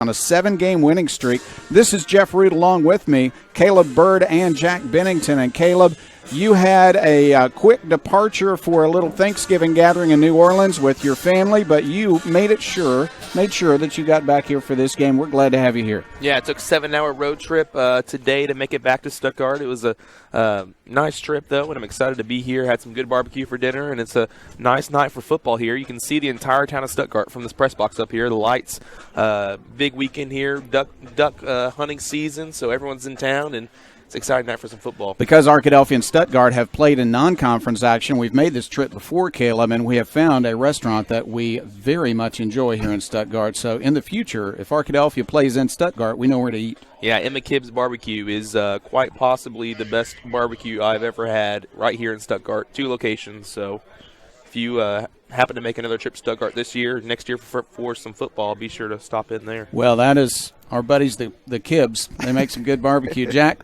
on a 7-game winning streak. This is Jeff Root along with me, Caleb Bird and Jack Bennington. And Caleb, you had a quick departure for a little Thanksgiving gathering in New Orleans with your family, but you made sure that you got back here for this game. We're glad to have you here. Yeah, it took a 7-hour road trip today to make it back to Stuttgart. It was a nice trip, though, and I'm excited to be here. Had some good barbecue for dinner, and it's a nice night for football here. You can see the entire town of Stuttgart from this press box up here. The lights, big weekend here, duck hunting season, so everyone's in town, and it's an exciting night for some football. Because Arkadelphia and Stuttgart have played in non-conference action, we've made this trip before, Caleb, and we have found a restaurant that we very much enjoy here in Stuttgart. So in the future, if Arkadelphia plays in Stuttgart, we know where to eat. Yeah, Emma Kibb's Barbecue is quite possibly the best barbecue I've ever had right here in Stuttgart. 2 locations, so if you happen to make another trip to Stuttgart next year for some football, be sure to stop in there. Well, that is our buddies, the Kibbs. They make some good barbecue. Jack,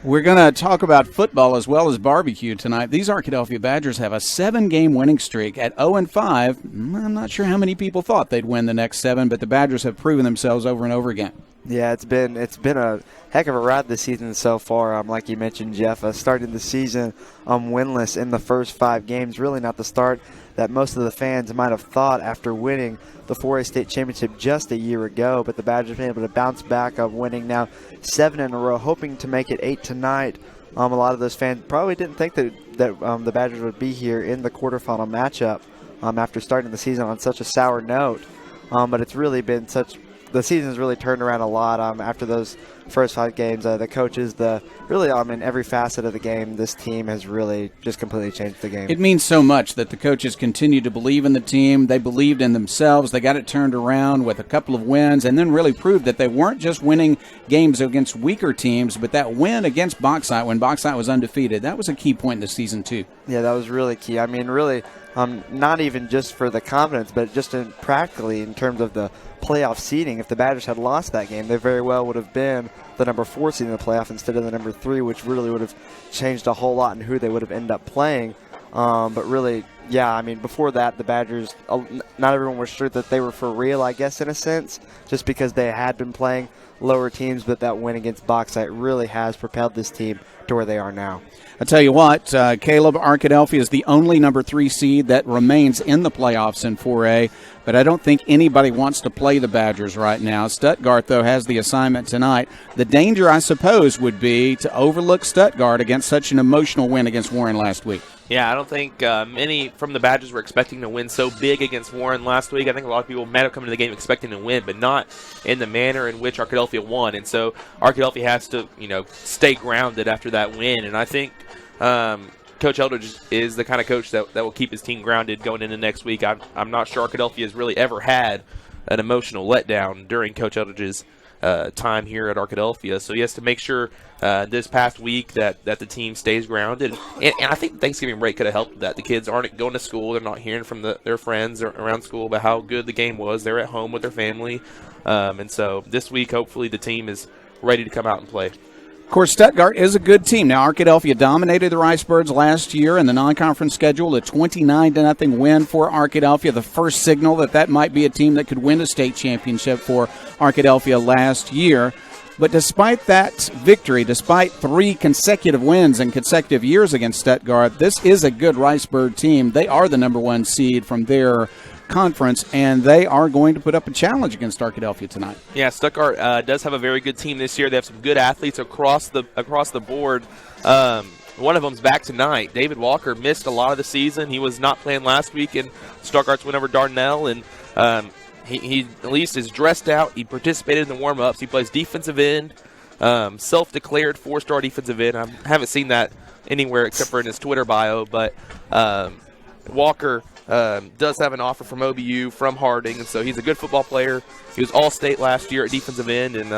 we're going to talk about football as well as barbecue tonight. These Arkadelphia Badgers have a 7-game winning streak at 0-5. I'm not sure how many people thought they'd win the next 7, but the Badgers have proven themselves over and over again. Yeah, it's been a heck of a ride this season so far. Like you mentioned, Jeff, started the season winless in the first 5 games. Really not the start that most of the fans might have thought after winning the 4A state championship just a year ago. But the Badgers have been able to bounce back of winning now 7 in a row, hoping to make it 8 tonight. A lot of those fans probably didn't think that the Badgers would be here in the quarterfinal matchup after starting the season on such a sour note. But it's really been the season's really turned around a lot after those first 5 games. The coaches, in every facet of the game, this team has really just completely changed the game. It means so much that the coaches continue to believe in the team. They believed in themselves. They got it turned around with a couple of wins and then really proved that they weren't just winning games against weaker teams, but that win against Bauxite when Bauxite was undefeated, that was a key point in the season too. Yeah, that was really key. Really, not even just for the confidence, but just practically in terms of the playoff seeding. If the Badgers had lost that game, they very well would have been the number 4 seed in the playoff instead of the number 3, which really would have changed a whole lot in who they would have ended up playing. But really, yeah, before that, the Badgers, not everyone was sure that they were for real, I guess, in a sense, just because they had been playing lower teams, but that win against Bauxite really has propelled this team to where they are now. I tell you what, Caleb, Arkadelphia is the only number 3 seed that remains in the playoffs in 4A, but I don't think anybody wants to play the Badgers right now. Stuttgart, though, has the assignment tonight. The danger, I suppose, would be to overlook Stuttgart against such an emotional win against Warren last week. Yeah, I don't think many from the Badgers were expecting to win so big against Warren last week. I think a lot of people might have come into the game expecting to win, but not in the manner in which Arkadelphia won. And so Arkadelphia has to, stay grounded after that win. And I think Coach Eldridge is the kind of coach that will keep his team grounded going into next week. I'm not sure Arkadelphia has really ever had an emotional letdown during Coach Eldridge's time here at Arkadelphia. So he has to make sure this past week that the team stays grounded. And I think Thanksgiving break could have helped with that. The kids aren't going to school. They're not hearing from their friends around school about how good the game was. They're at home with their family. And so this week, hopefully, the team is ready to come out and play. Of course, Stuttgart is a good team. Now, Arkadelphia dominated the Ricebirds last year in the non-conference schedule, a 29-0 win for Arkadelphia, the first signal that might be a team that could win a state championship for Arkadelphia last year. But despite that victory, despite 3 consecutive wins in consecutive years against Stuttgart, this is a good Ricebird team. They are the number 1 seed from their conference, and they are going to put up a challenge against Arkadelphia tonight. Yeah, Stuttgart does have a very good team this year. They have some good athletes across the board. One of them's back tonight. David Walker missed a lot of the season. He was not playing last week in Stuttgart's win over Dardanelle, and he at least is dressed out. He participated in the warm-ups. He plays defensive end, self-declared 4-star defensive end. I haven't seen that anywhere except for in his Twitter bio, but Walker does have an offer from OBU, from Harding, and so he's a good football player. He was All-State last year at defensive end, and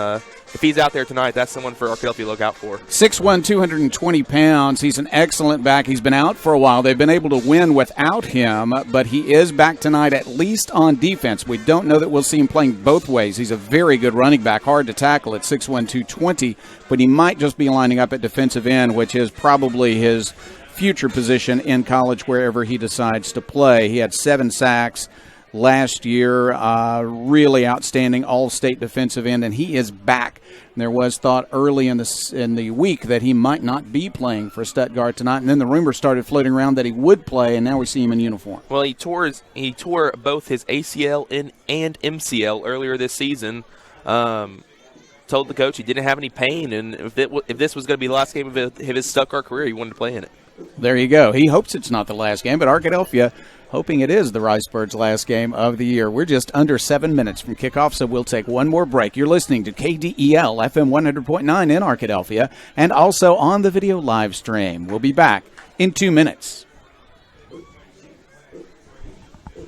if he's out there tonight, that's someone for Arkadelphia to look out for. 6'1", 220 pounds. He's an excellent back. He's been out for a while. They've been able to win without him, but he is back tonight, at least on defense. We don't know that we'll see him playing both ways. He's a very good running back, hard to tackle at 6'1", 220, but he might just be lining up at defensive end, which is probably his future position in college wherever he decides to play. He had 7 sacks last year. Really outstanding all-state defensive end, and he is back. There was thought early in the week that he might not be playing for Stuttgart tonight, and then the rumor started floating around that he would play, and now we see him in uniform. Well, he tore both his ACL and MCL earlier this season. Told the coach he didn't have any pain, and if this was going to be the last game of his Stuttgart career, he wanted to play in it. There you go. He hopes it's not the last game, but Arkadelphia hoping it is the Ricebirds' last game of the year. We're just under 7 minutes from kickoff, so we'll take one more break. You're listening to KDEL FM 100.9 in Arkadelphia and also on the video live stream. We'll be back in 2 minutes.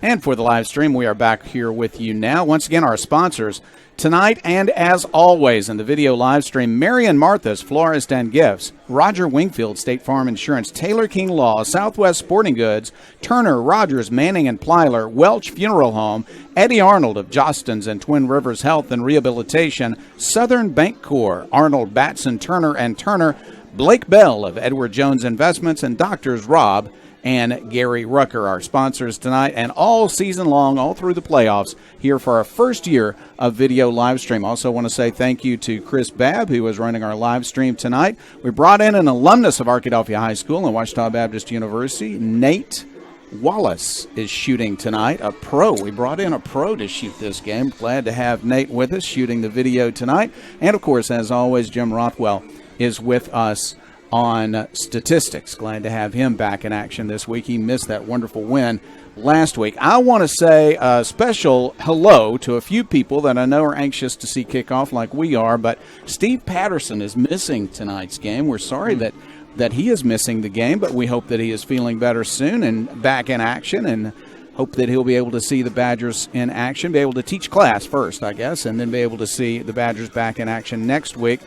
And for the live stream, we are back here with you now. Once again, our sponsors tonight, and as always in the video live stream, Mary and Martha's Florist and Gifts, Roger Wingfield State Farm Insurance, Taylor King Law, Southwest Sporting Goods, Turner, Rogers, Manning and Plyler, Welch Funeral Home, Eddie Arnold of Jostens and Twin Rivers Health and Rehabilitation, Southern Bank Corps, Arnold Batson Turner and Turner, Blake Bell of Edward Jones Investments, and Doctors Rob and Gary Rucker, our sponsors tonight and all season long, all through the playoffs, here for our first year of video live stream. Also want to say thank you to Chris Babb, who is running our live stream tonight. We brought in an alumnus of Arkadelphia High School and Ouachita Baptist University, Nate Wallace, is shooting tonight, a pro. We brought in a pro to shoot this game. Glad to have Nate with us shooting the video tonight. And, of course, as always, Jim Rothwell is with us on statistics. Glad to have him back in action this week. He missed that wonderful win last week. I want to say a special hello to a few people that I know are anxious to see kickoff like we are, but Steve Patterson is missing tonight's game. We're sorry that he is missing the game, but we hope that he is feeling better soon and back in action, and hope that he'll be able to see the Badgers in action, be able to teach class first, I guess, and then be able to see the Badgers back in action next week.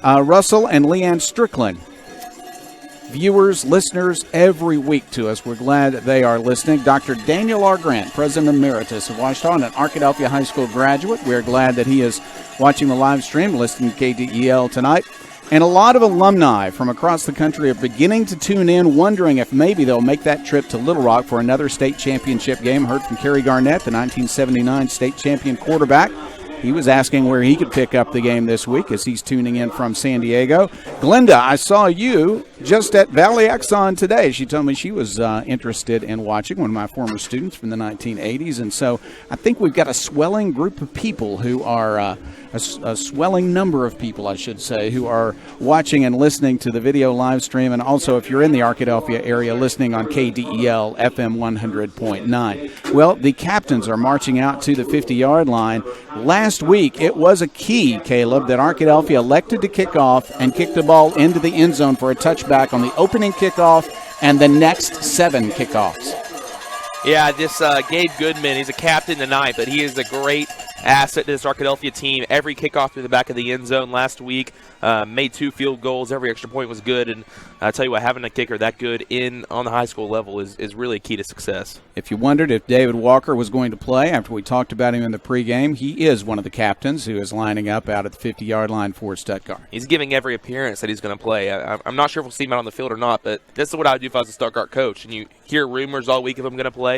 Russell and Leanne Strickland, viewers, listeners every week to us. We're glad that they are listening. Dr. Daniel R. Grant, President Emeritus of Ouachita and an Arkadelphia High School graduate. We're glad that he is watching the live stream, listening to KDEL tonight. And a lot of alumni from across the country are beginning to tune in, wondering if maybe they'll make that trip to Little Rock for another state championship game. Heard from Kerry Garnett, the 1979 state champion quarterback. He was asking where he could pick up the game this week as he's tuning in from San Diego. Glenda, I saw you just at Valley Exxon today. She told me she was interested in watching, one of my former students from the 1980s. And so I think we've got a swelling group of people who are, a swelling number of people, I should say, who are watching and listening to the video live stream. And also, if you're in the Arkadelphia area, listening on KDEL FM 100.9. Well, the captains are marching out to the 50-yard line. Last week, it was a key, Caleb, that Arkadelphia elected to kick off and kick the ball into the end zone for a touchback on the opening kickoff and the next 7 kickoffs. Yeah, this Gabe Goodman, he's a captain tonight, but he is a great asset to this Arkadelphia team. Every kickoff through the back of the end zone last week, made 2 field goals. Every extra point was good, and I tell you what, having a kicker that good on the high school level is really key to success. If you wondered if David Walker was going to play after we talked about him in the pregame, he is one of the captains who is lining up out at the 50-yard line for Stuttgart. He's giving every appearance that he's going to play. I'm not sure if we'll see him out on the field or not, but this is what I would do if I was a Stuttgart coach. And you hear rumors all week of him going to play.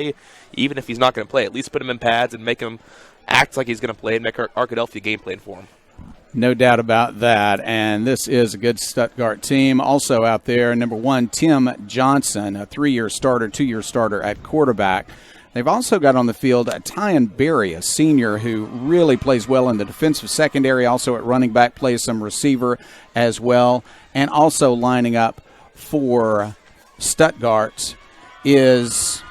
Even if he's not going to play, at least put him in pads and make him act like he's going to play and make our Arkadelphia game plan for him. No doubt about that, and this is a good Stuttgart team. Also out there, number 1, Tim Johnson, a 3-year starter, 2-year starter at quarterback. They've also got on the field Tyan Berry, a senior who really plays well in the defensive secondary, also at running back, plays some receiver as well. And also lining up for Stuttgart is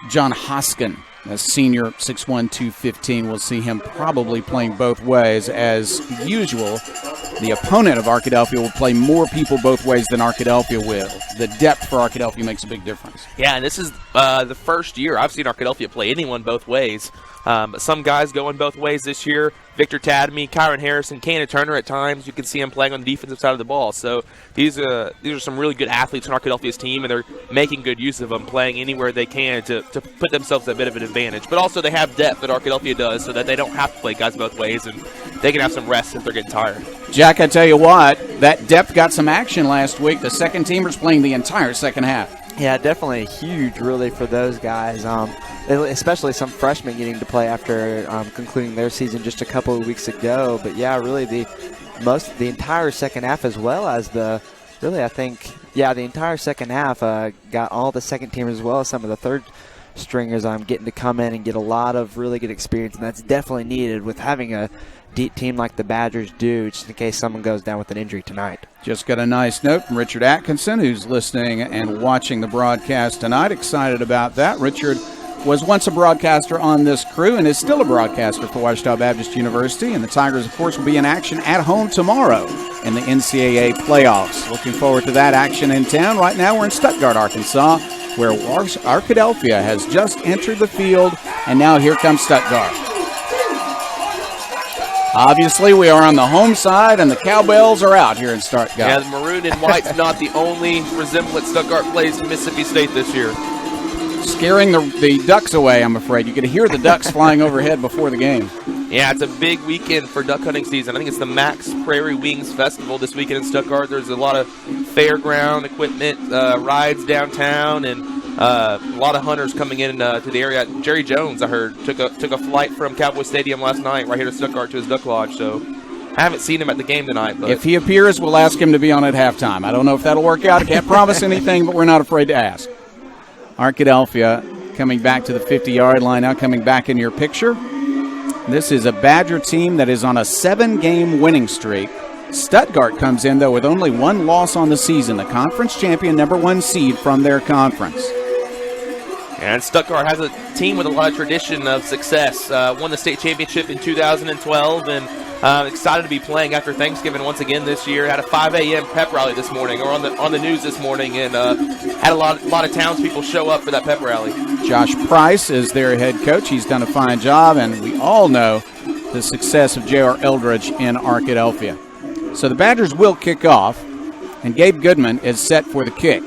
John Hoskin, a senior, 6'1", 215. We'll see him probably playing both ways. As usual, the opponent of Arkadelphia will play more people both ways than Arkadelphia will. The depth for Arkadelphia makes a big difference. Yeah, and this is the first year I've seen Arkadelphia play anyone both ways. Some guys going both ways this year. Victor Tadamy, Kyron Harrison, Cannon Turner at times. You can see him playing on the defensive side of the ball. So these are some really good athletes on Arkadelphia's team, and they're making good use of them, playing anywhere they can to put themselves at a bit of an advantage. But also they have depth that Arkadelphia does, so that they don't have to play guys both ways, and they can have some rest if they're getting tired. Jack, I tell you what, that depth got some action last week. The second teamers playing the entire second half. Yeah, definitely huge, really, for those guys. especially some freshmen getting to play after concluding their season just a couple of weeks ago. But yeah, really the entire second half, as well as the entire second half got all the second teamers as well as some of the third stringers getting to come in and get a lot of really good experience, and that's definitely needed with having a deep team like the Badgers do, just in case someone goes down with an injury tonight. Just got a nice note from Richard Atkinson, who's listening and watching the broadcast tonight. Excited about that. Richard was once a broadcaster on this crew and is still a broadcaster for Ouachita Baptist University, and the Tigers, of course, will be in action at home tomorrow in the NCAA playoffs. Looking forward to that action in town. Right now we're in Stuttgart, Arkansas, where Arkadelphia has just entered the field, and now here comes Stuttgart. Obviously, we are on the home side, and the Cowbells are out here in Stuttgart. Yeah, the maroon and white's not the only resemblance Stuttgart plays to Mississippi State this year. Scaring the ducks away, I'm afraid. You could hear the ducks flying overhead before the game. Yeah, it's a big weekend for duck hunting season. I think it's the Max Prairie Wings Festival this weekend in Stuttgart. There's a lot of fairground equipment, rides downtown, and a lot of hunters coming in to the area. Jerry Jones, I heard, took a flight from Cowboy Stadium last night right here to Stuttgart to his duck lodge. So I haven't seen him at the game tonight. But if he appears, we'll ask him to be on at halftime. I don't know if that'll work out. I can't promise anything, but we're not afraid to ask. Arkadelphia coming back to the 50-yard line, now coming back in your picture. This is a Badger team that is on a 7-game winning streak. Stuttgart comes in, though, with only one loss on the season, the conference champion, #1 seed from their conference. And Stuttgart has a team with a lot of tradition of success. Won the state championship in 2012, and excited to be playing after Thanksgiving once again this year. Had a 5 a.m. pep rally this morning, or on the news this morning, and had a lot of townspeople show up for that pep rally. Josh Price is their head coach. He's done a fine job, and we all know the success of J.R. Eldridge in Arkadelphia. So the Badgers will kick off, and Gabe Goodman is set for the kick.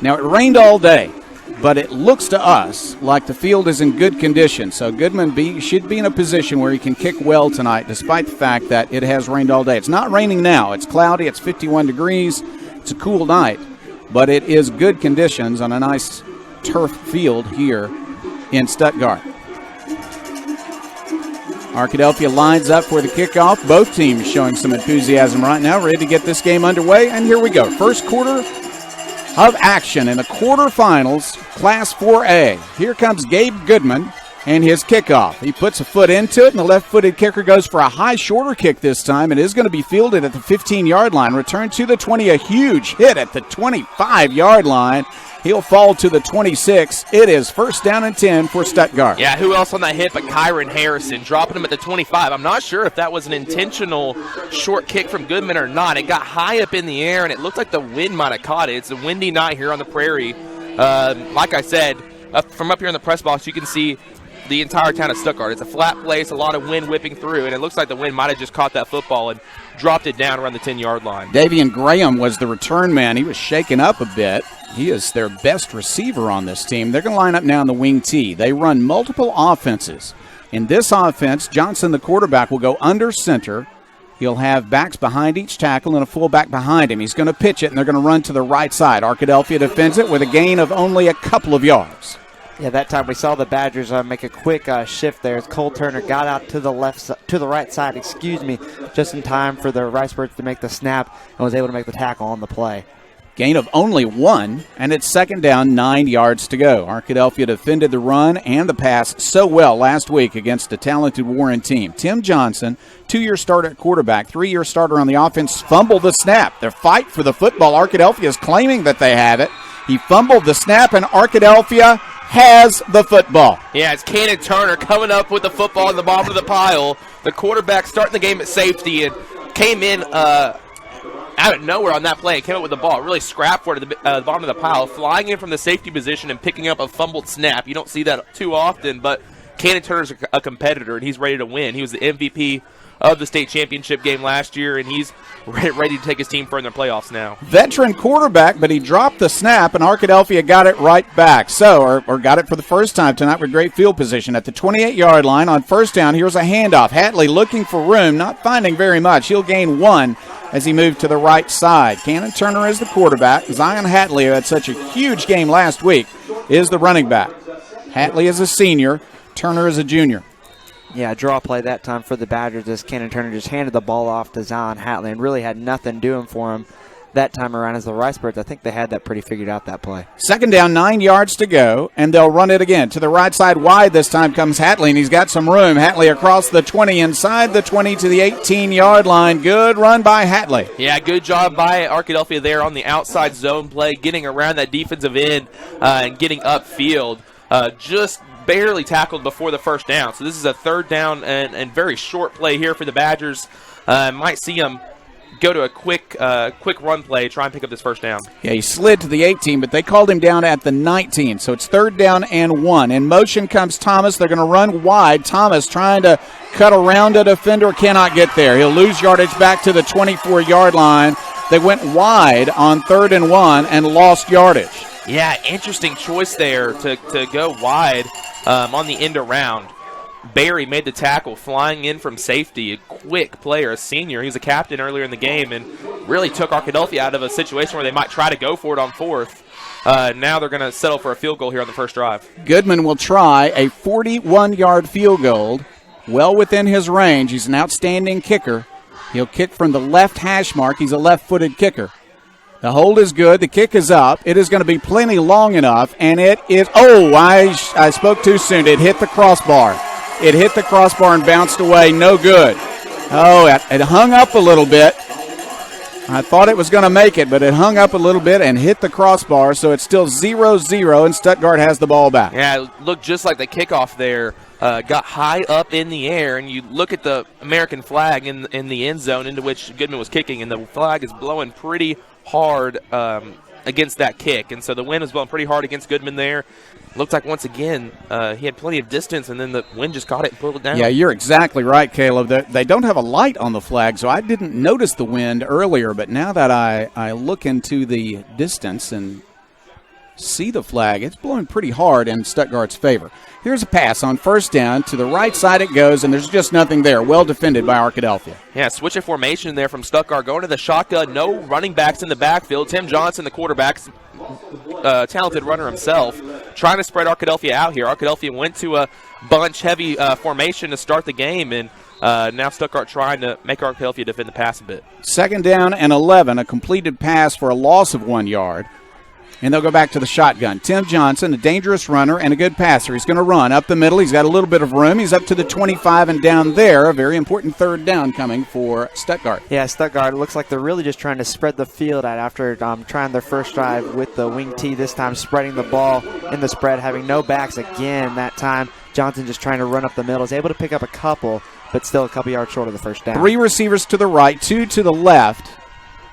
Now, it rained all day, but it looks to us like the field is in good condition. So Goodman should be in a position where he can kick well tonight, despite the fact that it has rained all day. It's not raining now. It's cloudy. It's 51 degrees. It's a cool night, but it is good conditions on a nice turf field here in Stuttgart. Arkadelphia lines up for the kickoff. Both teams showing some enthusiasm right now, ready to get this game underway. And here we go. First quarter of action in the quarterfinals, Class 4A. Here comes Gabe Goodman and his kickoff. He puts a foot into it, and the left-footed kicker goes for a high, shorter kick this time. It is going to be fielded at the 15-yard line. Return to the 20, a huge hit at the 25-yard line. He'll fall to the 26. It is first down and 10 for Stuttgart. Yeah, who else on that hit but Kyron Harrison, dropping him at the 25. I'm not sure if that was an intentional short kick from Goodman or not. It got high up in the air, and it looked like the wind might have caught it. It's a windy night here on the prairie. Like I said, from up here in the press box, you can see the entire town of Stuttgart. It's a flat place, a lot of wind whipping through, and it looks like the wind might have just caught that football and dropped it down around the 10-yard line. Davian Graham was the return man. He was shaken up a bit. He is their best receiver on this team. They're going to line up now in the wing T. They run multiple offenses. In this offense, Johnson, the quarterback, will go under center. He'll have backs behind each tackle and a fullback behind him. He's going to pitch it, and they're going to run to the right side. Arkadelphia defends it with a gain of only a couple of yards. Yeah, that time we saw the Badgers make a quick shift there as Cole Turner got out to the right side, just in time for the Ricebirds to make the snap and was able to make the tackle on the play. Gain of only 1, and it's second down, 9 yards to go. Arkadelphia defended the run and the pass so well last week against a talented Warren team. Tim Johnson, 2-year starter at quarterback, 3-year starter on the offense, fumbled the snap. Their fight for the football, Arkadelphia is claiming that they have it. He fumbled the snap, and Arkadelphia has the football. Yeah, it's Cannon Turner coming up with the football in the bottom of the pile. The quarterback starting the game at safety and came in out of nowhere on that play. Came up with the ball, really scrapped for it at the bottom of the pile, flying in from the safety position and picking up a fumbled snap. You don't see that too often, but Cannon Turner's a competitor, and he's ready to win. He was the MVP of the state championship game last year, and he's ready to take his team further in the playoffs now. Veteran quarterback, but he dropped the snap, and Arkadelphia got it right back. So, or got it for the first time tonight with great field position. At the 28-yard line on first down, here's a handoff. Hatley looking for room, not finding very much. He'll gain 1 as he moved to the right side. Cannon Turner is the quarterback. Zion Hatley, who had such a huge game last week, is the running back. Hatley is a senior. Turner is a junior. Yeah, draw play that time for the Badgers as Cannon Turner just handed the ball off to Zion Hatley and really had nothing doing for him that time around. As the Ricebirds, I think they had that pretty figured out, that play. Second down, 9 yards to go, and they'll run it again. To the right side wide this time comes Hatley, and he's got some room. Hatley across the 20, inside the 20 to the 18-yard line. Good run by Hatley. Yeah, good job by Arkadelphia there on the outside zone play, getting around that defensive end and getting upfield. Just barely tackled before the first down. So this is a third down and very short play here for the Badgers. Might see them go to a quick run play, try and pick up this first down. Yeah, he slid to the 18, but they called him down at the 19. So it's third down and 1. In motion comes Thomas. They're going to run wide. Thomas trying to cut around a defender, cannot get there. He'll lose yardage back to the 24-yard line. They went wide on 3rd and 1 and lost yardage. Yeah, interesting choice there to go wide on the end around. Barry made the tackle, flying in from safety. A quick player, a senior. He was a captain earlier in the game and really took Arkadelphia out of a situation where they might try to go for it on 4th. Now they're going to settle for a field goal here on the first drive. Goodman will try a 41-yard field goal, well within his range. He's an outstanding kicker. He'll kick from the left hash mark. He's a left-footed kicker. The hold is good. The kick is up. It is going to be plenty long enough, and it is – oh, I spoke too soon. It hit the crossbar. It hit the crossbar and bounced away. No good. Oh, it hung up a little bit. I thought it was going to make it, but it hung up a little bit and hit the crossbar, so it's still 0-0, and Stuttgart has the ball back. Yeah, it looked just like the kickoff there. Got high up in the air, and you look at the American flag in the end zone into which Goodman was kicking, and the flag is blowing pretty hard against that kick. And so the wind was blowing pretty hard against Goodman there. Looked like, once again, he had plenty of distance, and then the wind just caught it and pulled it down. Yeah, you're exactly right, Caleb. They don't have a light on the flag, so I didn't notice the wind earlier, but now that I look into the distance and see the flag, it's blowing pretty hard in Stuttgart's favor. Here's a pass on first down. To the right side it goes, and there's just nothing there. Well defended by Arkadelphia. Yeah, switch of formation there from Stuttgart. Going to the shotgun. No running backs in the backfield. Tim Johnson, the quarterback, talented runner himself, trying to spread Arkadelphia out here. Arkadelphia went to a bunch-heavy formation to start the game, and now Stuttgart trying to make Arkadelphia defend the pass a bit. Second down and 11, a completed pass for a loss of 1 yard. And they'll go back to the shotgun. Tim Johnson, a dangerous runner and a good passer. He's going to run up the middle. He's got a little bit of room. He's up to the 25 and down there. A very important third down coming for Stuttgart. Yeah, Stuttgart, it looks like they're really just trying to spread the field out after trying their first drive with the wing T, this time spreading the ball in the spread, having no backs again that time. Johnson just trying to run up the middle. Is able to pick up a couple, but still a couple yards short of the first down. 3 receivers to the right, 2 to the left.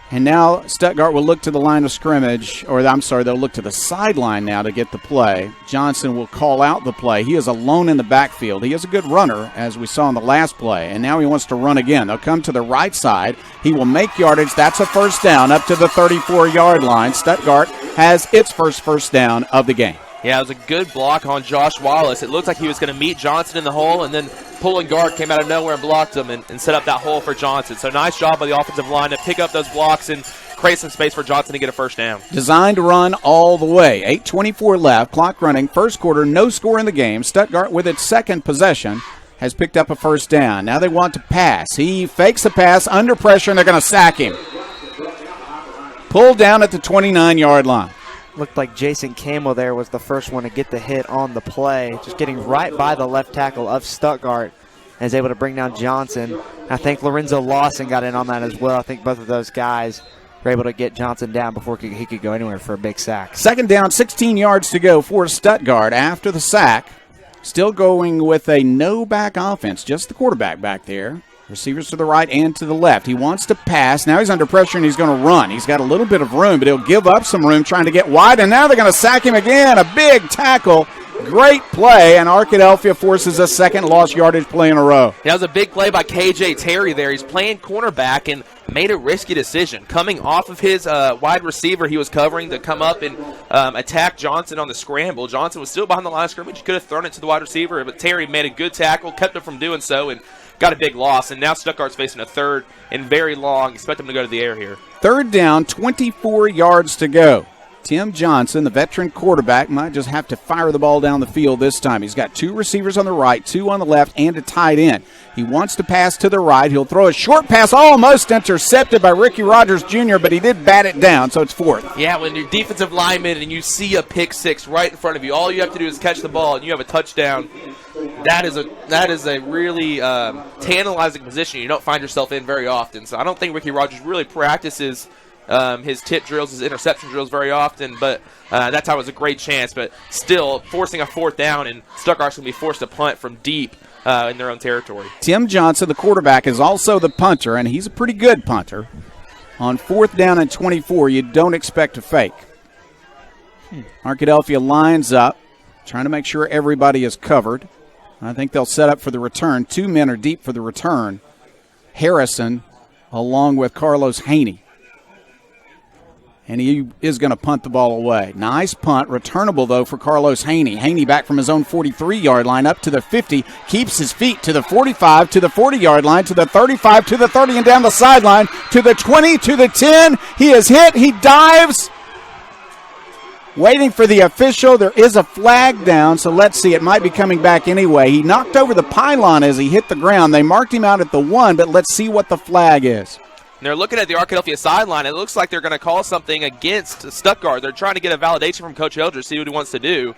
And now Stuttgart will look to the line of scrimmage, they'll look to the sideline now to get the play. Johnson will call out the play. He is alone in the backfield. He is a good runner, as we saw in the last play, and now he wants to run again. They'll come to the right side. He will make yardage. That's a first down up to the 34-yard line. Stuttgart has its first down of the game. Yeah, it was a good block on Josh Wallace. It looked like he was going to meet Johnson in the hole, and then pulling guard came out of nowhere and blocked him and set up that hole for Johnson. So nice job by the offensive line to pick up those blocks and create some space for Johnson to get a first down. Designed to run all the way. 8:24 left, clock running. First quarter, no score in the game. Stuttgart, with its second possession, has picked up a first down. Now they want to pass. He fakes a pass under pressure, and they're going to sack him. Pulled down at the 29-yard line. Looked like Jason Campbell there was the first one to get the hit on the play, just getting right by the left tackle of Stuttgart and is able to bring down Johnson. I think Lorenzo Lawson got in on that as well. I think both of those guys were able to get Johnson down before he could go anywhere for a big sack. Second down, 16 yards to go for Stuttgart after the sack. Still going with a no-back offense, just the quarterback back there. Receivers to the right and to the left. He wants to pass. Now he's under pressure and he's going to run. He's got a little bit of room, but he'll give up some room trying to get wide, and now they're going to sack him again. A big tackle. Great play, and Arkadelphia forces a second lost yardage play in a row. That was a big play by K.J. Terry there. He's playing cornerback and made a risky decision. Coming off of his wide receiver he was covering to come up and attack Johnson on the scramble. Johnson was still behind the line of scrimmage. He could have thrown it to the wide receiver, but Terry made a good tackle, kept him from doing so, and got a big loss. And now Stuttgart's facing a third and very long. Expect them to go to the air here. Third down, 24 yards to go. Tim Johnson, the veteran quarterback, might just have to fire the ball down the field this time. He's got 2 receivers on the right, 2 on the left, and a tight end. He wants to pass to the right. He'll throw a short pass, almost intercepted by Ricky Rogers Jr., but he did bat it down, so it's 4th. Yeah, when you're defensive lineman and you see a pick six right in front of you, all you have to do is catch the ball and you have a touchdown. That is a really tantalizing position you don't find yourself in very often. So I don't think Ricky Rogers really practices his tip drills, his interception drills very often, but that time was a great chance. But still, forcing a 4th down, and Stuttgart's going to be forced to punt from deep in their own territory. Tim Johnson, the quarterback, is also the punter, and he's a pretty good punter. On 4th down and 24, you don't expect to fake. Arkadelphia lines up, trying to make sure everybody is covered. I think they'll set up for the return. 2 men are deep for the return. Harrison, along with Carlos Haney. And he is going to punt the ball away. Nice punt, returnable, though, for Carlos Haney. Haney back from his own 43-yard line up to the 50, keeps his feet to the 45, to the 40-yard line, to the 35, to the 30, and down the sideline, to the 20, to the 10. He is hit. He dives. Waiting for the official. There is a flag down, so let's see. It might be coming back anyway. He knocked over the pylon as he hit the ground. They marked him out at the 1, but let's see what the flag is. And they're looking at the Arkadelphia sideline. It looks like they're going to call something against Stuttgart. They're trying to get a validation from Coach Eldridge, see what he wants to do.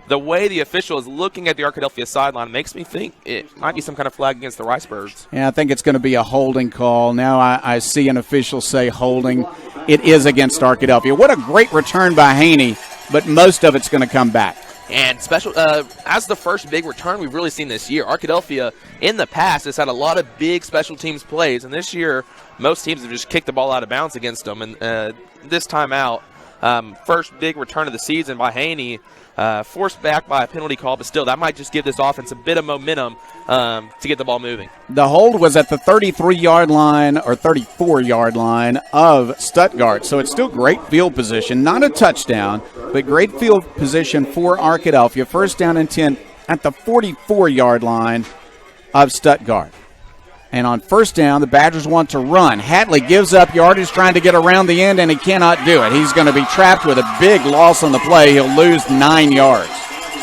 The way the official is looking at the Arkadelphia sideline makes me think it might be some kind of flag against the Ricebirds. Yeah, I think it's going to be a holding call. Now I see an official say holding. It is against Arkadelphia. What a great return by Haney, but most of it's going to come back. And special as the first big return we've really seen this year, Arkadelphia in the past has had a lot of big special teams plays, and this year most teams have just kicked the ball out of bounds against them. And this time out, first big return of the season by Haney, forced back by a penalty call, but still that might just give this offense a bit of momentum to get the ball moving. The hold was at the 33-yard line or 34-yard line of Stuttgart, so it's still great field position. Not a touchdown, but great field position for Arkadelphia. First down and 10 at the 44-yard line of Stuttgart. And on first down, the Badgers want to run. Hatley gives up yardage trying to get around the end, and he cannot do it. He's going to be trapped with a big loss on the play. He'll lose 9 yards.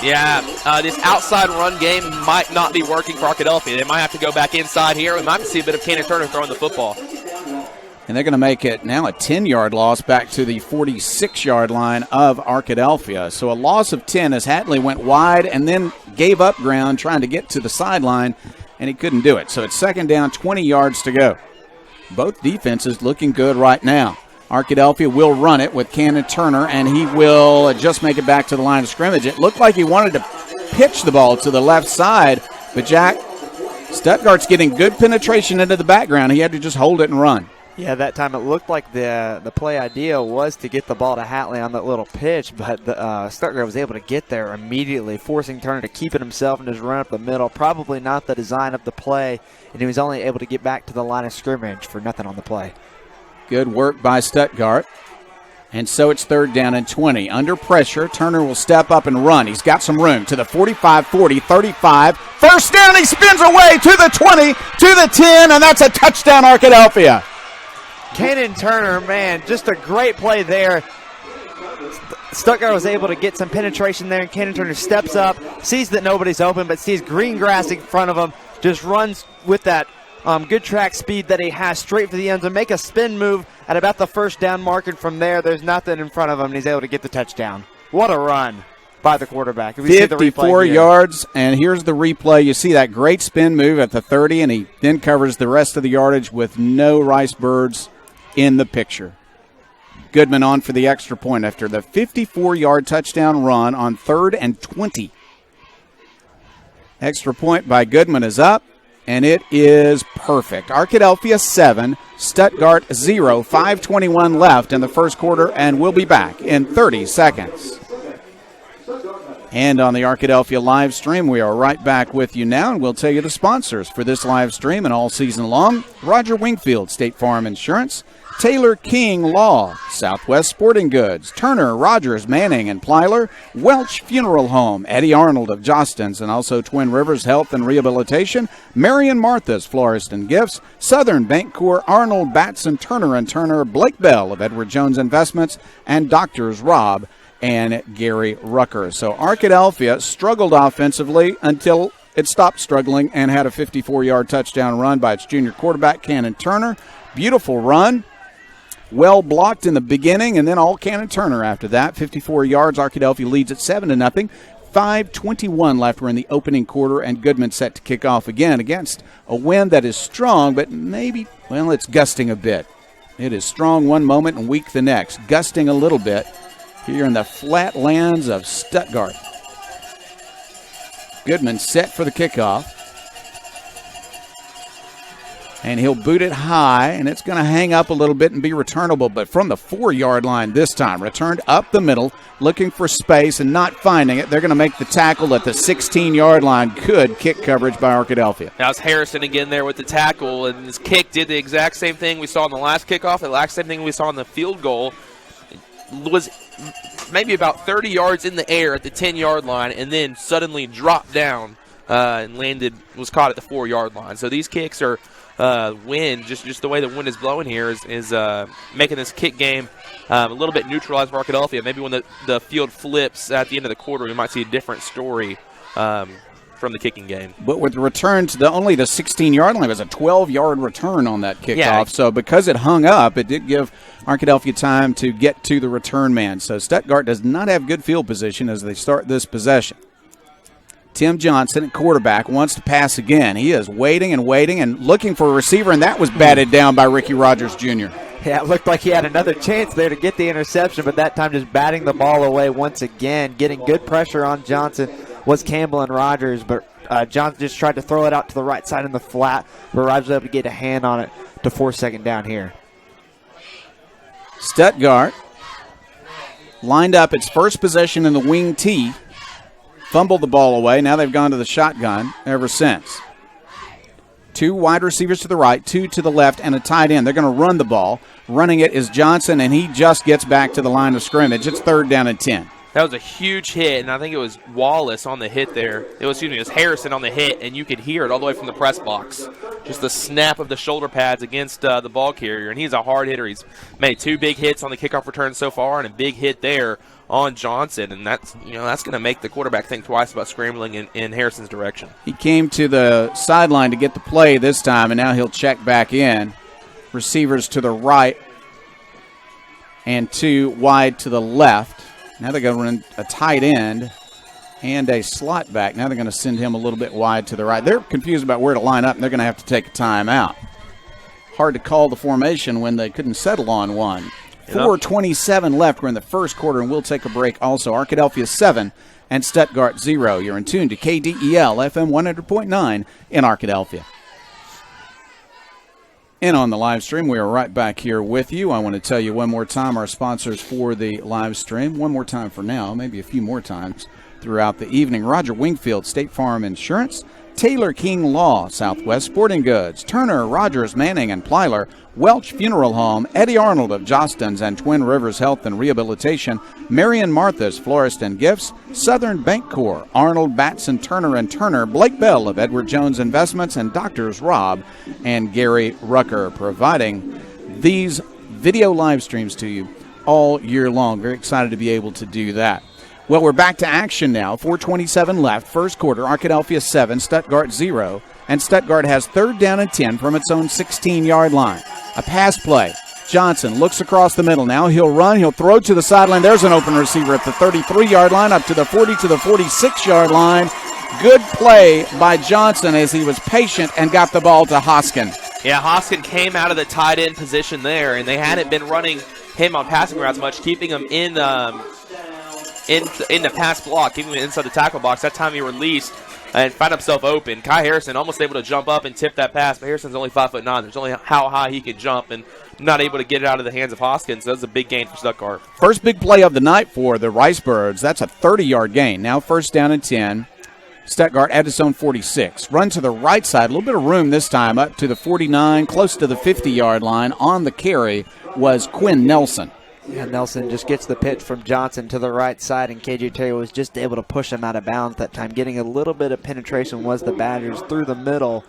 Yeah, this outside run game might not be working for Arkadelphia. They might have to go back inside here. We might see a bit of Cannon Turner throwing the football. And they're going to make it now a 10-yard loss back to the 46-yard line of Arkadelphia. So a loss of 10 as Hatley went wide and then gave up ground trying to get to the sideline, and he couldn't do it. So it's second down, 20 yards to go. Both defenses looking good right now. Arkadelphia will run it with Cannon Turner, and he will just make it back to the line of scrimmage. It looked like he wanted to pitch the ball to the left side, but Jack, Stuttgart's getting good penetration into the background. He had to just hold it and run. Yeah, that time it looked like the play idea was to get the ball to Hatley on that little pitch, but Stuttgart was able to get there immediately, forcing Turner to keep it himself and just run up the middle. Probably not the design of the play, and he was only able to get back to the line of scrimmage for nothing on the play. Good work by Stuttgart. And so it's third down and 20. Under pressure, Turner will step up and run. He's got some room to the 45, 40, 35. First down, he spins away to the 20, to the 10, and that's a touchdown, Arkadelphia. Cannon Turner, man, just a great play there. Stuttgart was able to get some penetration there, and Cannon Turner steps up, sees that nobody's open, but sees green grass in front of him, just runs with that good track speed that he has straight for the end zone, make a spin move at about the first down marker. From there, there's nothing in front of him, and he's able to get the touchdown. What a run by the quarterback. 54 yards, and here's the replay. You see that great spin move at the 30, and he then covers the rest of the yardage with no Ricebirds in the picture. Goodman on for the extra point after the 54-yard touchdown run on 3rd and 20. Extra point by Goodman is up, and it is perfect. Arkadelphia 7, Stuttgart 0, 5:21 left in the first quarter, and we'll be back in 30 seconds. And on the Arkadelphia live stream, we are right back with you now, and we'll tell you the sponsors for this live stream and all season long. Roger Wingfield, State Farm Insurance, Taylor King Law, Southwest Sporting Goods, Turner, Rogers, Manning, and Plyler, Welch Funeral Home, Eddie Arnold of Jostens, and also Twin Rivers Health and Rehabilitation, Marion Martha's Florist and Gifts, Southern Bancorp, Arnold, Batson, Turner & Turner, Blake Bell of Edward Jones Investments, and Doctors Rob and Gary Rucker. So Arkadelphia struggled offensively until it stopped struggling and had a 54-yard touchdown run by its junior quarterback, Cannon Turner. Beautiful run. Well blocked in the beginning, and then all Cannon Turner after that. 54 yards. Arkadelphia leads at 7-0. 5:21 left. We're in the opening quarter, and Goodman set to kick off again against a wind that is strong, but maybe, well, it's gusting a bit. It is strong one moment and weak the next. Gusting a little bit here in the flatlands of Stuttgart. Goodman set for the kickoff. And he'll boot it high, and it's going to hang up a little bit and be returnable, but from the 4-yard line this time. Returned up the middle, looking for space and not finding it. They're going to make the tackle at the 16-yard line. Good kick coverage by Arkadelphia. Now it's Harrison again there with the tackle, and his kick did the exact same thing we saw in the last kickoff, the exact same thing we saw in the field goal. It was maybe about 30 yards in the air at the 10-yard line, and then suddenly dropped down and was caught at the 4-yard line. So these kicks are wind, just the way the wind is blowing here is making this kick game a little bit neutralized for Arkadelphia. Maybe when the field flips at the end of the quarter, we might see a different story from the kicking game. But with the return to only the 16-yard line, it was a 12-yard return on that kickoff. Yeah. So because it hung up, it did give Arkadelphia time to get to the return man. So Stuttgart does not have good field position as they start this possession. Tim Johnson at quarterback wants to pass again. He is waiting and looking for a receiver, and that was batted down by Ricky Rogers Jr. Yeah, it looked like he had another chance there to get the interception, but that time just batting the ball away once again. Getting good pressure on Johnson was Campbell and Rogers, but Johnson just tried to throw it out to the right side in the flat, but Rogers was able to get a hand on it to force second down here. Stuttgart lined up its first possession in the wing tee. Fumbled the ball away. Now they've gone to the shotgun ever since. 2 wide receivers to the right, 2 to the left, and a tight end. They're going to run the ball. Running it is Johnson, and he just gets back to the line of scrimmage. It's 3rd down and 10. That was a huge hit, and I think it was Wallace on the hit there. It was Harrison on the hit, and you could hear it all the way from the press box. Just the snap of the shoulder pads against the ball carrier, and he's a hard hitter. He's made 2 big hits on the kickoff return so far, and a big hit there on Johnson, and that's going to make the quarterback think twice about scrambling in Harrison's direction. He came to the sideline to get the play this time, and now he'll check back in. Receivers to the right and 2 wide to the left. Now they're going to run a tight end and a slot back. Now they're going to send him a little bit wide to the right. They're confused about where to line up, and they're going to have to take a timeout. Hard to call the formation when they couldn't settle on one. 4:27 left. We're in the first quarter, and we'll take a break also. Arkadelphia 7 and Stuttgart 0. You're in tune to KDEL FM 100.9 in Arkadelphia. And on the live stream, we are right back here with you. I want to tell you one more time our sponsors for the live stream. One more time for now, maybe a few more times throughout the evening. Roger Wingfield, State Farm Insurance. Taylor King Law, Southwest Sporting Goods, Turner, Rogers, Manning, and Plyler, Welch Funeral Home, Eddie Arnold of Jostens and Twin Rivers Health and Rehabilitation, Marion Martha's Florist and Gifts, Southern Bancorp, Arnold, Batson, Turner & Turner, Blake Bell of Edward Jones Investments, and Doctors Rob and Gary Rucker, providing these video live streams to you all year long. Very excited to be able to do that. Well, we're back to action now. 4:27 left, first quarter. Arkadelphia 7, Stuttgart 0. And Stuttgart has 3rd down and 10 from its own 16-yard line. A pass play. Johnson looks across the middle. Now he'll run. He'll throw to the sideline. There's an open receiver at the 33-yard line, up to the 40 to the 46-yard line. Good play by Johnson as he was patient and got the ball to Hoskin. Yeah, Hoskin came out of the tight end position there, and they hadn't been running him on passing routes much, keeping him in the pass block, keeping him inside the tackle box. That time he released, and find himself open. Kai Harrison almost able to jump up and tip that pass, but Harrison's only 5'9". There's only how high he can jump, and not able to get it out of the hands of Hoskins. So that's a big gain for Stuttgart. First big play of the night for the Ricebirds. That's a 30-yard gain. Now first down and 10. Stuttgart at its own 46. Run to the right side. A little bit of room this time up to the 49, close to the 50-yard line. On the carry was Quinn Nelson. Yeah, Nelson just gets the pitch from Johnson to the right side, and KJ Terry was just able to push him out of bounds that time. Getting a little bit of penetration was the Badgers through the middle,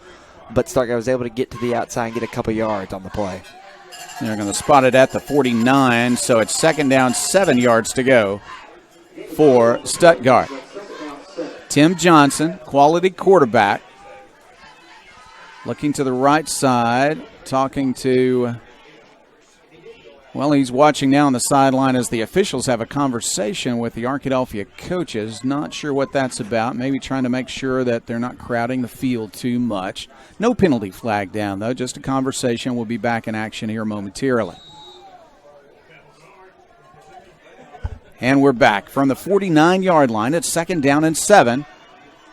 but Stuttgart was able to get to the outside and get a couple yards on the play. They're going to spot it at the 49, so it's second down, 7 yards to go for Stuttgart. Tim Johnson, quality quarterback, looking to the right side, talking to... Well, he's watching now on the sideline as the officials have a conversation with the Arkadelphia coaches. Not sure what that's about. Maybe trying to make sure that they're not crowding the field too much. No penalty flag down, though. Just a conversation. We'll be back in action here momentarily. And we're back from the 49-yard line. It's second down and 7.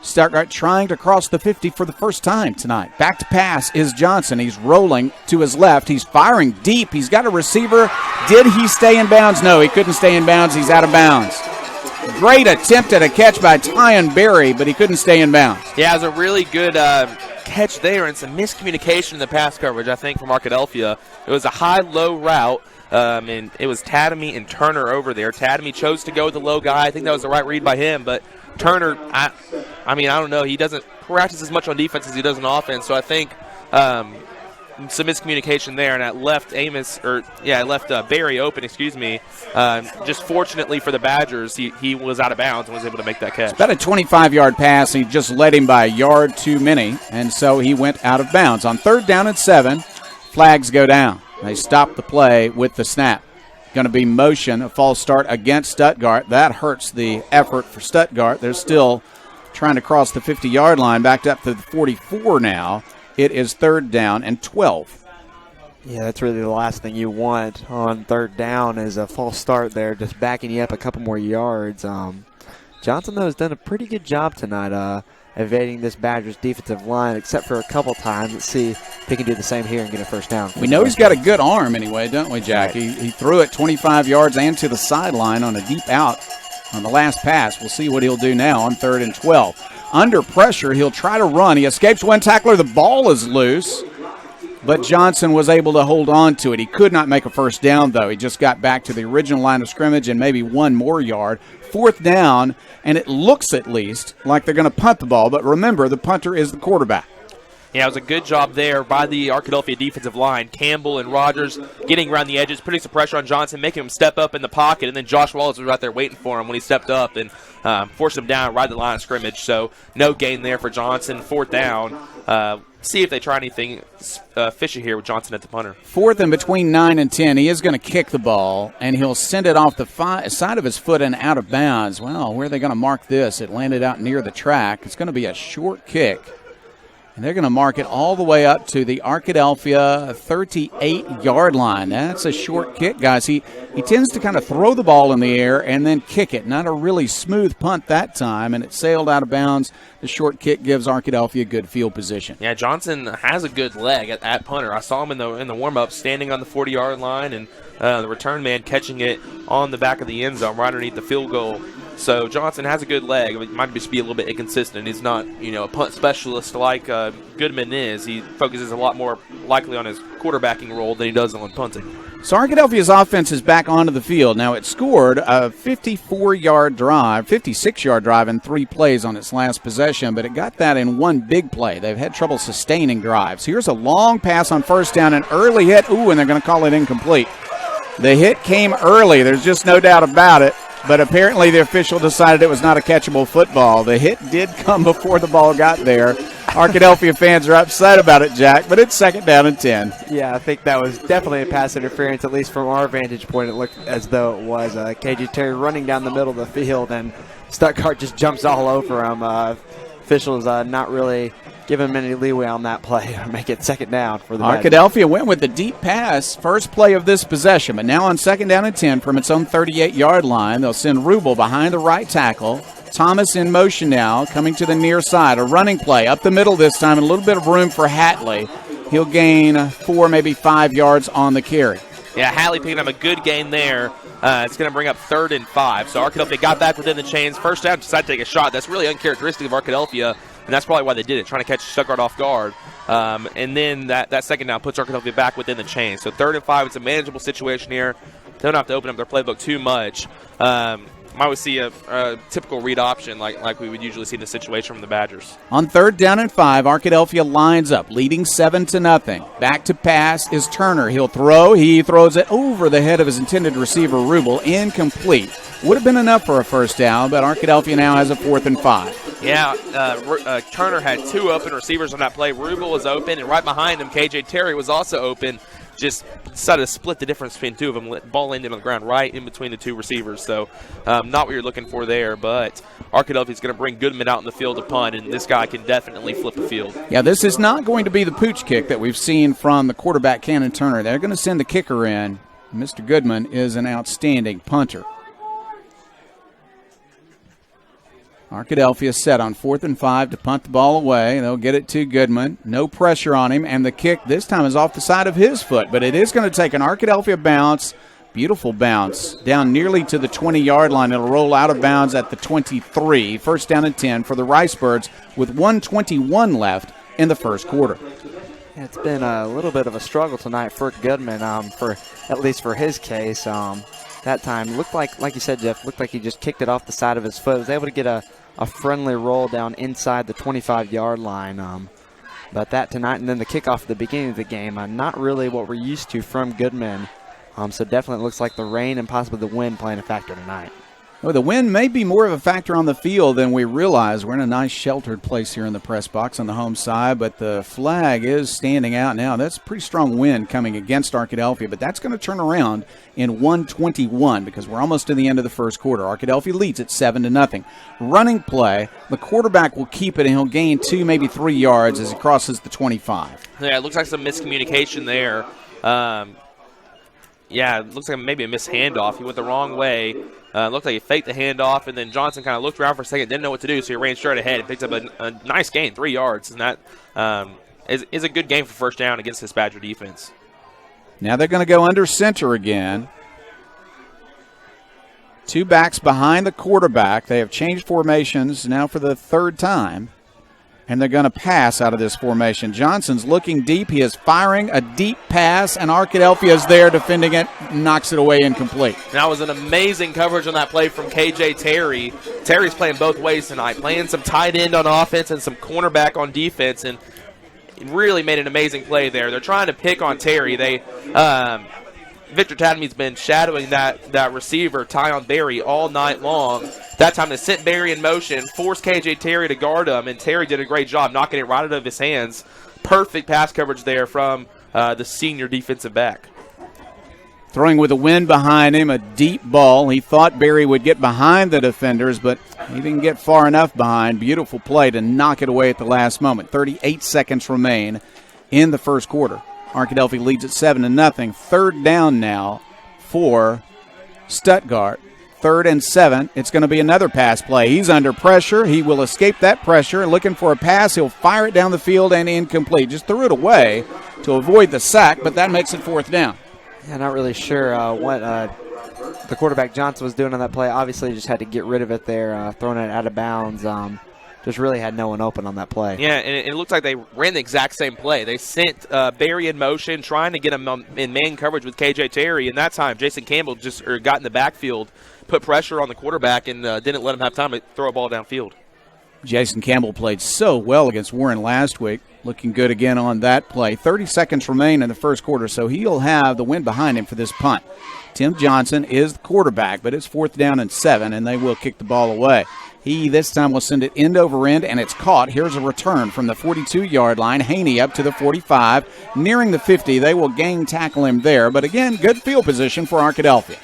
Stuttgart trying to cross the 50 for the first time tonight. Back to pass is Johnson. He's rolling to his left. He's firing deep. He's got a receiver. Did he stay in bounds? No, he couldn't stay in bounds. He's out of bounds. Great attempt at a catch by Tyon Berry, but he couldn't stay in bounds. Yeah, it was a really good catch there and some miscommunication in the pass coverage, I think, from Arkadelphia. It was a high-low route. And it was Tadamy and Turner over there. Tadamy chose to go with the low guy. I think that was the right read by him, but Turner, I don't know. He doesn't practice as much on defense as he does on offense, so I think some miscommunication there, and that left Barry open, just fortunately for the Badgers, he was out of bounds and was able to make that catch. It's about a 25-yard pass. He just led him by a yard too many, and so he went out of bounds. On third down and 7, flags go down. They stop the play with the snap. Going to be motion, a false start against Stuttgart. That hurts the effort for Stuttgart. They're still trying to cross the 50-yard line, backed up to the 44 now. It is third down and 12. Yeah, that's really the last thing you want on third down is a false start there, just backing you up a couple more yards. Johnson, though, has done a pretty good job tonight evading this Badgers defensive line, except for a couple times. Let's see if he can do the same here and get a first down. We know he's got a good arm anyway, don't we, Jack? Right. He threw it 25 yards and to the sideline on a deep out on the last pass. We'll see what he'll do now on third and 12. Under pressure, he'll try to run. He escapes one tackler. The ball is loose, but Johnson was able to hold on to it. He could not make a first down, though. He just got back to the original line of scrimmage and maybe one more yard. Fourth down, and it looks at least like they're going to punt the ball. But remember, the punter is the quarterback. Yeah, it was a good job there by the Arkadelphia defensive line. Campbell and Rogers getting around the edges, putting some pressure on Johnson, making him step up in the pocket, and then Josh Wallace was right there waiting for him when he stepped up and forced him down right at the line of scrimmage. So no gain there for Johnson. Fourth down. See if they try anything fishy here with Johnson at the punter. Fourth and between 9 and 10. He is going to kick the ball, and he'll send it off the side of his foot and out of bounds. Well, where are they going to mark this? It landed out near the track. It's going to be a short kick. And they're going to mark it all the way up to the Arkadelphia 38-yard line. That's a short kick, guys. He tends to kind of throw the ball in the air and then kick it. Not a really smooth punt that time, and it sailed out of bounds. The short kick gives Arkadelphia good field position. Yeah, Johnson has a good leg at punter. I saw him in the warm-up standing on the 40-yard line, and the return man catching it on the back of the end zone right underneath the field goal. So Johnson has a good leg. It might just be a little bit inconsistent. He's not, a punt specialist like Goodman is. He focuses a lot more likely on his quarterbacking role than he does on punting. So Arkadelphia's offense is back onto the field. Now it scored a 56-yard drive in 3 plays on its last possession, but it got that in one big play. They've had trouble sustaining drives. Here's a long pass on first down, an early hit. Ooh, and they're going to call it incomplete. The hit came early. There's just no doubt about it. But apparently the official decided it was not a catchable football. The hit did come before the ball got there. Arkadelphia fans are upset about it, Jack, but it's second down and 10. Yeah, I think that was definitely a pass interference, at least from our vantage point. It looked as though it was. KJ Terry running down the middle of the field, and Stuttgart just jumps all over him. Officials not really giving him any leeway on that play to make it second down for the Arkadelphia went with the deep pass, first play of this possession, but now on second down and 10 from its own 38-yard line, they'll send Rubel behind the right tackle. Thomas in motion now, coming to the near side. A running play up the middle this time, and a little bit of room for Hatley. He'll gain 4, maybe 5 yards on the carry. Yeah, Hatley picking up a good gain there. It's going to bring up 3rd and 5. So Arkadelphia got back within the chains. First down, decided to take a shot. That's really uncharacteristic of Arkadelphia, and that's probably why they did it, trying to catch Stuttgart off guard. And then that second down puts Arkadelphia back within the chains. So 3rd and 5, it's a manageable situation here. Don't have to open up their playbook too much. I would see a typical read option like we would usually see in the situation from the Badgers. On 3rd down and 5, Arkadelphia lines up, leading 7-0. Back to pass is Turner. He'll throw. He throws it over the head of his intended receiver, Rubel. Incomplete. Would have been enough for a first down, but Arkadelphia now has a 4th and 5. Yeah, Turner had 2 open receivers on that play. Rubel was open, and right behind him, KJ Terry was also open. Just decided to split the difference between 2 of them. Ball landed on the ground right in between the 2 receivers. So not what you're looking for there, but Arkadelphia is going to bring Goodman out in the field to punt, and this guy can definitely flip the field. Yeah, this is not going to be the pooch kick that we've seen from the quarterback, Cannon Turner. They're going to send the kicker in. Mr. Goodman is an outstanding punter. Arkadelphia set on 4th and 5 to punt the ball away. They'll get it to Goodman. No pressure on him, and the kick this time is off the side of his foot, but it is going to take an Arkadelphia bounce. Beautiful bounce down nearly to the 20-yard line. It'll roll out of bounds at the 23. First down and 10 for the Ricebirds with 1:21 left in the first quarter. It's been a little bit of a struggle tonight for Goodman, at least for his case. That time looked like you said, Jeff, looked like he just kicked it off the side of his foot. Was able to get a friendly roll down inside the 25-yard line. But that tonight, and then the kickoff at the beginning of the game, not really what we're used to from Goodman. So definitely looks like the rain and possibly the wind playing a factor tonight. Well, the wind may be more of a factor on the field than we realize. We're in a nice sheltered place here in the press box on the home side, but the flag is standing out now. That's a pretty strong wind coming against Arkadelphia, but that's going to turn around in 1:21 because we're almost to the end of the first quarter. Arkadelphia leads at 7-0. Running play, the quarterback will keep it, and he'll gain 2, maybe 3 yards as he crosses the 25. Yeah, it looks like some miscommunication there. Yeah, it looks like maybe a missed handoff. He went the wrong way. Looked like he faked the handoff, and then Johnson kind of looked around for a second, didn't know what to do, so he ran straight ahead and picked up a nice gain, 3 yards. And that is a good game for first down against this Badger defense. Now they're going to go under center again. 2 backs behind the quarterback. They have changed formations now for the 3rd time. And they're going to pass out of this formation. Johnson's looking deep. He is firing a deep pass, and Arkadelphia is there defending it, knocks it away incomplete. That was an amazing coverage on that play from KJ Terry. Terry's playing both ways tonight, playing some tight end on offense and some cornerback on defense, and really made an amazing play there. They're trying to pick on Terry. Victor Tadamy's been shadowing that receiver, Tyon Berry, all night long. That time they sent Berry in motion, forced KJ Terry to guard him, and Terry did a great job knocking it right out of his hands. Perfect pass coverage there from the senior defensive back. Throwing with the wind behind him, a deep ball. He thought Berry would get behind the defenders, but he didn't get far enough behind. Beautiful play to knock it away at the last moment. 38 seconds remain in the first quarter. Arkadelphia leads at 7-0. 3rd down now for Stuttgart. 3rd and 7. It's going to be another pass play. He's under pressure. He will escape that pressure. And looking for a pass, he'll fire it down the field and incomplete. Just threw it away to avoid the sack, but that makes it 4th down. Yeah, not really sure what the quarterback Johnson was doing on that play. Obviously, just had to get rid of it there, throwing it out of bounds. Just really had no one open on that play. Yeah, and it looks like they ran the exact same play. They sent Berry in motion, trying to get him in man coverage with KJ Terry, and that time Jason Campbell just got in the backfield, put pressure on the quarterback, and didn't let him have time to throw a ball downfield. Jason Campbell played so well against Warren last week. Looking good again on that play. 30 seconds remain in the first quarter, so he'll have the wind behind him for this punt. Tim Johnson is the quarterback, but it's 4th down and 7, and they will kick the ball away. He this time will send it end over end, and it's caught. Here's a return from the 42-yard line. Haney up to the 45, nearing the 50. They will gang tackle him there, but again, good field position for Arkadelphia.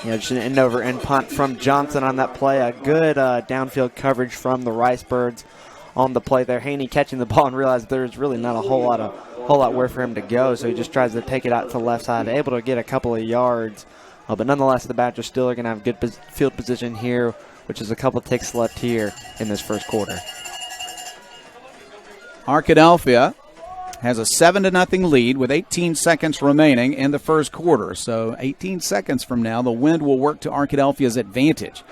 Yeah, just an end over end punt from Johnson on that play. A good downfield coverage from the Ricebirds on the play there. Haney catching the ball and realized there's really not a whole lot where for him to go, so he just tries to take it out to the left side, able to get a couple of yards. But nonetheless, the Badgers still are going to have good field position here which is a couple ticks left here in this first quarter. Arkadelphia has a 7-0 lead with 18 seconds remaining in the first quarter. So 18 seconds from now, the wind will work to Arkadelphia's advantage.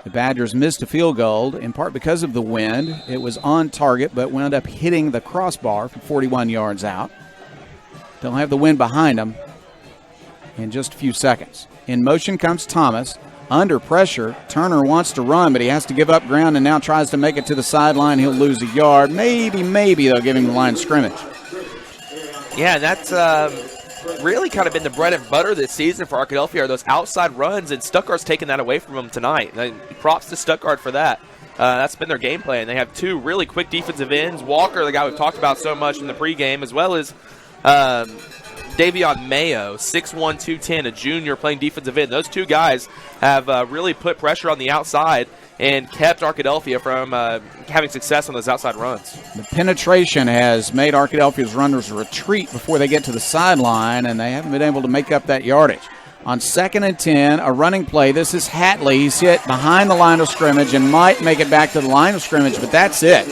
The Badgers missed a field goal in part because of the wind. It was on target but wound up hitting the crossbar from 41 yards out. They'll have the wind behind them in just a few seconds. In motion comes Thomas. Under pressure, Turner wants to run, but he has to give up ground and now tries to make it to the sideline. He'll lose a yard. Maybe they'll give him the line of scrimmage. Yeah, that's really kind of been the bread and butter this season for Arkadelphia are those outside runs, and Stuttgart's taken that away from them tonight. Props to Stuttgart for that. That's been their game plan. They have two really quick defensive ends. Walker, the guy we've talked about so much in the pregame, as well as Davion Mayo, 6'1", 210, a junior playing defensive end. Those two guys have really put pressure on the outside and kept Arkadelphia from having success on those outside runs. The penetration has made Arkadelphia's runners retreat before they get to the sideline, and they haven't been able to make up that yardage. On 2nd and 10, a running play. This is Hatley. He's hit behind the line of scrimmage and might make it back to the line of scrimmage, but that's it.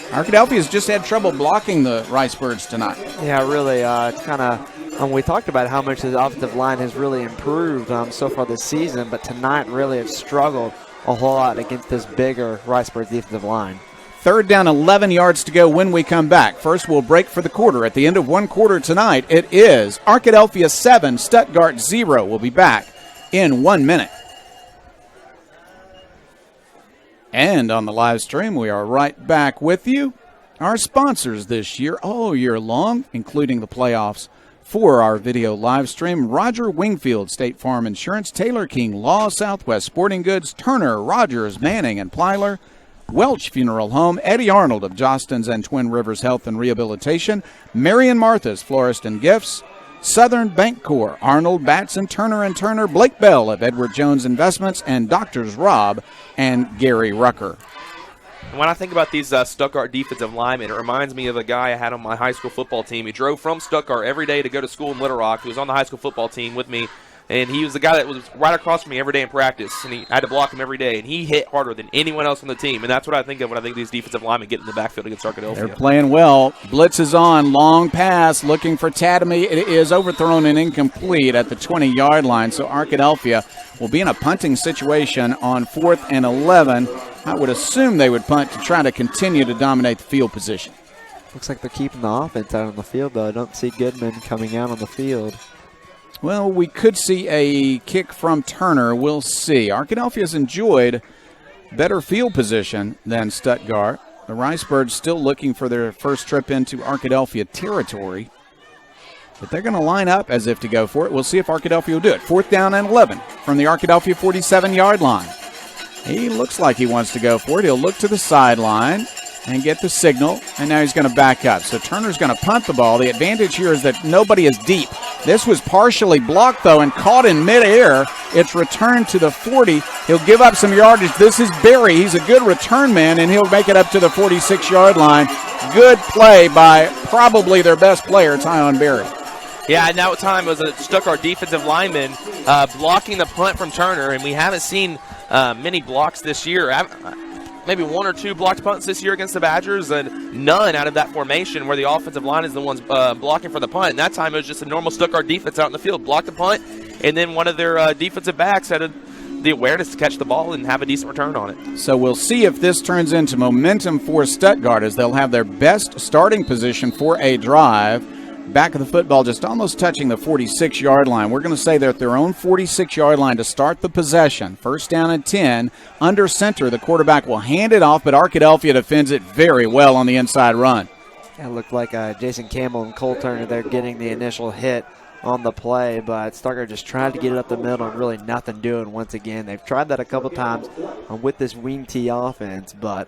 Arkadelphia's just had trouble blocking the Ricebirds tonight. Yeah, really. It's kind of, we talked about how much the offensive line has really improved so far this season, but tonight really have struggled a whole lot against this bigger Ricebirds defensive line. 3rd down, 11 yards to go when we come back. First, we'll break for the quarter. At the end of one quarter tonight, it is Arkadelphia 7, Stuttgart 0. We'll be back in 1 minute. And on the live stream, we are right back with you. Our sponsors this year, all year long, including the playoffs, for our video live stream: Roger Wingfield, State Farm Insurance; Taylor King Law; Southwest Sporting Goods; Turner, Rogers, Manning, and Plyler; Welch Funeral Home; Eddie Arnold of Jostens and Twin Rivers Health and Rehabilitation; Mary and Martha's Florist and Gifts; Southern Bancorp; Arnold, Batson, Turner & Turner; Blake Bell of Edward Jones Investments; and Doctors Rob and Gary Rucker. When I think about these Stuttgart defensive linemen, it reminds me of a guy I had on my high school football team. He drove from Stuttgart every day to go to school in Little Rock. He was on the high school football team with me, and he was the guy that was right across from me every day in practice, and I had to block him every day, and he hit harder than anyone else on the team, and that's what I think of when I think these defensive linemen get in the backfield against Arkadelphia. They're playing well. Blitz is on. Long pass looking for Tatamy. It is overthrown and incomplete at the 20-yard line, so Arkadelphia will be in a punting situation on 4th and 11. I would assume they would punt to try to continue to dominate the field position. Looks like they're keeping the offense out on the field, though. I don't see Goodman coming out on the field. Well, we could see a kick from Turner. We'll see. Arkadelphia's enjoyed better field position than Stuttgart. The Ricebirds still looking for their first trip into Arkadelphia territory. But they're going to line up as if to go for it. We'll see if Arkadelphia will do it. 4th down and 11 from the Arkadelphia 47-yard line. He looks like he wants to go for it. He'll look to the sideline and get the signal, and now he's going to back up. So Turner's going to punt the ball. The advantage here is that nobody is deep. This was partially blocked, though, and caught in midair. It's returned to the 40. He'll give up some yardage. This is Berry. He's a good return man, and he'll make it up to the 46-yard line. Good play by probably their best player, Tyon Berry. Yeah, and that time was a Stuttgart defensive lineman blocking the punt from Turner, and we haven't seen many blocks this year. Maybe 1 or 2 blocked punts this year against the Badgers, and none out of that formation where the offensive line is the ones blocking for the punt. And that time it was just a normal Stuttgart defense out in the field. Blocked the punt, and then one of their defensive backs had the awareness to catch the ball and have a decent return on it. So we'll see if this turns into momentum for Stuttgart as they'll have their best starting position for a drive. Back of the football just almost touching the 46-yard line. We're going to say they're at their own 46-yard line to start the possession. 1st down and 10. Under center, the quarterback will hand it off, but Arkadelphia defends it very well on the inside run. It looked like Jason Campbell and Cole Turner, they're getting the initial hit on the play, but Stuttgart just tried to get it up the middle and really nothing doing once again. They've tried that a couple times with this wing tee offense, but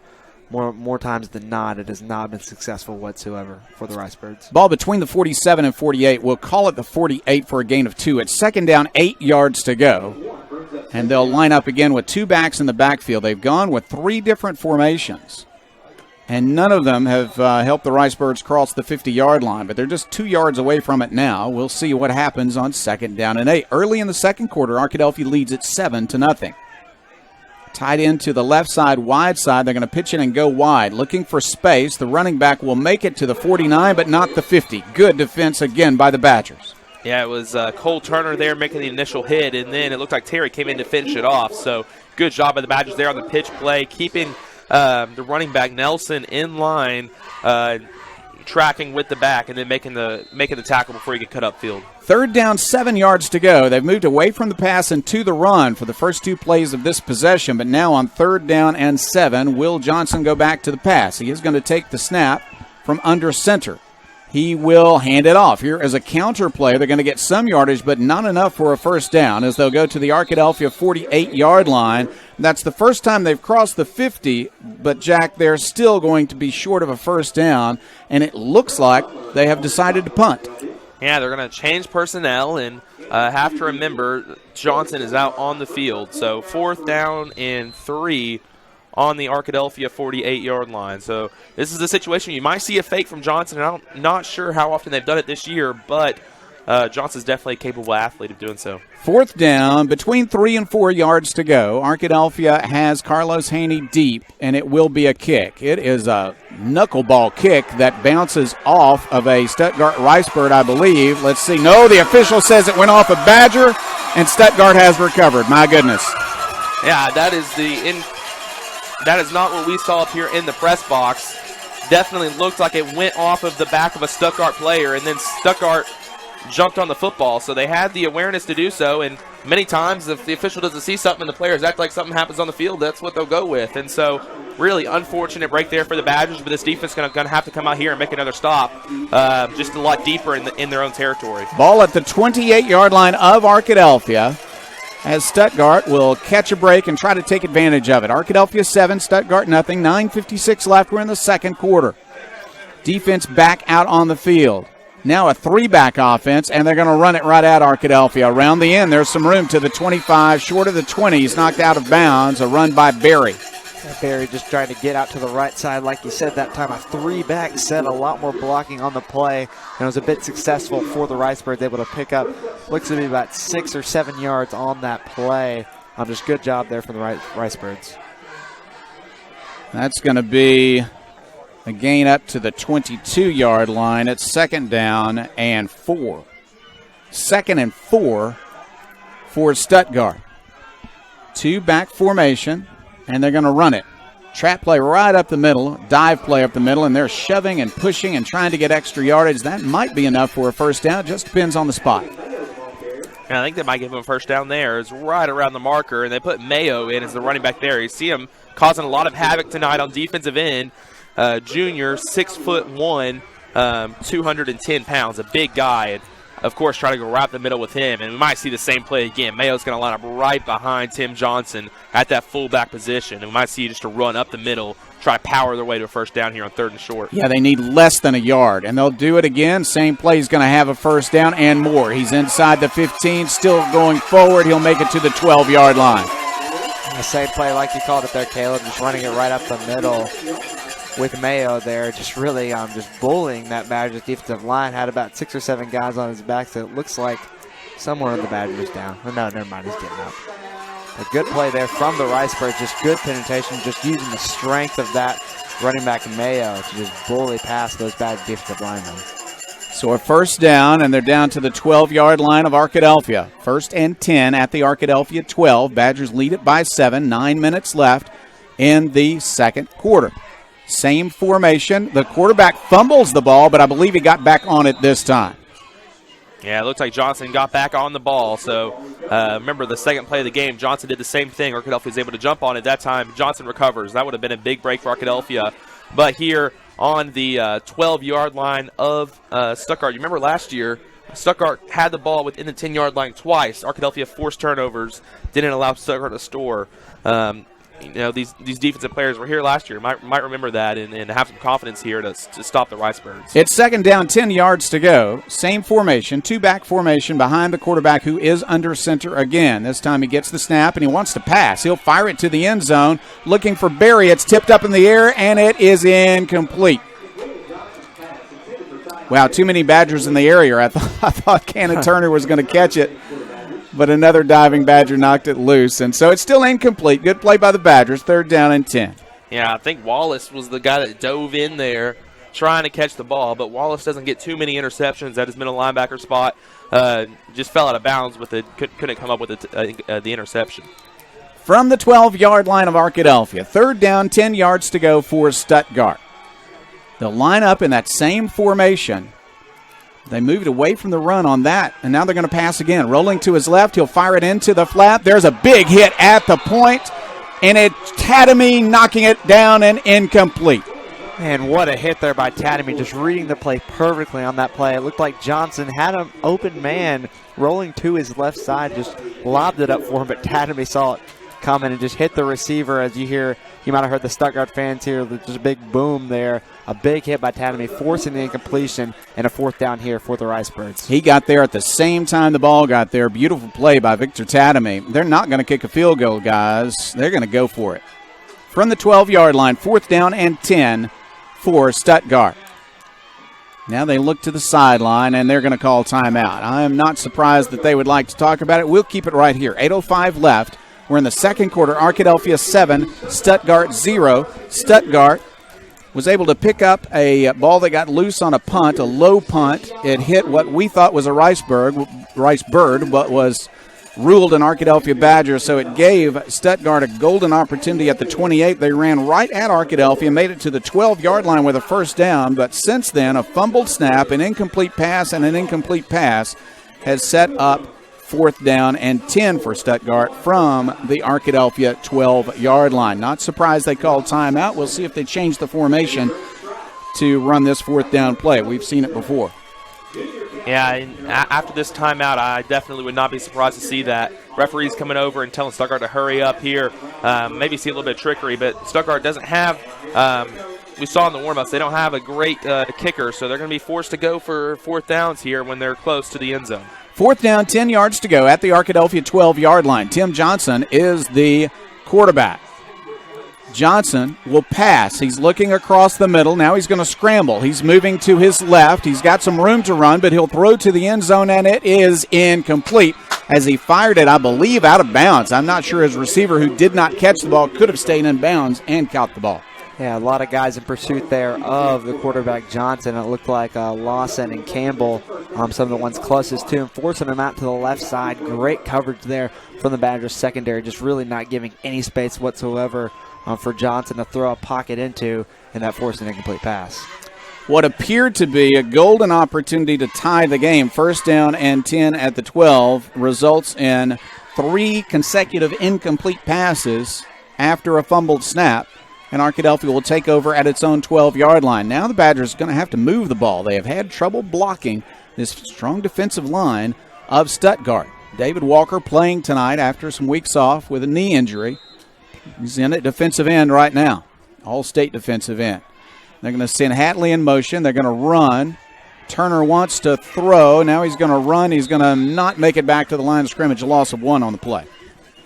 more times than not, it has not been successful whatsoever for the Ricebirds. Ball between the 47 and 48. We'll call it the 48 for a gain of 2. It's 2nd down, 8 yards to go. And they'll line up again with 2 backs in the backfield. They've gone with 3 different formations. And none of them have helped the Ricebirds cross the 50-yard line, but they're just 2 yards away from it now. We'll see what happens on 2nd down and 8. Early in the second quarter, Arkadelphia leads at 7-0. Tied into the left side, wide side. They're going to pitch in and go wide. Looking for space. The running back will make it to the 49, but not the 50. Good defense again by the Badgers. Yeah, it was Cole Turner there making the initial hit, and then it looked like Terry came in to finish it off. So good job by the Badgers there on the pitch play, keeping the running back Nelson in line, tracking with the back, and then making the tackle before he could cut upfield. 3rd down, 7 yards to go. They've moved away from the pass and to the run for the first 2 plays of this possession, but now on 3rd down and 7, will Johnson go back to the pass? He is going to take the snap from under center. He will hand it off. Here as a counter play, they're going to get some yardage, but not enough for a first down as they'll go to the Arkadelphia 48-yard line. That's the first time they've crossed the 50, but, Jack, they're still going to be short of a first down, and it looks like they have decided to punt. Yeah, they're going to change personnel and have to remember Johnson is out on the field. So 4th down and 3 on the Arkadelphia 48-yard line. So this is a situation you might see a fake from Johnson, and I'm not sure how often they've done it this year, but Johnson's definitely a capable athlete of doing so. 4th down, between 3 and 4 yards to go. Arkadelphia has Carlos Haney deep, and it will be a kick. It is a knuckleball kick that bounces off of a Stuttgart Ricebird, I believe. Let's see. No, the official says it went off a Badger, and Stuttgart has recovered. My goodness. Yeah, that is not what we saw up here in the press box. Definitely looked like it went off of the back of a Stuttgart player, and then Stuttgart jumped on the football. So they had the awareness to do so, and many times if the official doesn't see something and the players act like something happens on the field, that's what they'll go with. And so really unfortunate break there for the Badgers, but this defense is going to have to come out here and make another stop just a lot deeper in their own territory. Ball at the 28-yard line of Arkadelphia, as Stuttgart will catch a break and try to take advantage of it. Arkadelphia 7, Stuttgart nothing. 9:56 left. We're in the second quarter. Defense back out on the field. Now a 3-back offense, and they're going to run it right at Arkadelphia. Around the end, there's some room to the 25, short of the 20. He's knocked out of bounds. A run by Berry. Barry just trying to get out to the right side. Like you said, that time a 3-back set, a lot more blocking on the play, and it was a bit successful for the Ricebirds, able to pick up, looks to be about 6 or 7 yards on that play. Just good job there from the Ricebirds. That's going to be a gain up to the 22-yard line. It's 2nd down and 4. 2nd and 4 for Stuttgart. 2-back formation. And they're going to run it. Trap play right up the middle, dive play up the middle, and they're shoving and pushing and trying to get extra yardage. That might be enough for a first down. It just depends on the spot. And I think they might give him a first down there. It's right around the marker, and they put Mayo in as the running back there. You see him causing a lot of havoc tonight on defensive end. Junior, 6'1", 210 pounds, a big guy. And of course, try to go right up the middle with him, and we might see the same play again. Mayo's going to line up right behind Tim Johnson at that fullback position, and we might see just a run up the middle, try to power their way to a first down here on 3rd and short. Yeah, they need less than a yard, and they'll do it again. Same play, he's going to have a first down and more. He's inside the 15, still going forward. He'll make it to the 12-yard line. And the same play like you called it there, Caleb, just running it right up the middle with Mayo there, just really just bullying that Badgers defensive line. Had about 6 or 7 guys on his back, so it looks like somewhere in the Badgers down. Oh, no, never mind, he's getting up. A good play there from the Ricebirds, just good penetration, just using the strength of that running back Mayo to just bully past those bad defensive linemen. So a first down, and they're down to the 12-yard line of Arkadelphia. 1st and 10 at the Arkadelphia 12. Badgers lead it by 7, 9 minutes left in the second quarter. Same formation. The quarterback fumbles the ball, but I believe he got back on it this time. Yeah, it looks like Johnson got back on the ball. So remember the second play of the game, Johnson did the same thing. Arkadelphia was able to jump on it that time. Johnson recovers. That would have been a big break for Arkadelphia. But here on the 12-yard line of Stuttgart, you remember last year, Stuttgart had the ball within the 10-yard line twice. Arkadelphia forced turnovers, didn't allow Stuttgart to score. These defensive players were here last year. Might remember that and have some confidence here to stop the Ricebirds. It's 2nd down, 10 yards to go. Same formation, 2-back formation behind the quarterback who is under center again. This time he gets the snap and he wants to pass. He'll fire it to the end zone, looking for Berry. It's tipped up in the air and it is incomplete. Wow, too many Badgers in the area. I thought Cannon Turner was going to catch it. but another diving Badger knocked it loose, and so it's still incomplete. Good play by the Badgers, 3rd down and 10. Yeah, I think Wallace was the guy that dove in there trying to catch the ball, but Wallace doesn't get too many interceptions at his middle linebacker spot. Just fell out of bounds with it, couldn't come up with the interception. From the 12-yard line of Arkadelphia, 3rd down, 10 yards to go for Stuttgart. They'll line up in that same formation. They moved away from the run on that, and now they're going to pass again. Rolling to his left, he'll fire it into the flat. There's a big hit at the point, and it's Tatamy knocking it down and incomplete. And what a hit there by Tatamy, just reading the play perfectly on that play. It looked like Johnson had an open man rolling to his left side, just lobbed it up for him, but Tatamy saw it coming and just hit the receiver. As you hear, you might have heard the Stuttgart fans here, just a big boom there. A big hit by Tatamy, forcing the incompletion, and a 4th down here for the Ricebirds. He got there at the same time the ball got there. Beautiful play by Victor Tatamy. They're not going to kick a field goal, guys. They're going to go for it. From the 12-yard line, 4th down and 10 for Stuttgart. Now they look to the sideline, and they're going to call timeout. I am not surprised that they would like to talk about it. We'll keep it right here. 8:05 left. We're in the second quarter. Arkadelphia 7, Stuttgart 0. Stuttgart was able to pick up a ball that got loose on a punt, a low punt. It hit what we thought was a rice bird, but was ruled an Arkadelphia Badger, so it gave Stuttgart a golden opportunity at the 28. They ran right at Arkadelphia, made it to the 12-yard line with a 1st down, but since then, a fumbled snap, an incomplete pass, and an incomplete pass has set up 4th down and 10 for Stuttgart from the Arkadelphia 12-yard line. Not surprised they called timeout. We'll see if they change the formation to run this 4th down play. We've seen it before. Yeah, and after this timeout, I definitely would not be surprised to see that. Referees coming over and telling Stuttgart to hurry up here. Maybe see a little bit of trickery, but Stuttgart doesn't have, we saw in the warm-ups, they don't have a great kicker, so they're going to be forced to go for 4th downs here when they're close to the end zone. 4th down, 10 yards to go at the Arkadelphia 12-yard line. Tim Johnson is the quarterback. Johnson will pass. He's looking across the middle. Now he's going to scramble. He's moving to his left. He's got some room to run, but he'll throw to the end zone, and it is incomplete as he fired it, I believe, out of bounds. I'm not sure his receiver, who did not catch the ball, could have stayed in bounds and caught the ball. Yeah, a lot of guys in pursuit there of the quarterback Johnson. It looked like Lawson and Campbell, some of the ones closest to him, forcing him out to the left side. Great coverage there from the Badgers secondary, just really not giving any space whatsoever for Johnson to throw a pocket into, and that forced an incomplete pass. What appeared to be a golden opportunity to tie the game, 1st down and 10 at the 12, results in 3 consecutive incomplete passes after a fumbled snap, and Arkadelphia will take over at its own 12-yard line. Now the Badgers are going to have to move the ball. They have had trouble blocking this strong defensive line of Stuttgart. David Walker playing tonight after some weeks off with a knee injury. He's in at defensive end right now, all-state defensive end. They're going to send Hatley in motion. They're going to run. Turner wants to throw. Now he's going to run. He's going to not make it back to the line of scrimmage. A loss of 1 on the play.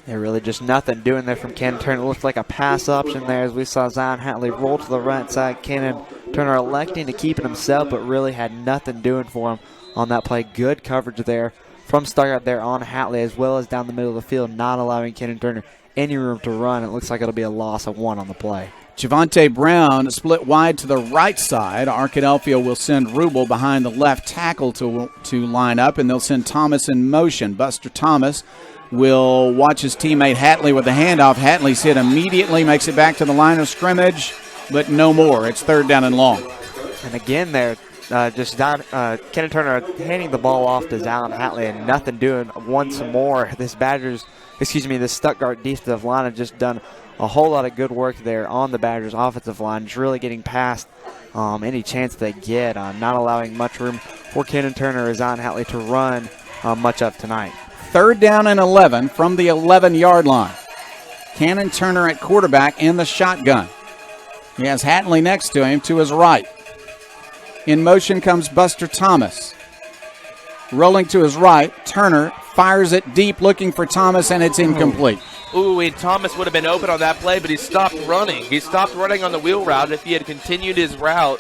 Yeah, really just nothing doing there from Cannon Turner. It looked like a pass option there as we saw Zion Hatley roll to the right side. Cannon Turner electing to keep it himself, but really had nothing doing for him on that play. Good coverage there from Stuttgart there on Hatley, as well as down the middle of the field, not allowing Cannon Turner any room to run. It looks like it'll be a loss of 1 on the play. Javante Brown split wide to the right side. Arkadelphia will send Rubel behind the left tackle to line up, and they'll send Thomas in motion. Buster Thomas will watch his teammate Hatley with the handoff. Hatley's hit immediately, makes it back to the line of scrimmage, but no more. It's 3rd down and long. And again there, Cannon Turner handing the ball off to Zion Hatley and nothing doing once more. This Stuttgart defensive line have just done a whole lot of good work there on the Badgers offensive line, just really getting past any chance they get, not allowing much room for Cannon Turner or Zion Hatley to run much of tonight. 3rd down and 11 from the 11-yard line. Cannon Turner at quarterback in the shotgun. He has Hatley next to him to his right. In motion comes Buster Thomas. Rolling to his right, Turner fires it deep looking for Thomas, and it's incomplete. Ooh, and Thomas would have been open on that play, but he stopped running. He stopped running on the wheel route. If he had continued his route,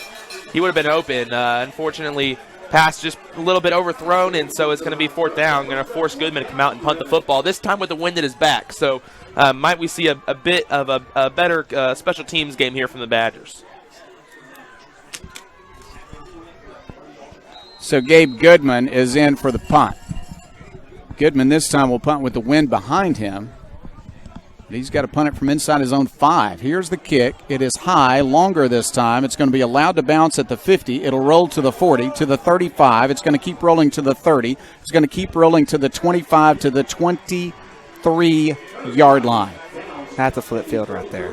he would have been open. Unfortunately, Pass just a little bit overthrown, and so it's going to be 4th down. Going to force Goodman to come out and punt the football, this time with the wind at his back. So might we see a bit of a better special teams game here from the Badgers. So Gabe Goodman is in for the punt. Goodman this time will punt with the wind behind him. He's got to punt it from inside his own 5. Here's the kick. It is high, longer this time. It's going to be allowed to bounce at the 50. It'll roll to the 40, to the 35. It's going to keep rolling to the 30. It's going to keep rolling to the 25, to the 23-yard line. That's a flip field right there.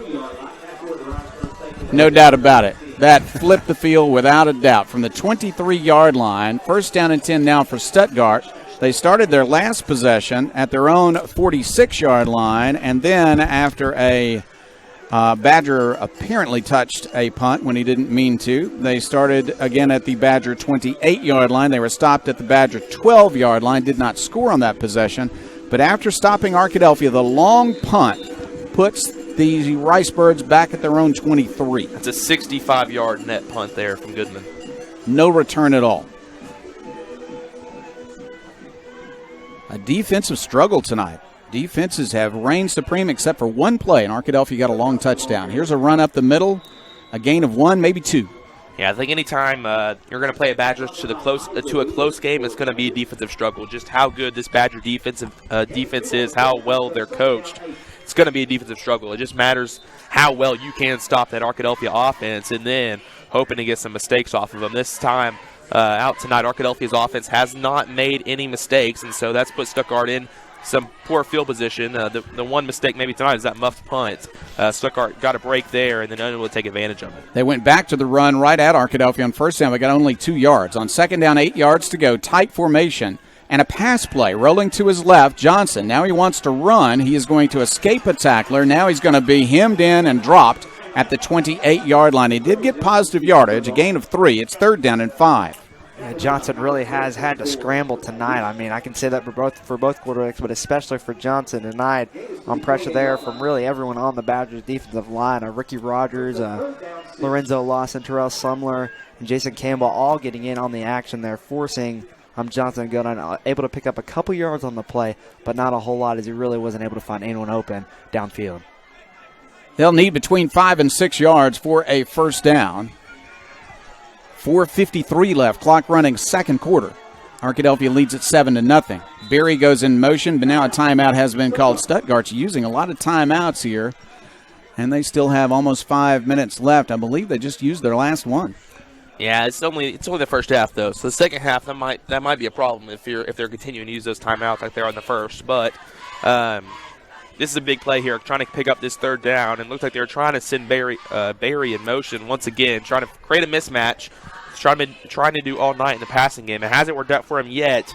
No doubt about it. That flipped the field without a doubt. From the 23-yard line, 1st down and 10 now for Stuttgart. They started their last possession at their own 46-yard line, and then after a Badger apparently touched a punt when he didn't mean to, they started again at the Badger 28-yard line. They were stopped at the Badger 12-yard line, did not score on that possession. But after stopping Arkadelphia, the long punt puts the Ricebirds back at their own 23. That's a 65-yard net punt there from Goodman. No return at all. A defensive struggle tonight. Defenses have reigned supreme except for one play, and Arkadelphia got a long touchdown. Here's a run up the middle, a gain of 1, maybe 2. Yeah, I think anytime you're going to play a Badgers to a close game, it's going to be a defensive struggle. Just how good this Badger defense is, how well they're coached. It's going to be a defensive struggle. It just matters how well you can stop that Arkadelphia offense, and then hoping to get some mistakes off of them. This time out tonight, Arkadelphia's offense has not made any mistakes, and so that's put Stuttgart in some poor field position. The one mistake maybe tonight is that muffed punt. Stuttgart got a break there and then unable to take advantage of it. They went back to the run right at Arkadelphia on 1st down, but got only 2 yards. On 2nd down, 8 yards to go, tight formation, and a pass play rolling to his left. Johnson, now he wants to run. He is going to escape a tackler. Now he's going to be hemmed in and dropped at the 28-yard line. He did get positive yardage, a gain of 3. It's 3rd down and 5. Yeah, Johnson really has had to scramble tonight. I mean, I can say that for both quarterbacks, but especially for Johnson tonight. On pressure there from really everyone on the Badgers defensive line. Ricky Rogers, Lorenzo Lawson, Terrell Sumler, and Jason Campbell all getting in on the action there, forcing Johnson to go down, able to pick up a couple yards on the play, but not a whole lot as he really wasn't able to find anyone open downfield. They'll need between 5 and 6 yards for a 1st down. 4:53 left, clock running, 2nd quarter. Arkadelphia leads at 7-0. Berry goes in motion, but now a timeout has been called. Stuttgart's using a lot of timeouts here, and they still have almost 5 minutes left. I believe they just used their last one. Yeah, it's only the first half though. So the second half that might be a problem if they're continuing to use those timeouts like they are in the first. But this is a big play here, trying to pick up this 3rd down, and it looks like they're trying to send Berry in motion once again, trying to create a mismatch. Trying to do all night in the passing game. It hasn't worked out for him yet,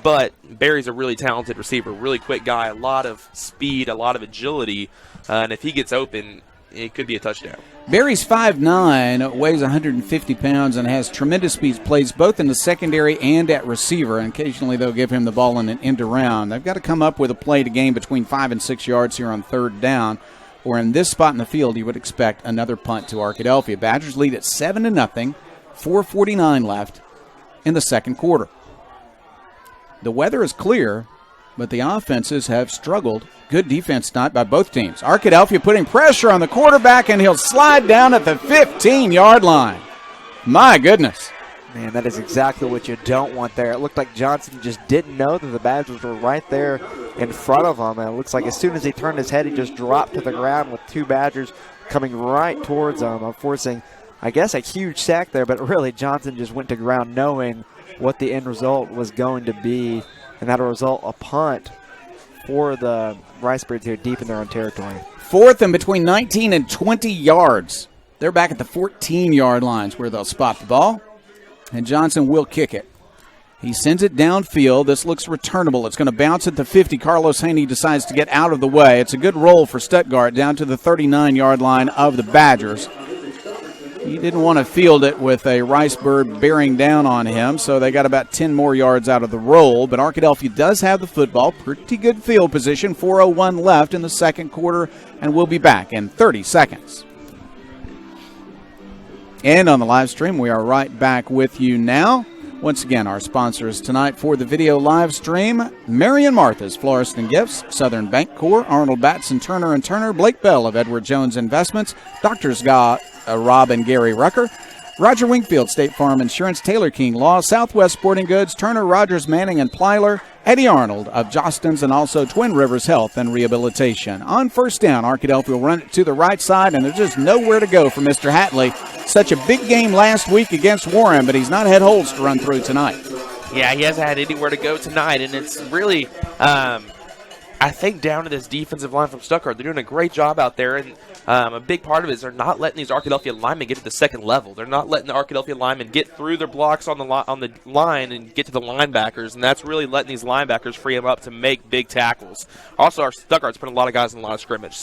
but Berry's a really talented receiver, really quick guy, a lot of speed, a lot of agility, and if he gets open, it could be a touchdown. Berry's 5'9", weighs 150 pounds, and has tremendous speed, plays both in the secondary and at receiver, and occasionally they'll give him the ball in an end around. They've got to come up with a play to gain between 5 and 6 yards here on 3rd down, or in this spot in the field, you would expect another punt to Arkadelphia. Badgers lead at 7-0. 4:49 left in the 2nd quarter. The weather is clear, but the offenses have struggled. Good defense tonight by both teams. Arkadelphia putting pressure on the quarterback, and he'll slide down at the 15-yard line. My goodness. Man, that is exactly what you don't want there. It looked like Johnson just didn't know that the Badgers were right there in front of him, and it looks like as soon as he turned his head, he just dropped to the ground with 2 Badgers coming right towards him, forcing I guess a huge sack there, but really Johnson just went to ground knowing what the end result was going to be, and that'll result a punt for the Ricebirds here deep in their own territory. 4th and between 19 and 20 yards. They're back at the 14-yard lines where they'll spot the ball, and Johnson will kick it. He sends it downfield. This looks returnable. It's going to bounce at the 50. Carlos Haney decides to get out of the way. It's a good roll for Stuttgart down to the 39-yard line of the Badgers. He didn't want to field it with a Ricebird bearing down on him, so they got about 10 more yards out of the roll. But Arkadelphia does have the football. Pretty good field position. 4:01 left in the 2nd quarter, and we'll be back in 30 seconds. And on the live stream, we are right back with you now. Once again, our sponsors tonight for the video live stream: Mary and Martha's Florist and Gifts, Southern Bank Corps, Arnold Batson Turner & Turner, Blake Bell of Edward Jones Investments, Dr. Rob and Gary Rucker, Roger Wingfield State Farm Insurance, Taylor King Law, Southwest Sporting Goods, Turner, Rogers, Manning, and Plyler, Eddie Arnold of Jostens, and also Twin Rivers Health and Rehabilitation. On first down, Arkadelphia will run it to the right side, and there's just nowhere to go for Mr. Hatley. Such a big game last week against Warren, but he's not had holes to run through tonight. Yeah, he hasn't had anywhere to go tonight, and it's really, I think, down to this defensive line from Stuttgart. They're doing a great job out there, and a big part of it is they're not letting these Arkadelphia linemen get to the second level. They're not letting the Arkadelphia linemen get through their blocks on the line and get to the linebackers, and that's really letting these linebackers free them up to make big tackles. Also, our Stuttgart's putting a lot of guys in a lot of scrimmage.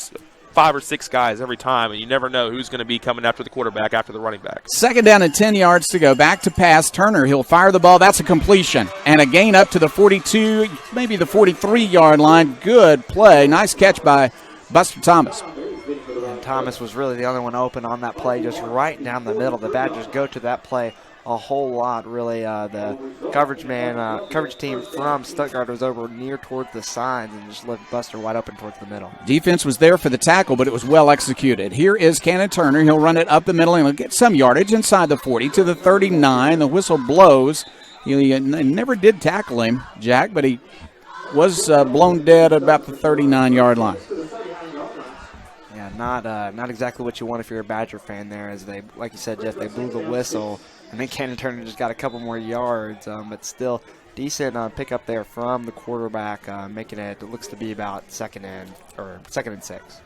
5 or 6 guys every time, and you never know who's going to be coming after the quarterback, after the running back. Second down and 10 yards to go. Back to pass. Turner, he'll fire the ball. That's a completion. And a gain up to the 42, maybe the 43-yard line. Good play. Nice catch by Buster Thomas. And Thomas was really the only one open on that play, just right down the middle. The Badgers go to that play a whole lot, really. The coverage team from Stuttgart was over near towards the sides and just left Buster wide open towards the middle. Defense was there for the tackle, but it was well executed. Here is Cannon Turner. He'll run it up the middle and he'll get some yardage inside the 40 to the 39. The whistle blows. He never did tackle him, Jack, but he was blown dead at about the 39-yard line. Yeah, not exactly what you want if you're a Badger fan there, as they, like you said, Jeff, they blew the whistle. I think Cannon Turner just got a couple more yards, but still decent pickup there from the quarterback, making it looks to be about second and 6.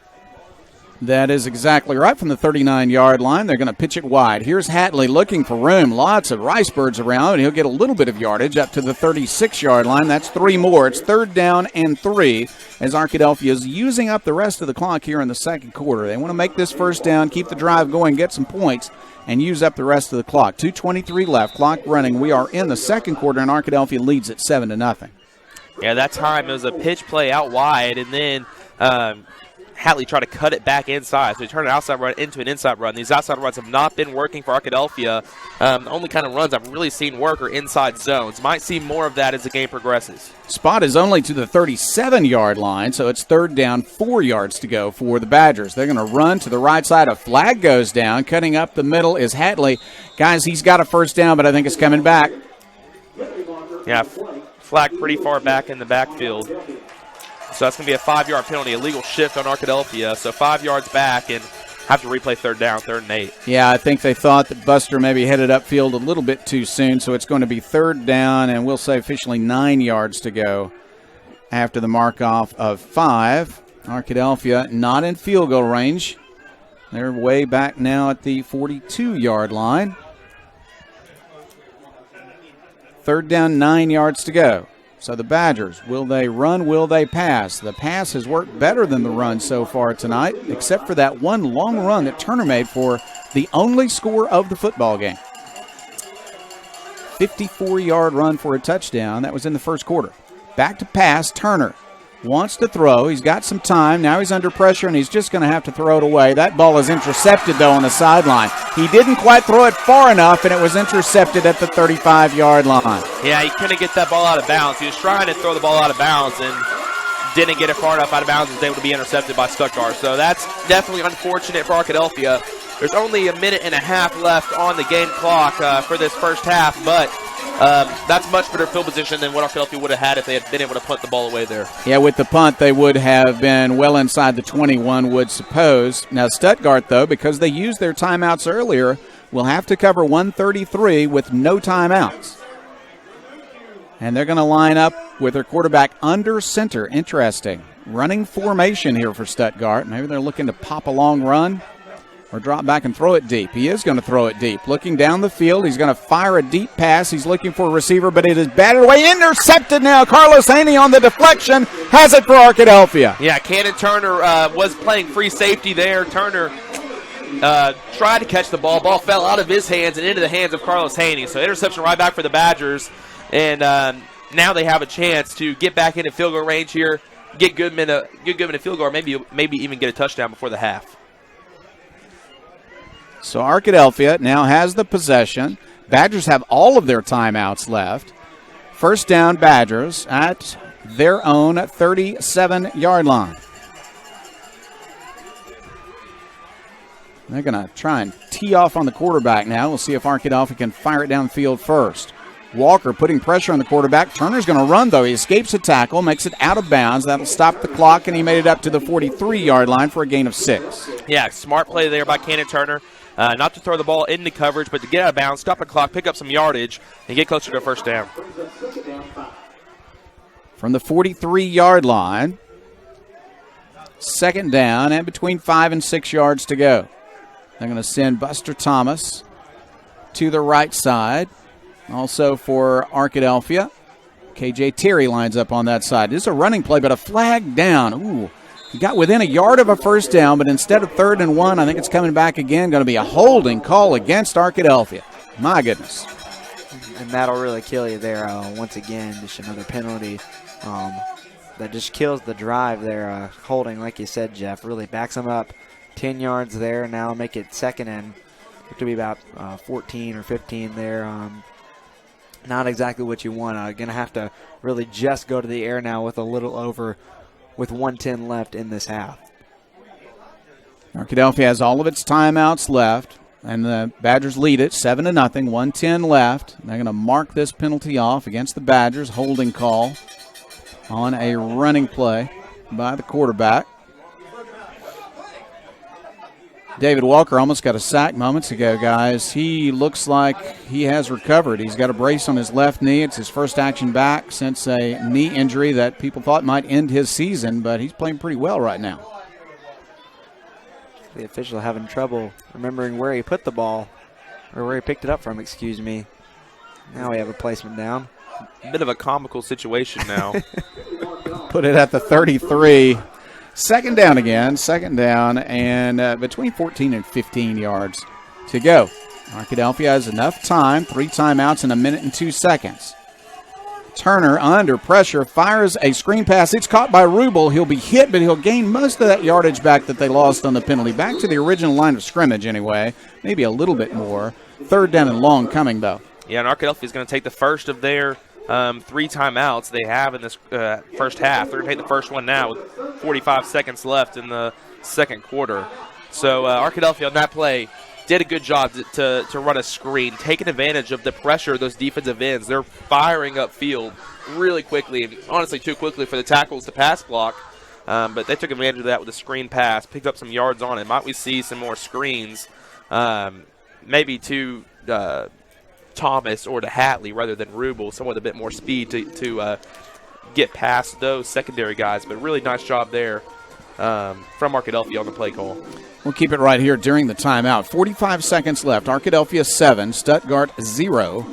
That is exactly right. From the 39-yard line, they're going to pitch it wide. Here's Hatley looking for room. Lots of Ricebirds around, and he'll get a little bit of yardage up to the 36-yard line. That's 3 more. It's 3rd down and 3 as Arkadelphia is using up the rest of the clock here in the second quarter. They want to make this first down, keep the drive going, get some points, and use up the rest of the clock. 2:23 left, clock running. We are in the second quarter, and Arkadelphia leads at 7-0. Yeah, that time it was a pitch play out wide, and then Hatley tried to cut it back inside. So he turned an outside run into an inside run. These outside runs have not been working for Arkadelphia. The only kind of runs I've really seen work are inside zones. Might see more of that as the game progresses. Spot is only to the 37-yard line, so it's 3rd down, 4 yards to go for the Badgers. They're going to run to the right side. A flag goes down. Cutting up the middle is Hatley. Guys, he's got a first down, but I think it's coming back. Yeah, flag pretty far back in the backfield. So that's going to be a 5-yard penalty, illegal shift on Arkadelphia. So 5 yards back and have to replay 3rd down, 3rd and 8. Yeah, I think they thought that Buster maybe headed upfield a little bit too soon, so it's going to be 3rd down, and we'll say officially 9 yards to go after the mark-off of 5. Arkadelphia not in field goal range. They're way back now at the 42-yard line. 3rd down, 9 yards to go. So the Badgers, will they run, will they pass? The pass has worked better than the run so far tonight, except for that one long run that Turner made for the only score of the football game. 54-yard run for a touchdown. That was in the first quarter. Back to pass, Turner wants to throw. He's got some time. Now he's under pressure, and he's just going to have to throw it away. That ball is intercepted, though, on the sideline. He didn't quite throw it far enough, and it was intercepted at the 35-yard line. Yeah, he couldn't get that ball out of bounds. He was trying to throw the ball out of bounds and didn't get it far enough out of bounds and was able to be intercepted by Stuttgart. So that's definitely unfortunate for Arkadelphia. There's only a minute and a half left on the game clock for this first half, but that's much better field position than what Arkadelphia would have had if they had been able to punt the ball away there. Yeah, with the punt, they would have been well inside the 21, would suppose. Now, Stuttgart, though, because they used their timeouts earlier, will have to cover 133 with no timeouts. And they're going to line up with their quarterback under center. Interesting. Running formation here for Stuttgart. Maybe they're looking to pop a long run or drop back and throw it deep. He is going to throw it deep. Looking down the field, he's going to fire a deep pass. He's looking for a receiver, but it is batted away. Intercepted now. Carlos Haney on the deflection has it for Arkadelphia. Yeah, Cannon Turner was playing free safety there. Turner tried to catch the ball. Ball fell out of his hands and into the hands of Carlos Haney. So interception right back for the Badgers. And now they have a chance to get back into field goal range here, get Goodman a field goal, or maybe even get a touchdown before the half. So Arkadelphia now has the possession. Badgers have all of their timeouts left. First down, Badgers at their own 37-yard line. They're going to try and tee off on the quarterback now. We'll see if Arkadelphia can fire it downfield first. Walker putting pressure on the quarterback. Turner's going to run, though. He escapes a tackle, makes it out of bounds. That'll stop the clock, and he made it up to the 43-yard line for a gain of 6. Yeah, smart play there by Cannon Turner. Not to throw the ball into coverage, but to get out of bounds, stop the clock, pick up some yardage, and get closer to a first down. From the 43-yard line, second down, and between 5 and 6 yards to go. They're going to send Buster Thomas to the right side. Also for Arkadelphia, KJ Terry lines up on that side. This is a running play, but a flag down. Ooh, he got within a yard of a first down, but instead of 3rd and 1, I think it's coming back again. Going to be a holding call against Arkadelphia. My goodness. And that'll really kill you there. Once again, just another penalty that just kills the drive there. Holding, like you said, Jeff, really backs them up 10 yards there. Now make it second and it could be about 14 or 15 there. Not exactly what you want. Going to have to really just go to the air now with a little over, with 1:10 left in this half. Arkadelphia has all of its timeouts left, and the Badgers lead it 7-0, 1:10 left. They're going to mark this penalty off against the Badgers, holding call on a running play by the quarterback. David Walker almost got a sack moments ago, guys. He looks like he has recovered. He's got a brace on his left knee. It's his first action back since a knee injury that people thought might end his season, but he's playing pretty well right now. The official having trouble remembering where he put the ball, or where he picked it up from, excuse me. Now we have a placement down. A bit of a comical situation now. Put it at the 33. Second down again, and between 14 and 15 yards to go. Arkadelphia has enough time, 3 timeouts in 1 minute and 2 seconds. Turner under pressure, fires a screen pass. It's caught by Rubel. He'll be hit, but he'll gain most of that yardage back that they lost on the penalty. Back to the original line of scrimmage anyway, maybe a little bit more. 3rd down and long coming, though. Yeah, and Arkadelphia is going to take the first of their 3 timeouts they have in this first half. They're going to take the first one now with 45 seconds left in the second quarter. So Arkadelphia on that play did a good job to run a screen, taking advantage of the pressure of those defensive ends. They're firing upfield really quickly, and honestly too quickly for the tackles to pass block. But they took advantage of that with a screen pass, picked up some yards on it. Might we see some more screens, maybe to Thomas or to Hatley rather than Rubel, someone with a bit more speed to get past those secondary guys. But really nice job there from Arkadelphia on the play call. We'll keep it right here during the timeout. 45 seconds left. Arkadelphia 7, Stuttgart 0.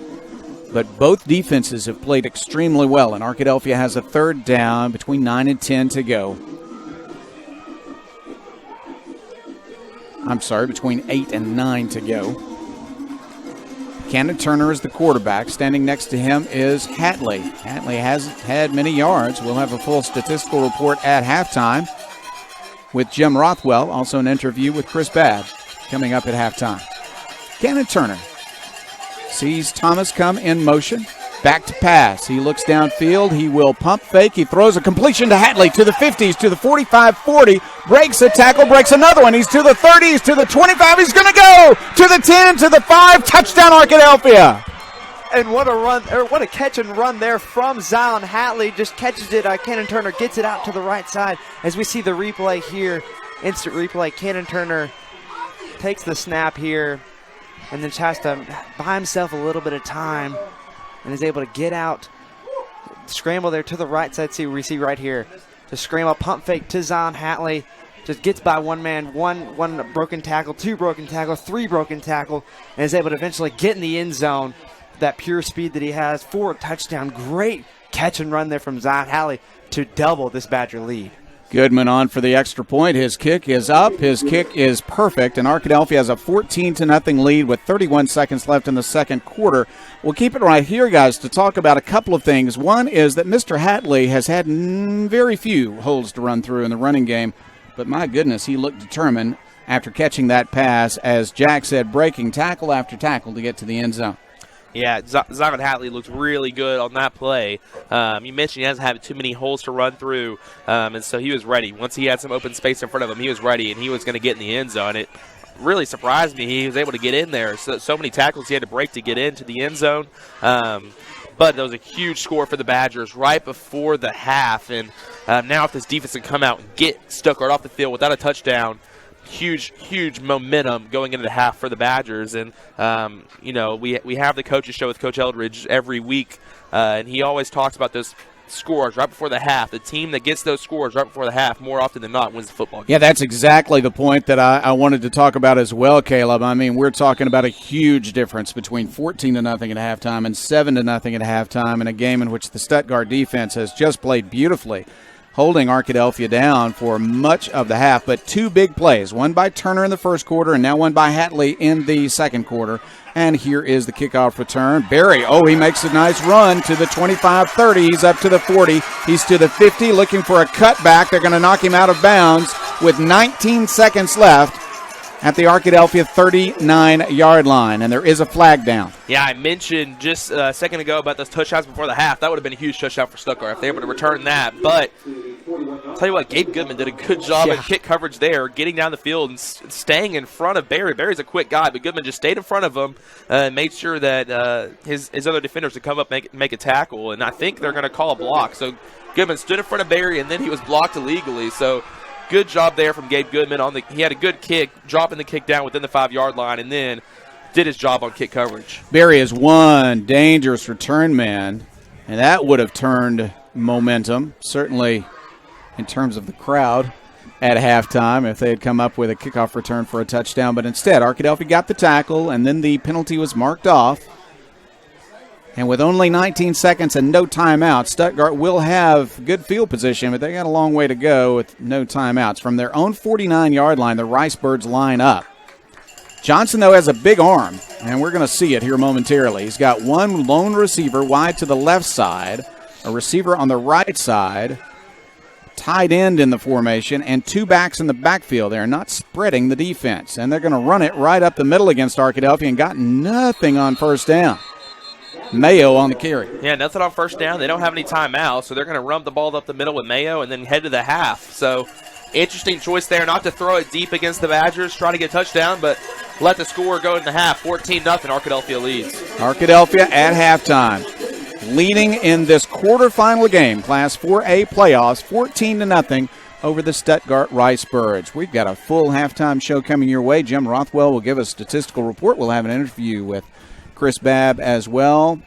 But both defenses have played extremely well, and Arkadelphia has a 3rd down, between 9 and 10 to go. I'm sorry, between 8 and 9 to go. Cannon Turner is the quarterback. Standing next to him is Hatley. Hatley hasn't had many yards. We'll have a full statistical report at halftime with Jim Rothwell. Also an interview with Chris Babb coming up at halftime. Cannon Turner sees Thomas come in motion. Back to pass. He looks downfield. He will pump fake. He throws a completion to Hatley to the 50s, to the 45-40. Breaks a tackle, breaks another one. He's to the 30s, to the 25. He's going to go to the 10, to the 5. Touchdown, Arkadelphia. And what a run, or what a catch and run there from Zion Hatley. Just catches it. Cannon Turner gets it out to the right side. As we see the replay here, instant replay, Cannon Turner takes the snap here and then has to buy himself a little bit of time and is able to get out, scramble there to the right side. See, we see right here, to scramble, pump fake to Zion Hatley. Just gets by one man, one broken tackle, 2 broken tackle, 3 broken tackle, and is able to eventually get in the end zone. That pure speed that he has for a touchdown. Great catch and run there from Zion Hatley to double this Badger lead. Goodman on for the extra point. His kick is up. His kick is perfect. And Arkadelphia has a 14-0 lead with 31 seconds left in the second quarter. We'll keep it right here, guys, to talk about a couple of things. One is that Mr. Hatley has had very few holes to run through in the running game. But my goodness, he looked determined after catching that pass, as Jack said, breaking tackle after tackle to get to the end zone. Yeah, Zion Hatley looked really good on that play. You mentioned he hasn't had too many holes to run through, and so he was ready. Once he had some open space in front of him, he was ready, and he was going to get in the end zone. It really surprised me he was able to get in there. So many tackles he had to break to get into the end zone. But that was a huge score for the Badgers right before the half. And now if this defense can come out and get Stuttgart off the field without a touchdown, huge momentum going into the half for the Badgers. And, we have the coaches show with Coach Eldridge every week, and he always talks about those scores right before the half. The team that gets those scores right before the half more often than not wins the football game. Yeah, that's exactly the point that I wanted to talk about as well, Caleb. I mean, we're talking about a huge difference between 14-0 at halftime and 7-0 at halftime in a game in which the Stuttgart defense has just played beautifully, holding Arkadelphia down for much of the half. But two big plays, one by Turner in the first quarter and now one by Hatley in the second quarter. And here is the kickoff return. Barry, he makes a nice run to the 25-30. He's up to the 40. He's to the 50, looking for a cutback. They're going to knock him out of bounds with 19 seconds left at the Arkadelphia 39-yard line, and there is a flag down. Yeah, I mentioned just a second ago about those touchdowns before the half. That would have been a huge touchdown for Stuttgart if they were able to return that. But I'll tell you what, Gabe Goodman did a good job in kick coverage there, getting down the field and staying in front of Barry. Barry's a quick guy, but Goodman just stayed in front of him and made sure that his other defenders would come up and make a tackle. And I think they're going to call a block. So Goodman stood in front of Barry, and then he was blocked illegally. So good job there from Gabe Goodman. He had a good kick, dropping the kick down within the 5-yard line, and then did his job on kick coverage. Barry is one dangerous return man, and that would have turned momentum, certainly in terms of the crowd at halftime if they had come up with a kickoff return for a touchdown. But instead, Arkadelphia got the tackle, and then the penalty was marked off. And with only 19 seconds and no timeouts, Stuttgart will have good field position, but they got a long way to go with no timeouts. From their own 49-yard line, the Ricebirds line up. Johnson, though, has a big arm, and we're going to see it here momentarily. He's got one lone receiver wide to the left side, a receiver on the right side, tight end in the formation, and two backs in the backfield. They're not spreading the defense, and they're going to run it right up the middle against Arkadelphia and got nothing on first down. Mayo on the carry. Yeah, nothing on first down. They don't have any timeouts, so they're going to run the ball up the middle with Mayo and then head to the half. So interesting choice there, not to throw it deep against the Badgers, try to get a touchdown, but let the score go in the half. 14-0, Arkadelphia leads. Arkadelphia at halftime, leading in this quarterfinal game, Class 4A playoffs, 14-0 over the Stuttgart Ricebirds. We've got a full halftime show coming your way. Jim Rothwell will give us a statistical report. We'll have an interview with Chris Babb as well.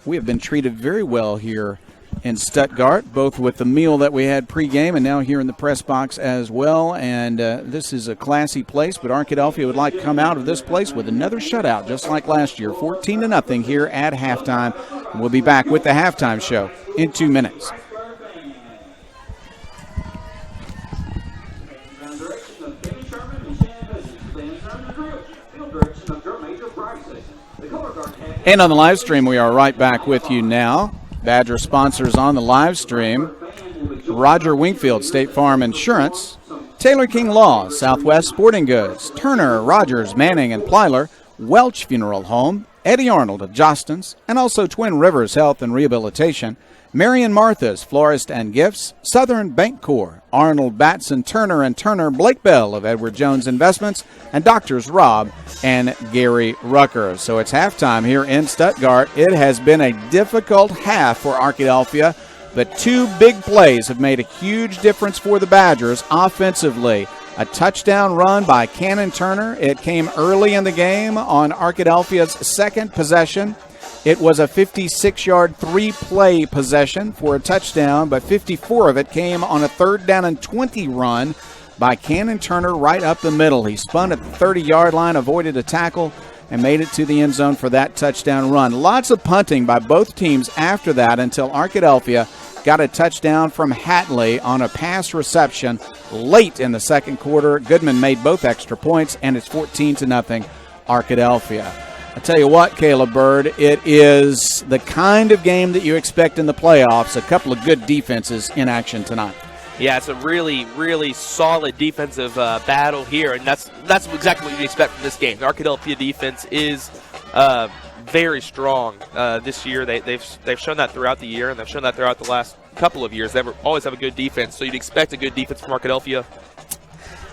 We have been treated very well here in Stuttgart, both with the meal that we had pregame and now here in the press box as well. And this is a classy place, but Arkadelphia would like to come out of this place with another shutout, just like last year, 14-0 here at halftime. We'll be back with the halftime show in 2 minutes. And on the live stream, we are right back with you now. Badger sponsors on the live stream: Roger Wingfield, State Farm Insurance; Taylor King Law, Southwest Sporting Goods; Turner, Rogers, Manning, and Plyler; Welch Funeral Home; Eddie Arnold of Jostens; and also Twin Rivers Health and Rehabilitation; Marion Martha's Florist and Gifts; Southern Bank Corps; Arnold Batson Turner and Turner; Blake Bell of Edward Jones Investments; and Doctors Rob and Gary Rucker. So it's halftime here in Stuttgart. It has been a difficult half for Arkadelphia, but two big plays have made a huge difference for the Badgers offensively. A touchdown run by Cannon Turner. It came early in the game on Arkadelphia's second possession. It was a 56-yard, three-play possession for a touchdown, but 54 of it came on a 3rd down and 20 run by Cannon Turner right up the middle. He spun at the 30-yard line, avoided a tackle, and made it to the end zone for that touchdown run. Lots of punting by both teams after that until Arkadelphia got a touchdown from Hatley on a pass reception late in the second quarter. Goodman made both extra points, and it's 14-0 Arkadelphia. I tell you what, Caleb Bird, it is the kind of game that you expect in the playoffs. A couple of good defenses in action tonight. Yeah, it's a really, really solid defensive battle here, and that's exactly what you expect from this game. The Arkadelphia defense is very strong this year. They've shown that throughout the year, and they've shown that throughout the last couple of years. They always have a good defense, so you'd expect a good defense from Arkadelphia.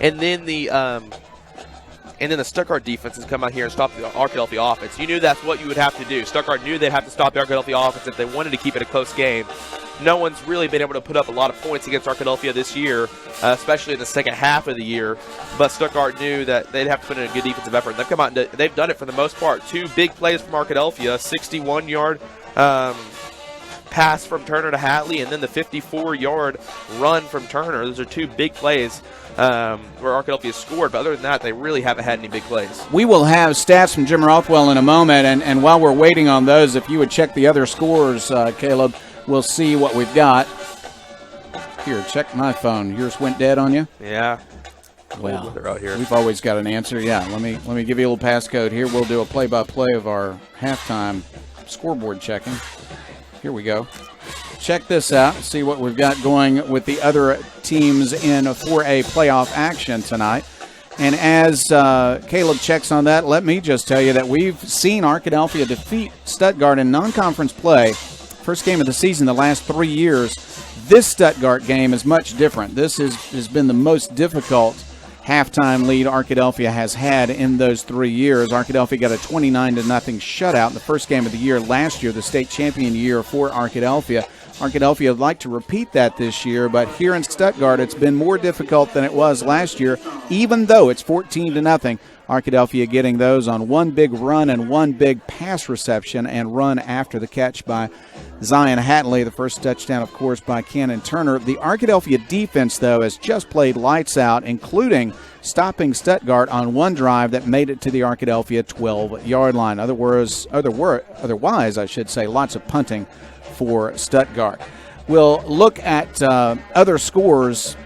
And then the Stuttgart defense has come out here and stopped the Arkadelphia offense. You knew that's what you would have to do. Stuttgart knew they'd have to stop the Arkadelphia offense if they wanted to keep it a close game. No one's really been able to put up a lot of points against Arkadelphia this year, especially in the second half of the year. But Stuttgart knew that they'd have to put in a good defensive effort. And they've come out and they've done it for the most part. 2 big plays from Arkadelphia, 61-yard pass from Turner to Hatley, and then the 54-yard run from Turner. Those are 2 big plays where Arkadelphia scored, but other than that, they really haven't had any big plays. We will have stats from Jim Rothwell in a moment, and while we're waiting on those, if you would check the other scores, Caleb, we'll see what we've got. Here, check my phone. Yours went dead on you? Yeah. Well, they're out here. We've always got an answer. Yeah, let me give you a little passcode here. We'll do a play-by-play of our halftime scoreboard checking. Here we go. Check this out. See what we've got going with the other teams in a 4A playoff action tonight. And as Caleb checks on that, let me just tell you that we've seen Arkadelphia defeat Stuttgart in non-conference play. First game of the season the last 3 years. This Stuttgart game is much different. This has been the most difficult halftime lead Arkadelphia has had in those 3 years. Arkadelphia got a 29-0 shutout in the first game of the year last year, the state champion year for Arkadelphia. Arkadelphia would like to repeat that this year, but here in Stuttgart, it's been more difficult than it was last year, even though it's 14-0. Arkadelphia getting those on 1 big run and 1 big pass reception and run after the catch by Zion Hatley. The first touchdown, of course, by Cannon Turner. The Arkadelphia defense, though, has just played lights out, including stopping Stuttgart on 1 drive that made it to the Arkadelphia 12-yard line. Otherwise, I should say, lots of punting for Stuttgart. We'll look at other scores,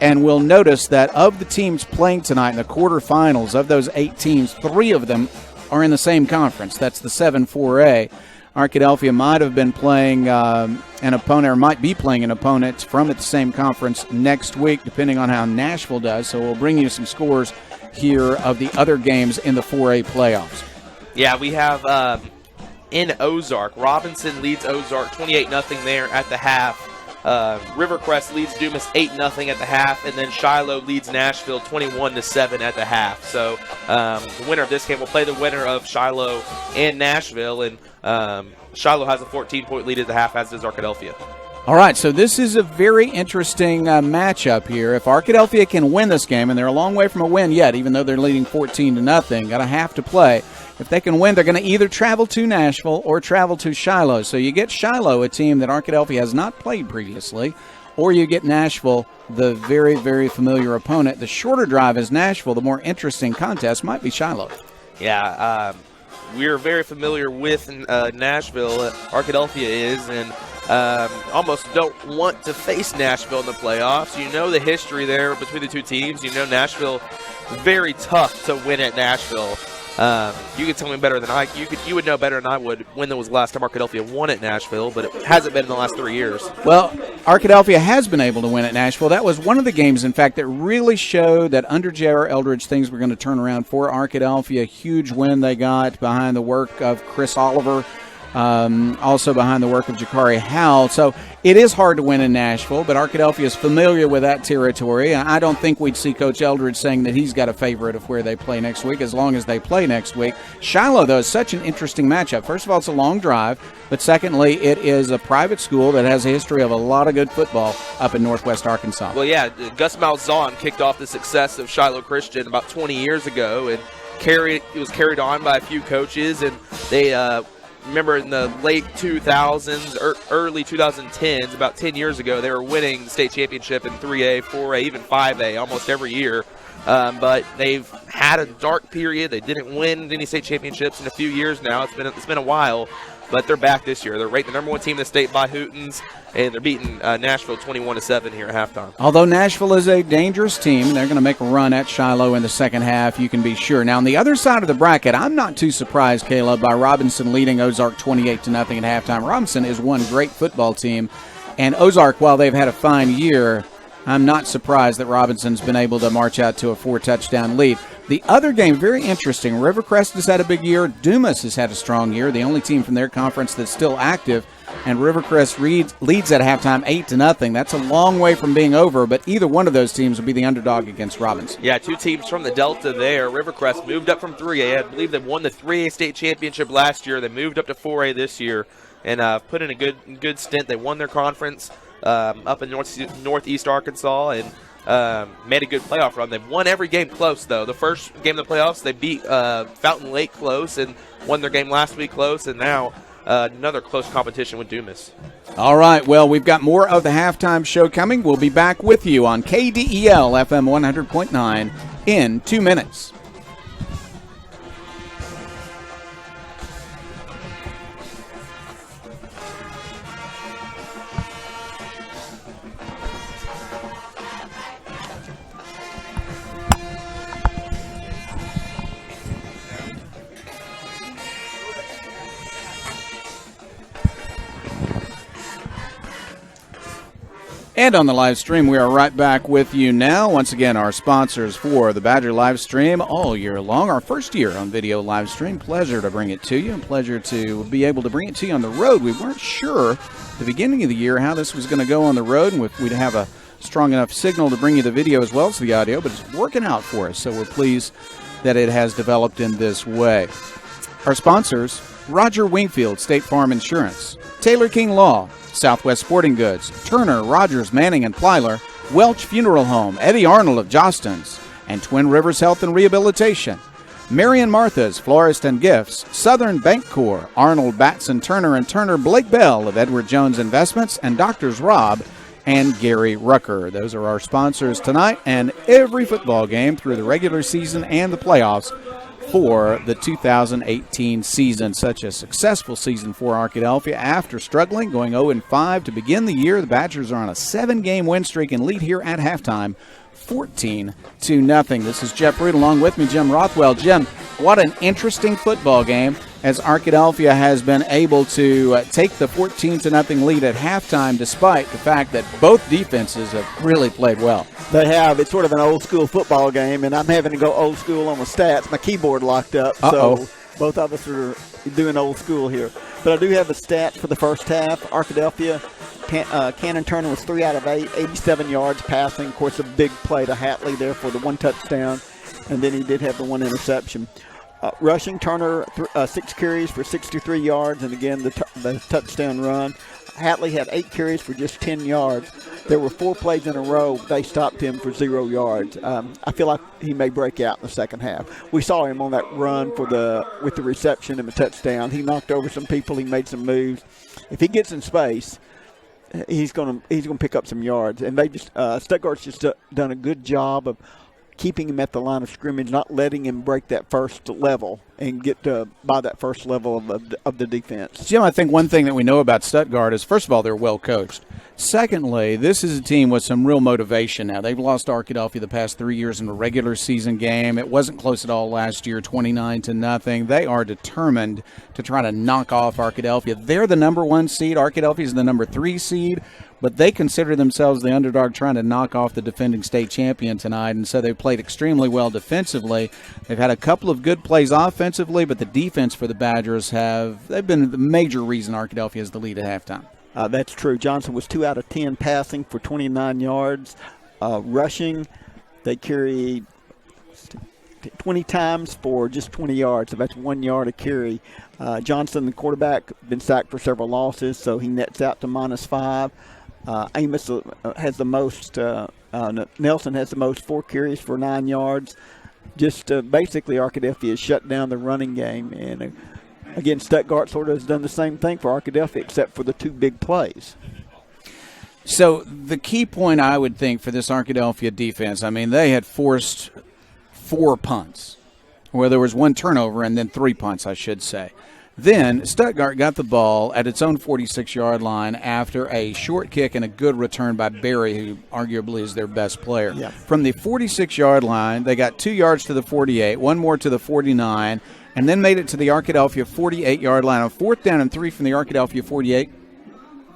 and we'll notice that of the teams playing tonight in the quarterfinals, of those 8 teams, 3 of them are in the same conference. That's the 7-4A. Arkadelphia might have been playing an opponent, or might be playing an opponent from the same conference next week, depending on how Nashville does. So we'll bring you some scores here of the other games in the 4A playoffs. Yeah, we have in Ozark, Robinson leads Ozark 28-0 there at the half. Rivercrest leads Dumas 8-0 at the half, and then Shiloh leads Nashville 21-7 at the half. So the winner of this game will play the winner of Shiloh and Nashville, and Shiloh has a 14-point lead at the half, as does Arkadelphia. All right, so this is a very interesting matchup here. If Arkadelphia can win this game, and they're a long way from a win yet, even though they're leading 14-0, got a half to play. If they can win, they're going to either travel to Nashville or travel to Shiloh. So you get Shiloh, a team that Arkadelphia has not played previously, or you get Nashville, the very, very familiar opponent. The shorter drive is Nashville. The more interesting contest might be Shiloh. Yeah, we're very familiar with Nashville. Arkadelphia is, and almost don't want to face Nashville in the playoffs. You know the history there between the 2 teams. You know Nashville, very tough to win at Nashville. You could tell me better than you would know better than I would when was the last time Arkadelphia won at Nashville, but it hasn't been in the last 3 years. Well, Arkadelphia has been able to win at Nashville. That was one of the games, in fact, that really showed that under J.R. Eldridge things were going to turn around for Arkadelphia. A huge win they got behind the work of Chris Oliver, also behind the work of Jakari Howell. So it is hard to win in Nashville, but Arkadelphia is familiar with that territory. I don't think we'd see Coach Eldridge saying that he's got a favorite of where they play next week, as long as they play next week. Shiloh, though, is such an interesting matchup. First of all, it's a long drive, but secondly, it is a private school that has a history of a lot of good football up in northwest Arkansas. Well, yeah, Gus Malzahn kicked off the success of Shiloh Christian about 20 years ago, and it was carried on by a few coaches, and they remember in the late 2000s, early 2010s, about 10 years ago, they were winning the state championship in 3A, 4A, even 5A almost every year. But they've had a dark period. They didn't win any state championships in a few years now. It's been a while, but they're back this year. They're ranked the number 1 team in the state by Hootens, and they're beating Nashville 21-7 here at halftime. Although Nashville is a dangerous team, they're going to make a run at Shiloh in the second half, you can be sure. Now, on the other side of the bracket, I'm not too surprised, Caleb, by Robinson leading Ozark 28-0 at halftime. Robinson is one great football team, and Ozark, while they've had a fine year, I'm not surprised that Robinson's been able to march out to a 4-touchdown lead. The other game, very interesting. Rivercrest has had a big year. Dumas has had a strong year, the only team from their conference that's still active. And Rivercrest leads at halftime 8-0. That's a long way from being over, but either one of those teams will be the underdog against Robinson. Yeah, two teams from the Delta there. Rivercrest moved up from 3A. I believe they won the 3A state championship last year. They moved up to 4A this year and put in a good stint. They won their conference up in northeast Arkansas and made a good playoff run. They've won every game close, though. The first game of the playoffs, they beat Fountain Lake close and won their game last week close, and now another close competition with Dumas. All right, well, we've got more of the halftime show coming. We'll be back with you on KDEL FM 100.9 in 2 minutes. And on the live stream, we are right back with you now. Once again, our sponsors for the Badger live stream all year long. Our first year on video live stream. Pleasure to bring it to you, and pleasure to be able to bring it to you on the road. We weren't sure at the beginning of the year how this was going to go on the road, and we'd have a strong enough signal to bring you the video as well as the audio, but it's working out for us, so we're pleased that it has developed in this way. Our sponsors, Roger Wingfield, State Farm Insurance, Taylor King Law, Southwest Sporting Goods, Turner, Rogers, Manning, and Plyler, Welch Funeral Home, Eddie Arnold of Jostens, and Twin Rivers Health and Rehabilitation. Marion Martha's Florist and Gifts, Southern Bancorp, Arnold Batson Turner and Turner, Blake Bell of Edward Jones Investments, and Doctors Rob and Gary Rucker. Those are our sponsors tonight and every football game through the regular season and the playoffs for the 2018 season. Such a successful season for Arkadelphia after struggling, going 0-5 to begin the year. The Badgers are on a 7-game win streak and lead here at halftime, 14-0. This is Jeff Root along with me, Jim Rothwell. Jim, what an interesting football game as Arkadelphia has been able to take the 14-0 lead at halftime despite the fact that both defenses have really played well. They have. It's sort of an old-school football game, and I'm having to go old school on the stats. My keyboard locked up, so both of us are doing old school here. But I do have the stats for the first half. Arkadelphia, Cannon Turner was 3 out of 8, 87 yards passing. Of course, a big play to Hatley there for the 1 touchdown, and then he did have the 1 interception. Rushing, Turner, 6 carries for 63 yards, and again, the touchdown run. Hatley had 8 carries for just 10 yards. There were 4 plays in a row. They stopped him for 0 yards. I feel like he may break out in the second half. We saw him on that run with the reception and the touchdown. He knocked over some people. He made some moves. If he gets in space, he's going to pick up some yards. And they just Stuttgart's just done a good job of keeping him at the line of scrimmage, not letting him break that first level and get by that first level of the defense. Jim, I think one thing that we know about Stuttgart is, first of all, they're well coached. Secondly, this is a team with some real motivation now. They've lost Arkadelphia the past 3 years in a regular season game. It wasn't close at all last year, 29-0. They are determined to try to knock off Arkadelphia. They're the number 1 seed. Arkadelphia is the number 3 seed. But they consider themselves the underdog trying to knock off the defending state champion tonight, and so they've played extremely well defensively. They've had a couple of good plays offensively, but the defense for the Badgers they've been the major reason Arkadelphia has the lead at halftime. That's true. Johnson was 2 out of 10 passing for 29 yards. Rushing, they carried 20 times for just 20 yards, so that's 1 yard a carry. Johnson, the quarterback, been sacked for several losses, so he nets out to -5. Amos has the most, Nelson has the most, 4 carries for 9 yards. Just basically Arkadelphia has shut down the running game. And again, Stuttgart sort of has done the same thing for Arkadelphia except for the 2 big plays. So the key point I would think for this Arkadelphia defense, I mean, they had forced 4 punts, where there was 1 turnover and then 3 punts, I should say. Then Stuttgart got the ball at its own 46-yard line after a short kick and a good return by Berry, who arguably is their best player. Yeah. From the 46-yard line, they got 2 yards to the 48, 1 more to the 49, and then made it to the Arkadelphia 48-yard line. On 4th down and 3 from the Arkadelphia 48,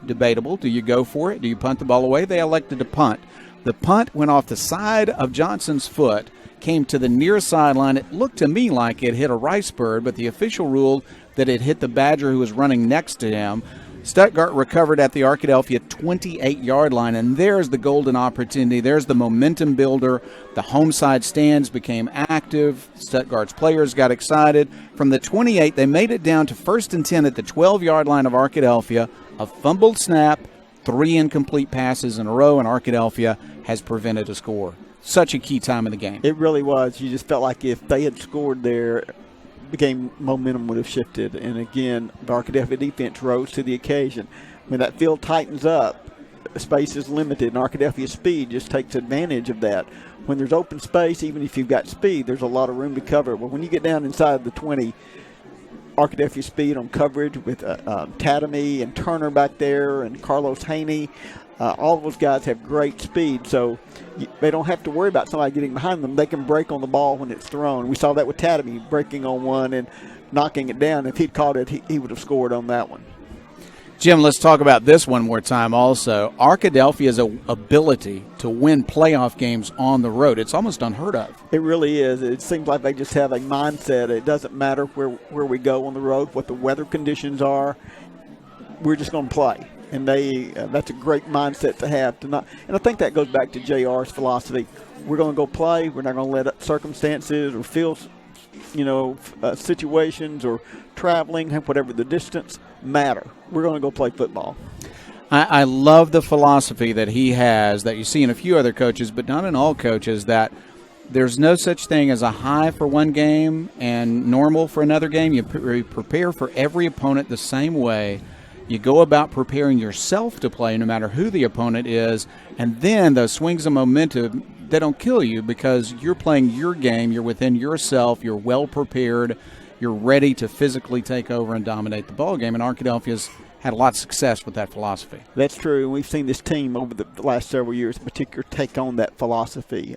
debatable. Do you go for it? Do you punt the ball away? They elected to punt. The punt went off the side of Johnson's foot, came to the near sideline. It looked to me like it hit a rice bird, but the official ruled that it hit the Badger who was running next to him. Stuttgart recovered at the Arkadelphia 28-yard line, and there's the golden opportunity. There's the momentum builder. The home side stands became active. Stuttgart's players got excited. From the 28, they made it down to 1st and 10 at the 12-yard line of Arkadelphia. A fumbled snap, 3 incomplete passes in a row, and Arkadelphia has prevented a score. Such a key time in the game. It really was. You just felt like if they had scored there, the game momentum would have shifted. And again, the Arkadelphia defense rose to the occasion. When that field tightens up, space is limited, and Arkadelphia speed just takes advantage of that. When there's open space, even if you've got speed, there's a lot of room to cover. But when you get down inside the 20, Arkadelphia speed on coverage with Tatamy and Turner back there and Carlos Haney, all those guys have great speed, so they don't have to worry about somebody getting behind them. They can break on the ball when it's thrown. We saw that with Tatamy breaking on one and knocking it down. If he'd caught it, he would have scored on that one. Jim, let's talk about this one more time also. Arkadelphia's ability to win playoff games on the road, it's almost unheard of. It really is. It seems like they just have a mindset. It doesn't matter where we go on the road, what the weather conditions are. We're just going to play. And that's a great mindset to have. And I think that goes back to JR's philosophy. We're going to go play. We're not going to let circumstances or field, situations or traveling, whatever the distance, matter. We're going to go play football. I love the philosophy that he has that you see in a few other coaches, but not in all coaches, that there's no such thing as a high for one game and normal for another game. You prepare for every opponent the same way. You go about preparing yourself to play no matter who the opponent is, and then those swings of momentum, they don't kill you because you're playing your game, you're within yourself, you're well prepared, you're ready to physically take over and dominate the ball game, and Arkadelphia's had a lot of success with that philosophy. That's true. We've seen this team over the last several years in particular take on that philosophy.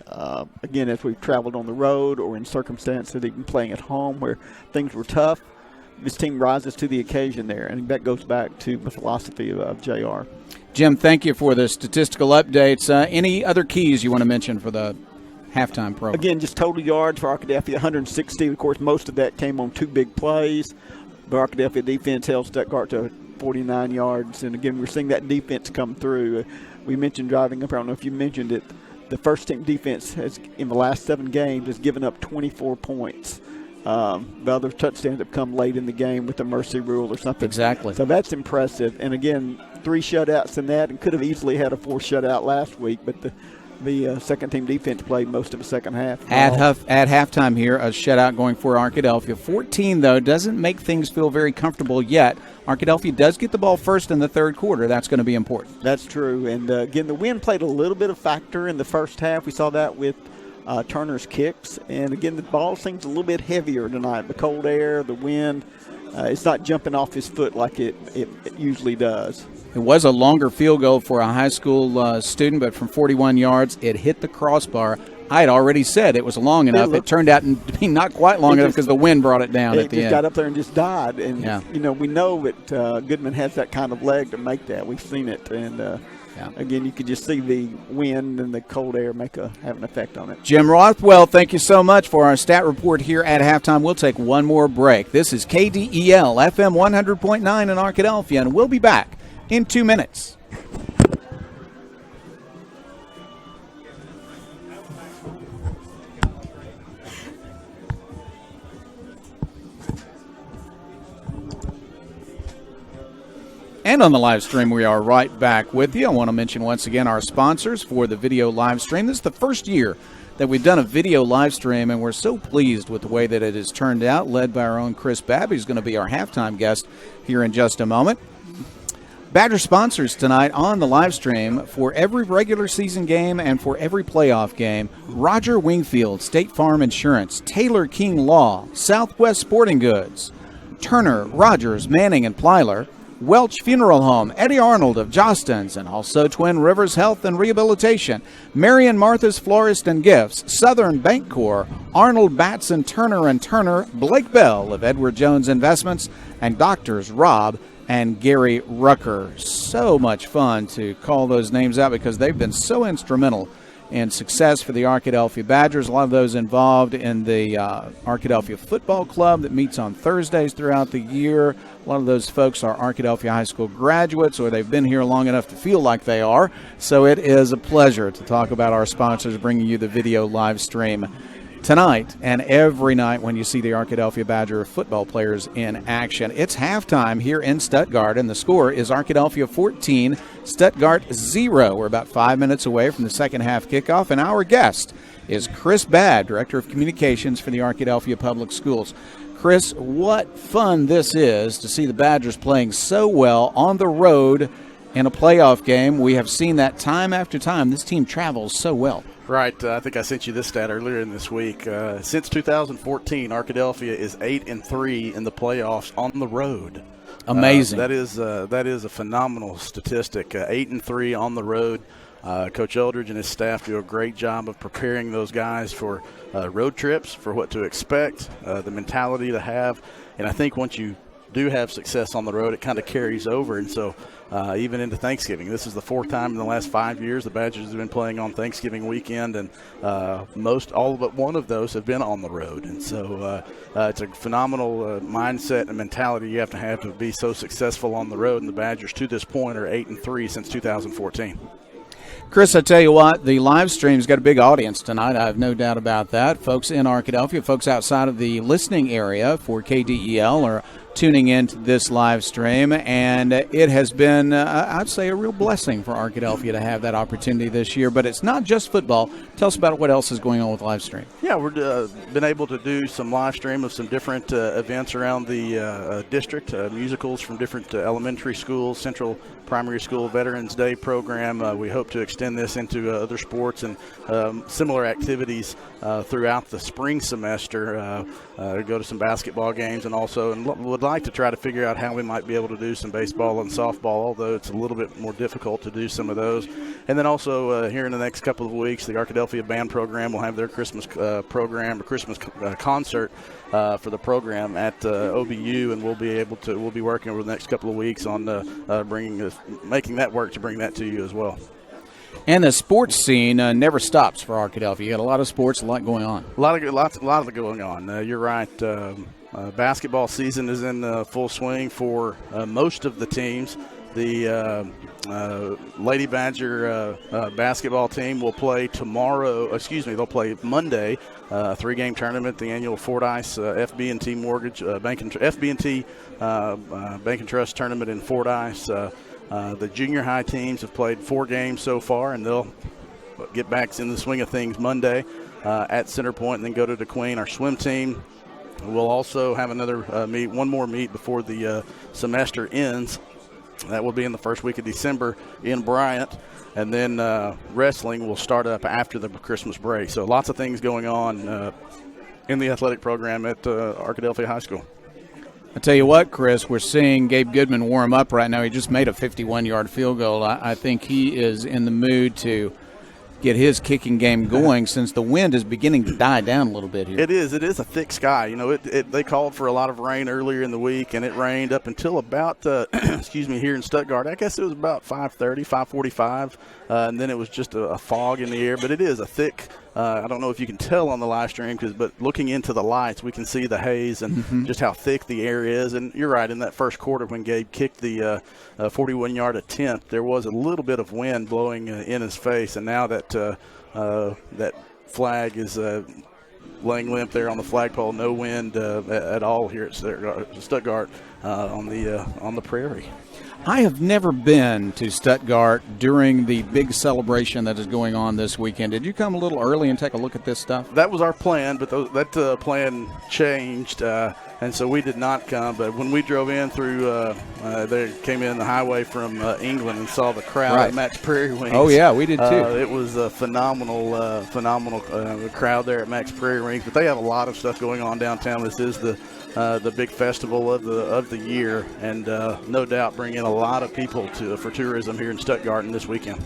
Again, as we've traveled on the road or in circumstances, even playing at home where things were tough, this team rises to the occasion there, and that goes back to the philosophy of JR. Jim, thank you for the statistical updates. Any other keys you want to mention for the halftime program? Again, just total yards for Arkadelphia, 160. Of course, most of that came on 2 big plays. The Arkadelphia defense held Stuttgart to 49 yards. And, again, we're seeing that defense come through. We mentioned driving up. I don't know if you mentioned it. The first-team defense has, in the last 7 games, has given up 24 points. The other touchdowns have come late in the game with the mercy rule or something. Exactly. So that's impressive. And, again, 3 shutouts in that, and could have easily had a 4th shutout last week, but the second-team defense played most of the second half. At halftime here, a shutout going for Arkadelphia. 14, though, doesn't make things feel very comfortable yet. Arkadelphia does get the ball first in the third quarter. That's going to be important. That's true. And, again, the wind played a little bit of factor in the first half. We saw that with Turner's kicks. And, again, the ball seems a little bit heavier tonight. The cold air, the wind, it's not jumping off his foot like it usually does. It was a longer field goal for a high school student, but from 41 yards, it hit the crossbar. I had already said it was long enough. It turned out to be not quite long enough because the wind brought it down at the end. It just got up there and just died. And, we know that Goodman has that kind of leg to make that. We've seen it. And, again, you could just see the wind and the cold air have an effect on it. Jim Rothwell, thank you so much for our stat report here at halftime. We'll take one more break. This is KDEL, FM 100.9 in Arkadelphia, and we'll be back in 2 minutes. And on the live stream, we are right back with you. I want to mention once again our sponsors for the video live stream. This is the first year that we've done a video live stream, and we're so pleased with the way that it has turned out, led by our own Chris Babb, who's going to be our halftime guest here in just a moment. Badger sponsors tonight on the live stream for every regular season game and for every playoff game: Roger Wingfield, State Farm Insurance, Taylor King Law, Southwest Sporting Goods, Turner, Rogers, Manning, and Plyler, Welch Funeral Home, Eddie Arnold of Jostens, and also Twin Rivers Health and Rehabilitation, Mary and Martha's Florist and Gifts, Southern Bancorp, Arnold Batson Turner and Turner, Blake Bell of Edward Jones Investments, and Doctors Rob and Gary Rucker. So much fun to call those names out because they've been so instrumental in success for the Arkadelphia Badgers. A lot of those involved in the Arkadelphia Football Club that meets on Thursdays throughout the year. A lot of those folks are Arkadelphia High School graduates, or they've been here long enough to feel like they are. So it is a pleasure to talk about our sponsors bringing you the video live stream tonight and every night when you see the Arkadelphia Badger football players in action. It's halftime here in Stuttgart, and the score is Arkadelphia 14, Stuttgart 0. We're about 5 minutes away from the second half kickoff, and our guest is Chris Badd, Director of Communications for the Arkadelphia Public Schools. Chris, what fun this is to see the Badgers playing so well on the road in a playoff game. We have seen that time after time. This team travels so well. Right. I think I sent you this stat earlier in this week. Since 2014, Arkadelphia is 8-3 in the playoffs on the road. Amazing. That is a phenomenal statistic. 8-3 on the road. Coach Eldridge and his staff do a great job of preparing those guys for road trips, for what to expect, the mentality to have. And I think once you do have success on the road, it kind of carries over. And so even into Thanksgiving, this is the fourth time in the last 5 years the Badgers have been playing on Thanksgiving weekend, and all but one of those have been on the road. And so it's a phenomenal mindset and mentality you have to be so successful on the road. And the Badgers to this point are 8-3 since 2014. Chris, I tell you what, the live stream's got a big audience tonight. I have no doubt about that. Folks in Arkadelphia, folks outside of the listening area for KDEL are tuning into this live stream, and it has been, I'd say, a real blessing for Arkadelphia to have that opportunity this year. But it's not just football. Tell us about what else is going on with live stream. Yeah, we've been able to do some live stream of some different events around the district, musicals from different elementary schools, Central Primary School Veterans Day program. We hope to extend this into other sports and similar activities throughout the spring semester, go to some basketball games, and also would like to try to figure out how we might be able to do some baseball and softball, although it's a little bit more difficult to do some of those. And then also here in the next couple of weeks, the Arkadelphia Band program will have their Christmas program, or Christmas concert for the program at OBU, and we'll be working over the next couple of weeks on making that work to bring that to you as well. And the sports scene never stops for Arkadelphia. You got a lot of sports, a lot going on. A lot of it going on. You're right. Basketball season is in full swing for most of the teams. The Lady Badger basketball team will play they'll play Monday, a 3-game tournament, the annual Fordyce FB&T Mortgage FB&T Bank and Trust tournament in Fordyce. The junior high teams have played 4 games so far, and they'll get back in the swing of things Monday at Center Point, and then go to DeQueen. Our swim team will also have one more meet before the semester ends. That will be in the first week of December in Bryant. And then wrestling will start up after the Christmas break. So lots of things going on in the athletic program at Arkadelphia High School. I tell you what, Chris, we're seeing Gabe Goodman warm up right now. He just made a 51-yard field goal. I think he is in the mood to get his kicking game going since the wind is beginning to die down a little bit here. It is a thick sky. You know, they called for a lot of rain earlier in the week, and it rained up until about here in Stuttgart. I guess it was about 5:30, 5:45, and then it was just a fog in the air. But it is a thick. I don't know if you can tell on the live stream, but looking into the lights, we can see the haze and just how thick the air is. And you're right, in that first quarter when Gabe kicked the 41-yard attempt, there was a little bit of wind blowing in his face. And now that that flag is laying limp there on the flagpole, no wind at all here at Stuttgart on the prairie. I have never been to Stuttgart during the big celebration that is going on this weekend. Did you come a little early and take a look at this stuff? That was our plan, but that plan changed, and so we did not come. But when we drove in through, they came in the highway from England and saw the crowd at Max Prairie Wings. Oh, yeah, we did too. It was a phenomenal crowd there at Max Prairie Wings. But they have a lot of stuff going on downtown. This is the big festival of the year, and no doubt bring in a lot of people for tourism here in Stuttgart this weekend.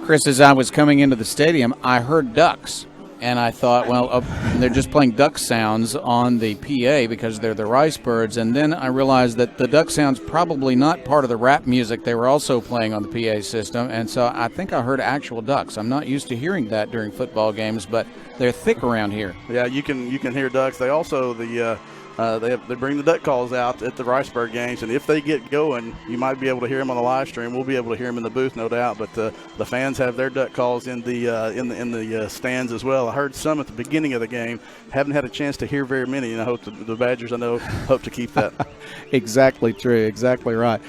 Chris, as I was coming into the stadium, I heard ducks And I thought, well, they're just playing duck sounds on the PA because they're the Rice Birds. And then I realized that the duck sounds probably not part of the rap music they were also playing on the PA system. And so I think I heard actual ducks. I'm not used to hearing that during football games, but they're thick around here. Yeah, you can hear ducks. They also they bring the duck calls out at the Riceburg games, and if they get going, you might be able to hear them on the live stream. We'll be able to hear them in the booth, no doubt. But the fans have their duck calls in the stands as well. I heard some at the beginning of the game. Haven't had a chance to hear very many, and I hope the Badgers hope to keep that. Exactly true. Exactly right.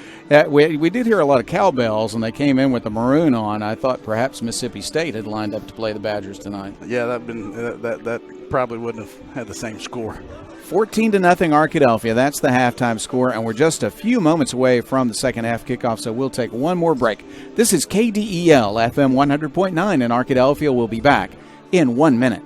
We did hear a lot of cowbells, and they came in with the maroon on. I thought perhaps Mississippi State had lined up to play the Badgers tonight. Yeah, that probably wouldn't have had the same score. 14-0 Arkadelphia. That's the halftime score, and we're just a few moments away from the second half kickoff, so we'll take one more break. This is KDEL FM 100.9 in Arkadelphia. We'll be back in 1 minute.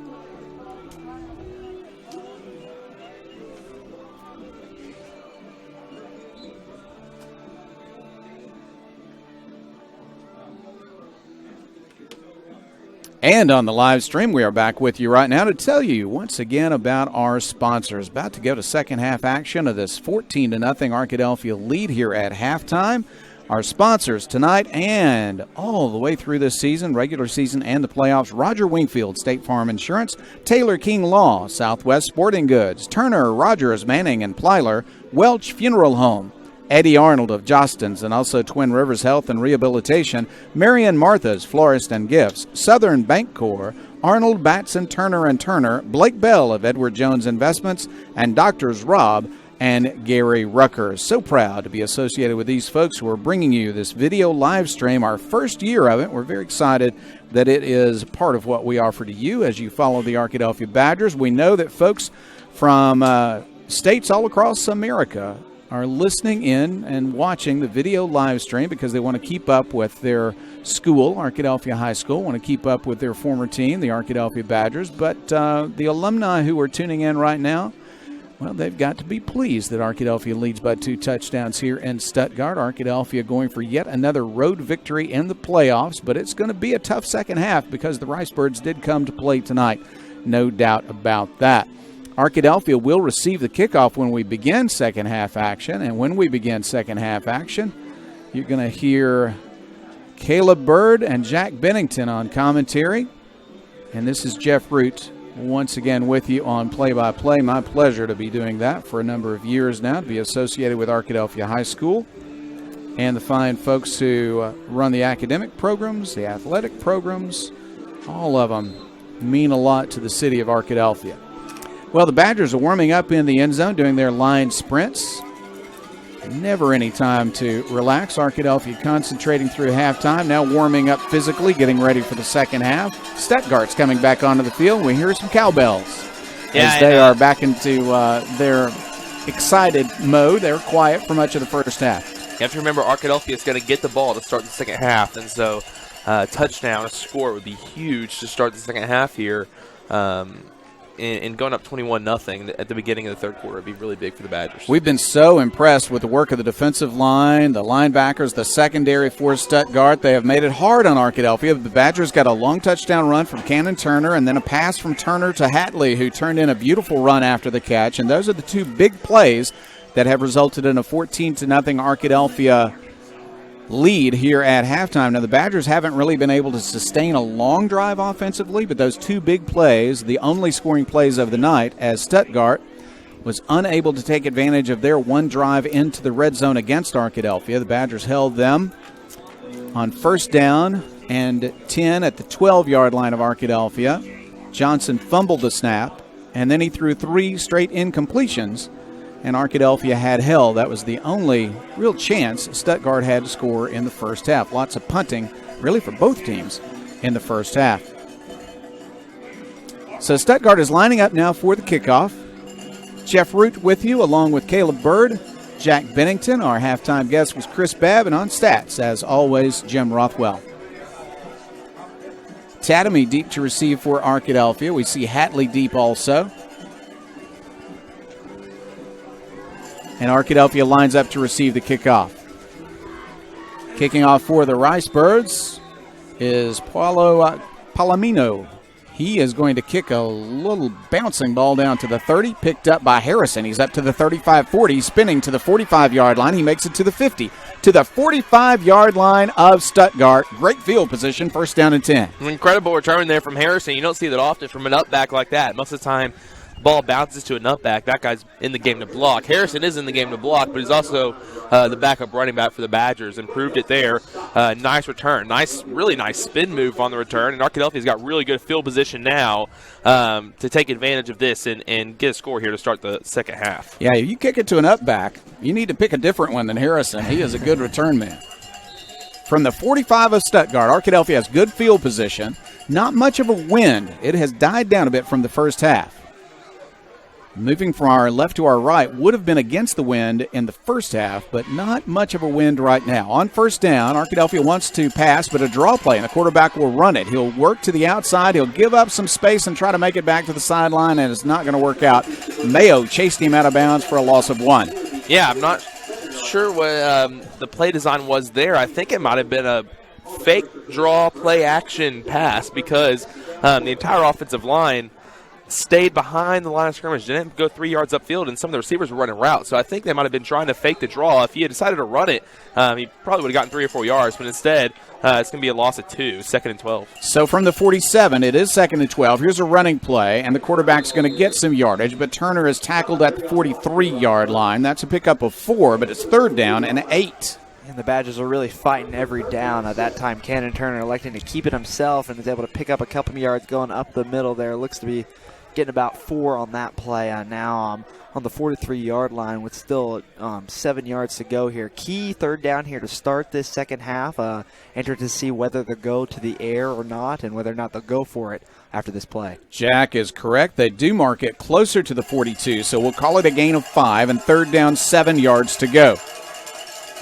And on the live stream, we are back with you right now to tell you once again about our sponsors. About to go to second half action of this 14-0 Arkadelphia lead here at halftime. Our sponsors tonight and all the way through this season, regular season and the playoffs: Roger Wingfield, State Farm Insurance; Taylor King Law, Southwest Sporting Goods; Turner, Rogers, Manning, and Plyler; Welch Funeral Home; Eddie Arnold of Jostens, and also Twin Rivers Health and Rehabilitation; Marion Martha's Florist and Gifts; Southern Bancorp; Arnold Batson Turner and Turner; Blake Bell of Edward Jones Investments; and Doctors Rob and Gary Rucker. So proud to be associated with these folks who are bringing you this video live stream, our first year of it. We're very excited that it is part of what we offer to you as you follow the Arkadelphia Badgers. We know that folks from states all across America are listening in and watching the video live stream because they want to keep up with their school, Arkadelphia High School, want to keep up with their former team, the Arkadelphia Badgers. But the alumni who are tuning in right now, well, they've got to be pleased that Arkadelphia leads by 2 touchdowns here in Stuttgart. Arkadelphia going for yet another road victory in the playoffs, but it's going to be a tough second half because the Rice Birds did come to play tonight. No doubt about that. Arkadelphia will receive the kickoff when we begin second half action, and when we begin second half action, you're going to hear Caleb Bird and Jack Bennington on commentary, and this is Jeff Root once again with you on play-by-play. My pleasure to be doing that for a number of years now, to be associated with Arkadelphia High School and the fine folks who run the academic programs, the athletic programs. All of them mean a lot to the city of Arkadelphia. Well, the Badgers are warming up in the end zone, doing their line sprints. Never any time to relax. Arkadelphia concentrating through halftime, now warming up physically, getting ready for the second half. Stuttgart's coming back onto the field. We hear some cowbells as they are back into their excited mode. They're quiet for much of the first half. You have to remember, Arkadelphia is going to get the ball to start the second half, and so a touchdown, a score would be huge to start the second half here. And going up 21-0 at the beginning of the third quarter would be really big for the Badgers. We've been so impressed with the work of the defensive line, the linebackers, the secondary for Stuttgart. They have made it hard on Arkadelphia. The Badgers got a long touchdown run from Cannon Turner and then a pass from Turner to Hatley, who turned in a beautiful run after the catch. And those are the two big plays that have resulted in a 14-0 Arkadelphia lead here at halftime. Now, the Badgers haven't really been able to sustain a long drive offensively, but those two big plays, the only scoring plays of the night, as Stuttgart was unable to take advantage of their one drive into the red zone against Arkadelphia. The Badgers held them on first down and 10 at the 12-yard line of Arkadelphia. Johnson fumbled the snap, and then he threw 3 straight incompletions, and Arkadelphia had held. That was the only real chance Stuttgart had to score in the first half. Lots of punting, really, for both teams in the first half. So Stuttgart is lining up now for the kickoff. Jeff Root with you, along with Caleb Bird, Jack Bennington. Our halftime guest was Chris Babb, and on stats, as always, Jim Rothwell. Tatamy deep to receive for Arkadelphia. We see Hatley deep also. And Arkadelphia lines up to receive the kickoff. Kicking off for the Rice Birds is Palomino. He is going to kick a little bouncing ball down to the 30, picked up by Harrison. He's up to the 35-40, spinning to the 45-yard line. He makes it to the 50, to the 45-yard line of Stuttgart. Great field position, first down and 10. An incredible return there from Harrison. You don't see that often from an up back like that. Most of the time, the ball bounces to an up back. That guy's in the game to block. Harrison is in the game to block, but he's also the backup running back for the Badgers and proved it there. Nice return. Really nice spin move on the return. And Arkadelphia's got really good field position now to take advantage of this and get a score here to start the second half. Yeah, if you kick it to an up back, you need to pick a different one than Harrison. He is a good return man. From the 45 of Stuttgart, Arkadelphia has good field position. Not much of a wind. It has died down a bit from the first half. Moving from our left to our right would have been against the wind in the first half, but not much of a wind right now. On first down, Arkadelphia wants to pass, but a draw play, and the quarterback will run it. He'll work to the outside. He'll give up some space and try to make it back to the sideline, and it's not going to work out. Mayo chased him out of bounds for a loss of 1. Yeah, I'm not sure what the play design was there. I think it might have been a fake draw play action pass because the entire offensive line stayed behind the line of scrimmage, didn't go 3 yards upfield, and some of the receivers were running routes. So I think they might have been trying to fake the draw. If he had decided to run it, he probably would have gotten 3 or 4 yards, but instead it's going to be a loss of 2, second and 12. So from the 47, it is second and 12. Here's a running play, and the quarterback's going to get some yardage, but Turner is tackled at the 43-yard line. That's a pickup of 4, but it's third down and 8. And the Badgers are really fighting every down. At that time, Cannon Turner electing to keep it himself and is able to pick up a couple of yards going up the middle there. Looks to be getting about 4 on that play. Now on the 43-yard line with still 7 yards to go here. Key third down here to start this second half. Enter to see whether they'll go to the air or not and whether or not they'll go for it after this play. Jack is correct. They do mark it closer to the 42, so we'll call it a gain of 5 and third down, 7 yards to go.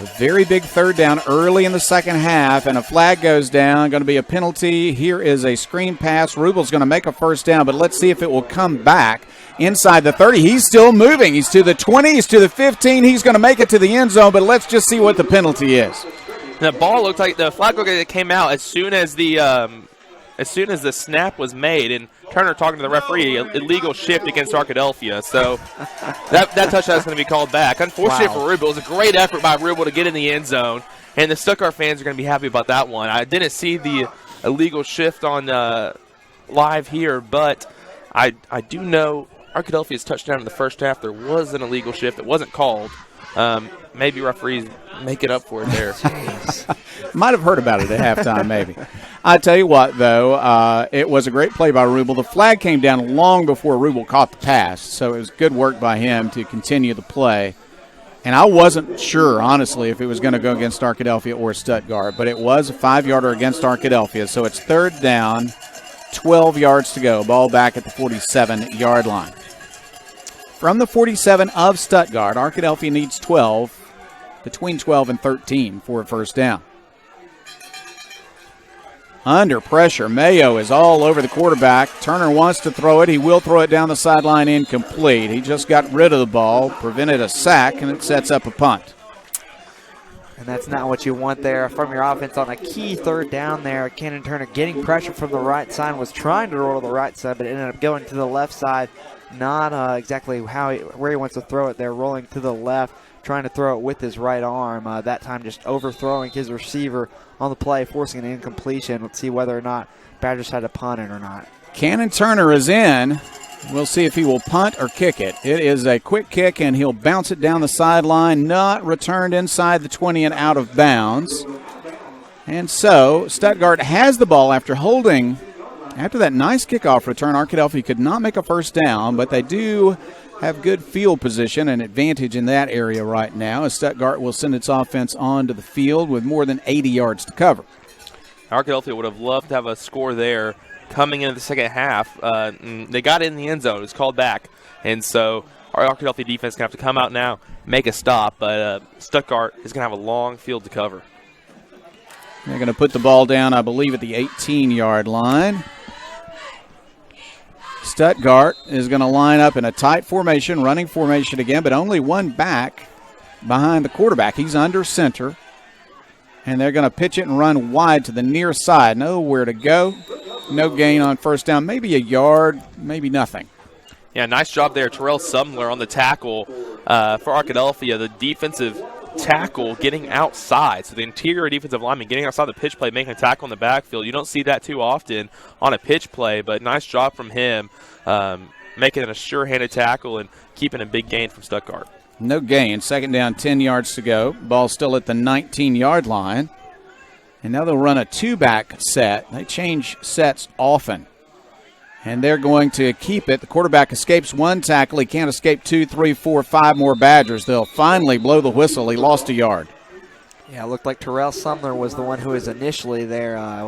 A very big third down early in the second half, and a flag goes down. Going to be a penalty. Here is a screen pass. Rubel's going to make a first down, but let's see if it will come back inside the 30. He's still moving. He's to the 20. He's to the 15. He's going to make it to the end zone, but let's just see what the penalty is. The ball looked like the flag came out as soon as the snap was made, and Turner talking to the referee, illegal shift against Arkadelphia. So that touchdown is going to be called back. Unfortunately for Rubel, it was a great effort by Rubel to get in the end zone, and the Stuttgart fans are going to be happy about that one. I didn't see the illegal shift on live here, but I do know Arkadelphia's touchdown in the first half, there was an illegal shift. It wasn't called. Maybe referees make it up for it there. Might have heard about it at halftime, maybe. I tell you what, though, it was a great play by Rubel. The flag came down long before Rubel caught the pass, so it was good work by him to continue the play. And I wasn't sure, honestly, if it was going to go against Arkadelphia or Stuttgart, but it was a 5-yarder against Arkadelphia, so it's third down, 12 yards to go. Ball back at the 47-yard line. From the 47 of Stuttgart, Arkadelphia needs 12, between 12 and 13 for a first down. Under pressure, Mayo is all over the quarterback. Turner wants to throw it. He will throw it down the sideline, incomplete. He just got rid of the ball, prevented a sack, and it sets up a punt. And that's not what you want there from your offense on a key third down there. Cannon Turner getting pressure from the right side, was trying to roll to the right side, but it ended up going to the left side. Not exactly where he wants to throw it there, rolling to the left, trying to throw it with his right arm. That time just overthrowing his receiver on the play, forcing an incompletion. Let's see whether or not Badgers had to punt it or not. Cannon Turner is in. We'll see if he will punt or kick it. It is a quick kick, and he'll bounce it down the sideline, not returned inside the 20 and out of bounds. And so Stuttgart has the ball after holding. After that nice kickoff return, Arkadelphia could not make a first down, but they do have good field position and advantage in that area right now, as Stuttgart will send its offense onto the field with more than 80 yards to cover. Arkadelphia would have loved to have a score there coming into the second half. They got in the end zone. It was called back. And so our Arkadelphia defense is going to have to come out now, make a stop, but Stuttgart is going to have a long field to cover. They're going to put the ball down, I believe, at the 18-yard line. Stuttgart is going to line up in a tight formation, running formation again, but only one back behind the quarterback. He's under center, and they're going to pitch it and run wide to the near side. Nowhere to go. no gain on first down, maybe a yard, maybe nothing. Yeah, nice job there, Terrell Sumler on the tackle for Arkadelphia. The defensive tackle getting outside. So the interior defensive lineman getting outside the pitch play, making a tackle in the backfield. You don't see that too often on a pitch play, but nice job from him, making it a sure-handed tackle and keeping a big gain from Stuttgart. No gain. Second down, 10 yards to go. Ball still at the 19-yard line. And now they'll run a two-back set. They change sets often. And they're going to keep it. The quarterback escapes one tackle. He can't escape 2, 3, 4, 5 more Badgers. They'll finally blow the whistle. He lost a yard. Yeah, it looked like Terrell Sumner was the one who was initially there. Johnson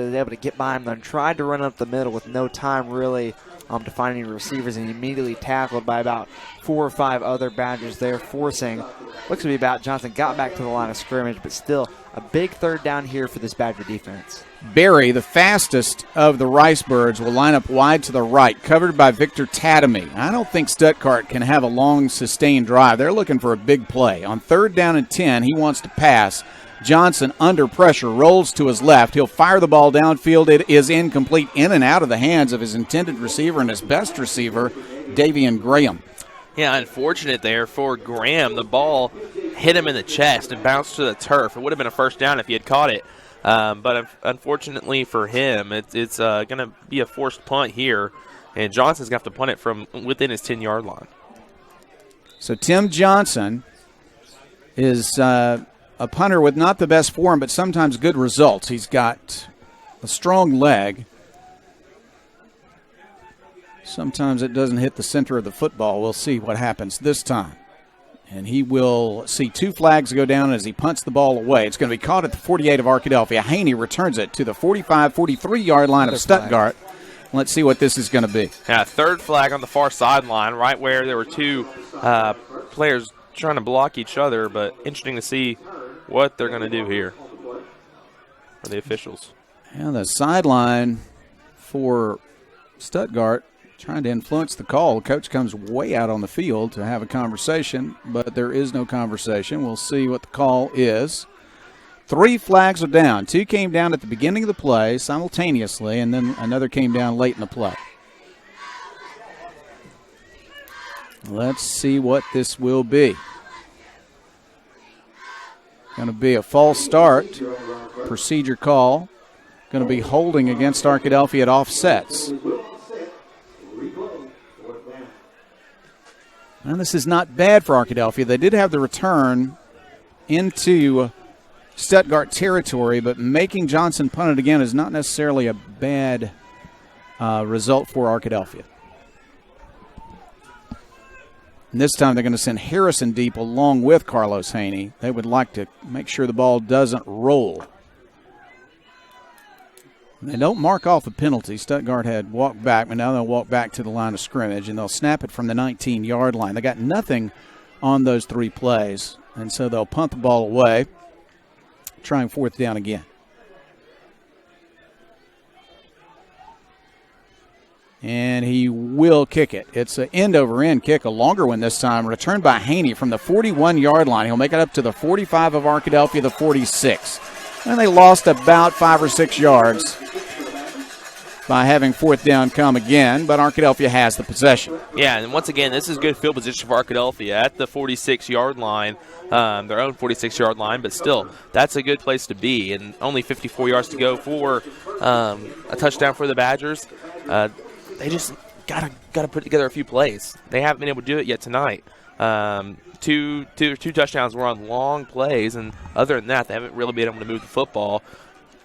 was able to get by him, then tried to run up the middle with no time really to find any receivers, and immediately tackled by about 4 or 5 other Badgers there, forcing, looks to be about Johnson, got back to the line of scrimmage, but still a big third down here for this Badger defense. Barry, the fastest of the Ricebirds, will line up wide to the right, covered by Victor Tatamy. I don't think Stuttgart can have a long, sustained drive. They're looking for a big play. On third down and 10, he wants to pass. Johnson, under pressure, rolls to his left. He'll fire the ball downfield. It is incomplete, in and out of the hands of his intended receiver and his best receiver, Davian Graham. Yeah, unfortunate there for Graham. The ball hit him in the chest and bounced to the turf. It would have been a first down if he had caught it. But unfortunately for him, it's going to be a forced punt here, and Johnson's going to have to punt it from within his 10-yard line. So Tim Johnson is a punter with not the best form, but sometimes good results. He's got a strong leg. Sometimes it doesn't hit the center of the football. We'll see what happens this time. And he will see 2 flags go down as he punts the ball away. It's going to be caught at the 48 of Arkadelphia. Haney returns it to the 45, 43-yard line of Stuttgart. Let's see what this is going to be. Yeah, third flag on the far sideline, right where there were 2 players trying to block each other, but interesting to see what they're going to do here for the officials. And the sideline for Stuttgart trying to influence the call. Coach comes way out on the field to have a conversation, but there is no conversation. We'll see what the call is. 3 flags are down. 2 came down at the beginning of the play simultaneously, and then another came down late in the play. Let's see what this will be. Going to be a false start, procedure call. Going to be holding against Arkadelphia at offsets. And this is not bad for Arkadelphia. They did have the return into Stuttgart territory, but making Johnson punt it again is not necessarily a bad result for Arkadelphia. And this time they're going to send Harrison deep along with Carlos Haney. They would like to make sure the ball doesn't roll. They don't mark off a penalty. Stuttgart had walked back, but now they'll walk back to the line of scrimmage, and they'll snap it from the 19-yard line. They got nothing on those 3 plays, and so they'll punt the ball away, trying fourth down again. And he will kick it. It's an end-over-end kick, a longer one this time, returned by Haney from the 41-yard line. He'll make it up to the 45 of Arkadelphia, the 46. And they lost about 5 or 6 yards by having fourth down come again, but Arkadelphia has the possession. Yeah, and once again, this is good field position for Arkadelphia at the 46-yard line, their own 46-yard line, but still, that's a good place to be. And only 54 yards to go for a touchdown for the Badgers. They just gotta put together a few plays. They haven't been able to do it yet tonight. Two touchdowns were on long plays, and other than that, they haven't really been able to move the football.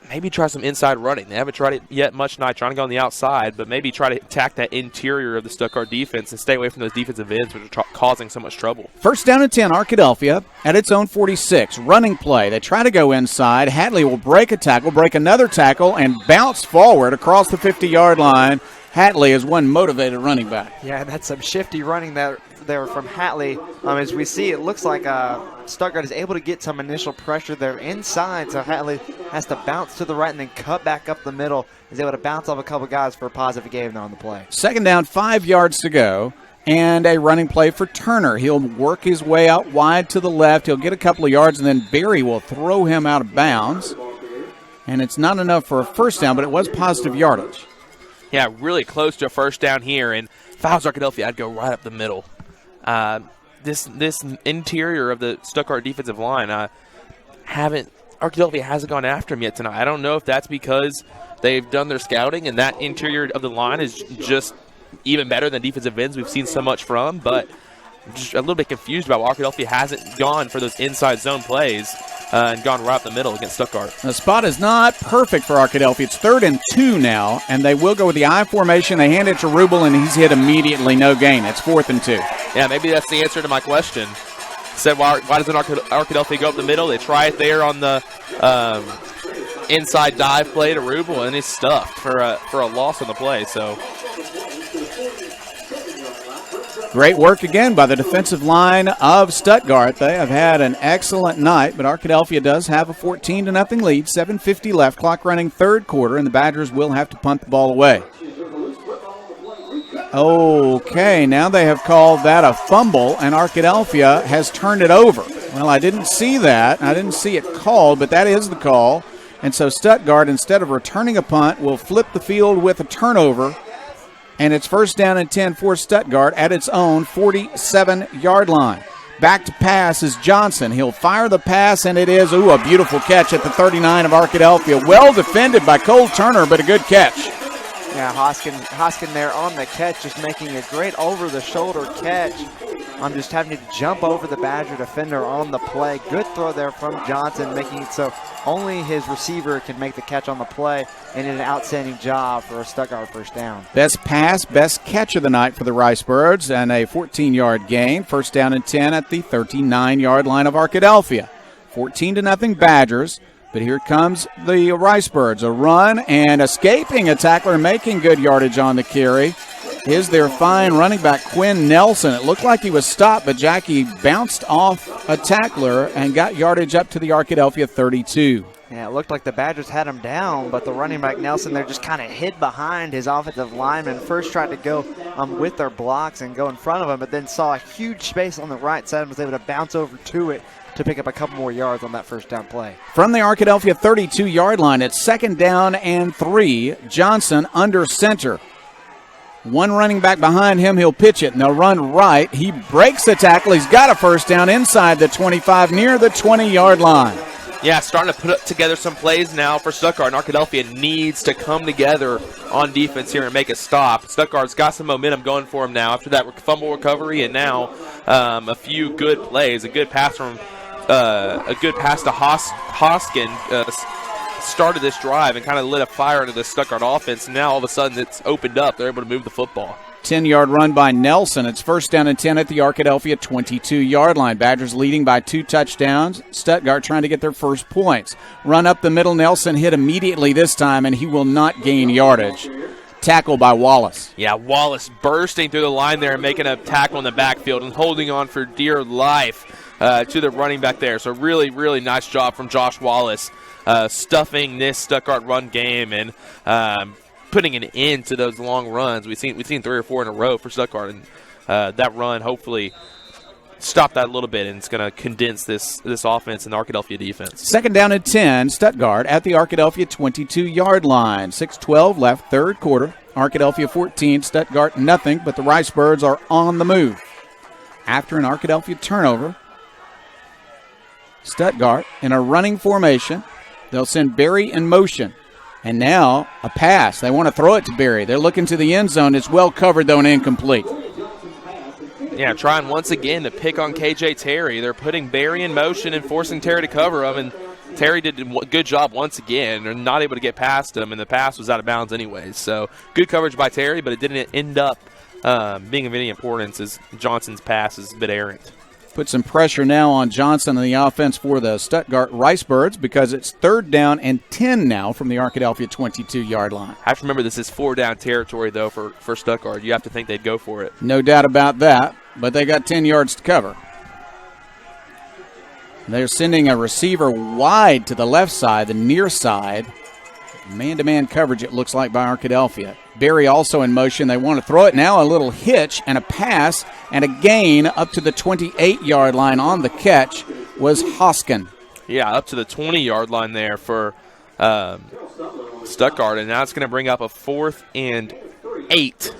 Maybe try some inside running. They haven't tried it yet much tonight, trying to go on the outside, but maybe try to attack that interior of the Stuttgart defense and stay away from those defensive ends, which are causing so much trouble. First down and 10, Arkadelphia at its own 46. Running play. They try to go inside. Hatley will break a tackle, break another tackle, and bounce forward across the 50-yard line. Hatley is one motivated running back. Yeah, that's some shifty running there from Hatley. As we see, it looks like Stuttgart is able to get some initial pressure there inside, so Hatley has to bounce to the right and then cut back up the middle. Is able to bounce off a couple guys for a positive gain there on the play. Second down, 5 yards to go, and a running play for Turner. He'll work his way out wide to the left. He'll get a couple of yards, and then Barry will throw him out of bounds. And it's not enough for a first down, but it was positive yardage. Yeah, really close to a first down here. And if I was Arkadelphia, I'd go right up the middle. This interior of the Stuttgart defensive line, Arkadelphia hasn't gone after him yet tonight. I don't know if that's because they've done their scouting and that interior of the line is just even better than defensive ends we've seen so much from, but I'm just a little bit confused about why Arkadelphia hasn't gone for those inside zone plays and gone right up the middle against Stuttgart. The spot is not perfect for Arkadelphia. It's 3rd and 2 now, and they will go with the I formation. They hand it to Rubel, and he's hit immediately. No gain. It's 4th and 2. Yeah, maybe that's the answer to my question. Said, why doesn't Arkadelphia go up the middle? They try it there on the inside dive play to Rubel, and he's stuffed for a loss on the play. So great work again by the defensive line of Stuttgart. They have had an excellent night, but Arkadelphia does have a 14-0 lead. 7:50 left, clock running 3rd quarter, and the Badgers will have to punt the ball away. Okay, now they have called that a fumble, and Arkadelphia has turned it over. Well, I didn't see that. I didn't see it called, but that is the call. And so Stuttgart, instead of returning a punt, will flip the field with a turnover. And it's 1st down and 10 for Stuttgart at its own 47-yard line. Back to pass is Johnson. He'll fire the pass, and it is, a beautiful catch at the 39 of Arkadelphia. Well defended by Cole Turner, but a good catch. Yeah, Hoskin there on the catch, just making a great over-the-shoulder catch. I'm just having to jump over the Badger defender on the play. Good throw there from Johnson, making it so only his receiver can make the catch on the play, and did an outstanding job for a Stuttgart first down. Best pass, best catch of the night for the Ricebirds, and a 14-yard gain. 1st down and 10 at the 39-yard line of Arkadelphia. 14-0 Badgers. But here comes the Ricebirds. A run and escaping a tackler, making good yardage on the carry is their fine running back, Quinn Nelson. It looked like he was stopped, but Jackie bounced off a tackler and got yardage up to the Arkadelphia 32. Yeah, it looked like the Badgers had him down, but the running back Nelson there just kind of hid behind his offensive lineman. First tried to go with their blocks and go in front of him, but then saw a huge space on the right side and was able to bounce over to it to pick up a couple more yards on that first down play. From the Arkadelphia 32-yard line, it's 2nd down and 3. Johnson under center. One running back behind him, he'll pitch it, and they'll run right. He breaks the tackle. He's got a first down inside the 25, near the 20-yard line. Yeah, starting to put together some plays now for Stuttgart. And Arkadelphia needs to come together on defense here and make a stop. Stuttgart's got some momentum going for him now after that fumble recovery, and now a few good plays. A good pass to Hoskin started this drive and kind of lit a fire into the Stuttgart offense. And now all of a sudden it's opened up. They're able to move the football. 10-yard run by Nelson. It's 1st down and 10 at the Arkadelphia 22-yard line. Badgers leading by 2 touchdowns. Stuttgart trying to get their first points. Run up the middle. Nelson hit immediately this time, and he will not gain yardage. Tackle by Wallace. Yeah, Wallace bursting through the line there and making a tackle in the backfield and holding on for dear life to the running back there. So really, really nice job from Josh Wallace stuffing this Stuttgart run game and putting an end to those long runs. We've seen 3 or 4 in a row for Stuttgart, and that run hopefully stopped that a little bit, and it's going to condense this offense and the Arkadelphia defense. 2nd down and 10, Stuttgart at the Arkadelphia 22-yard line. 6:12 left, 3rd quarter. Arkadelphia 14, Stuttgart nothing, but the Ricebirds are on the move. After an Arkadelphia turnover, Stuttgart in a running formation. They'll send Berry in motion. And now a pass. They want to throw it to Berry. They're looking to the end zone. It's well covered, though, and incomplete. Yeah, trying once again to pick on KJ Terry. They're putting Berry in motion and forcing Terry to cover him, and Terry did a good job once again. They're not able to get past him, and the pass was out of bounds anyways. So good coverage by Terry, but it didn't end up being of any importance as Johnson's pass is a bit errant. Put some pressure now on Johnson and the offense for the Stuttgart Ricebirds because it's 3rd down and 10 now from the Arkadelphia 22-yard line. I have to remember this is 4-down territory, though, for Stuttgart. You have to think they'd go for it. No doubt about that, but they got 10 yards to cover. They're sending a receiver wide to the left side, the near side. Man-to-man coverage, it looks like, by Arkadelphia. Berry also in motion. They want to throw it now. A little hitch and a pass and a gain up to the 28-yard line on the catch was Hoskin. Yeah, up to the 20-yard line there for Stuttgart, and now it's going to bring up a 4th and 8.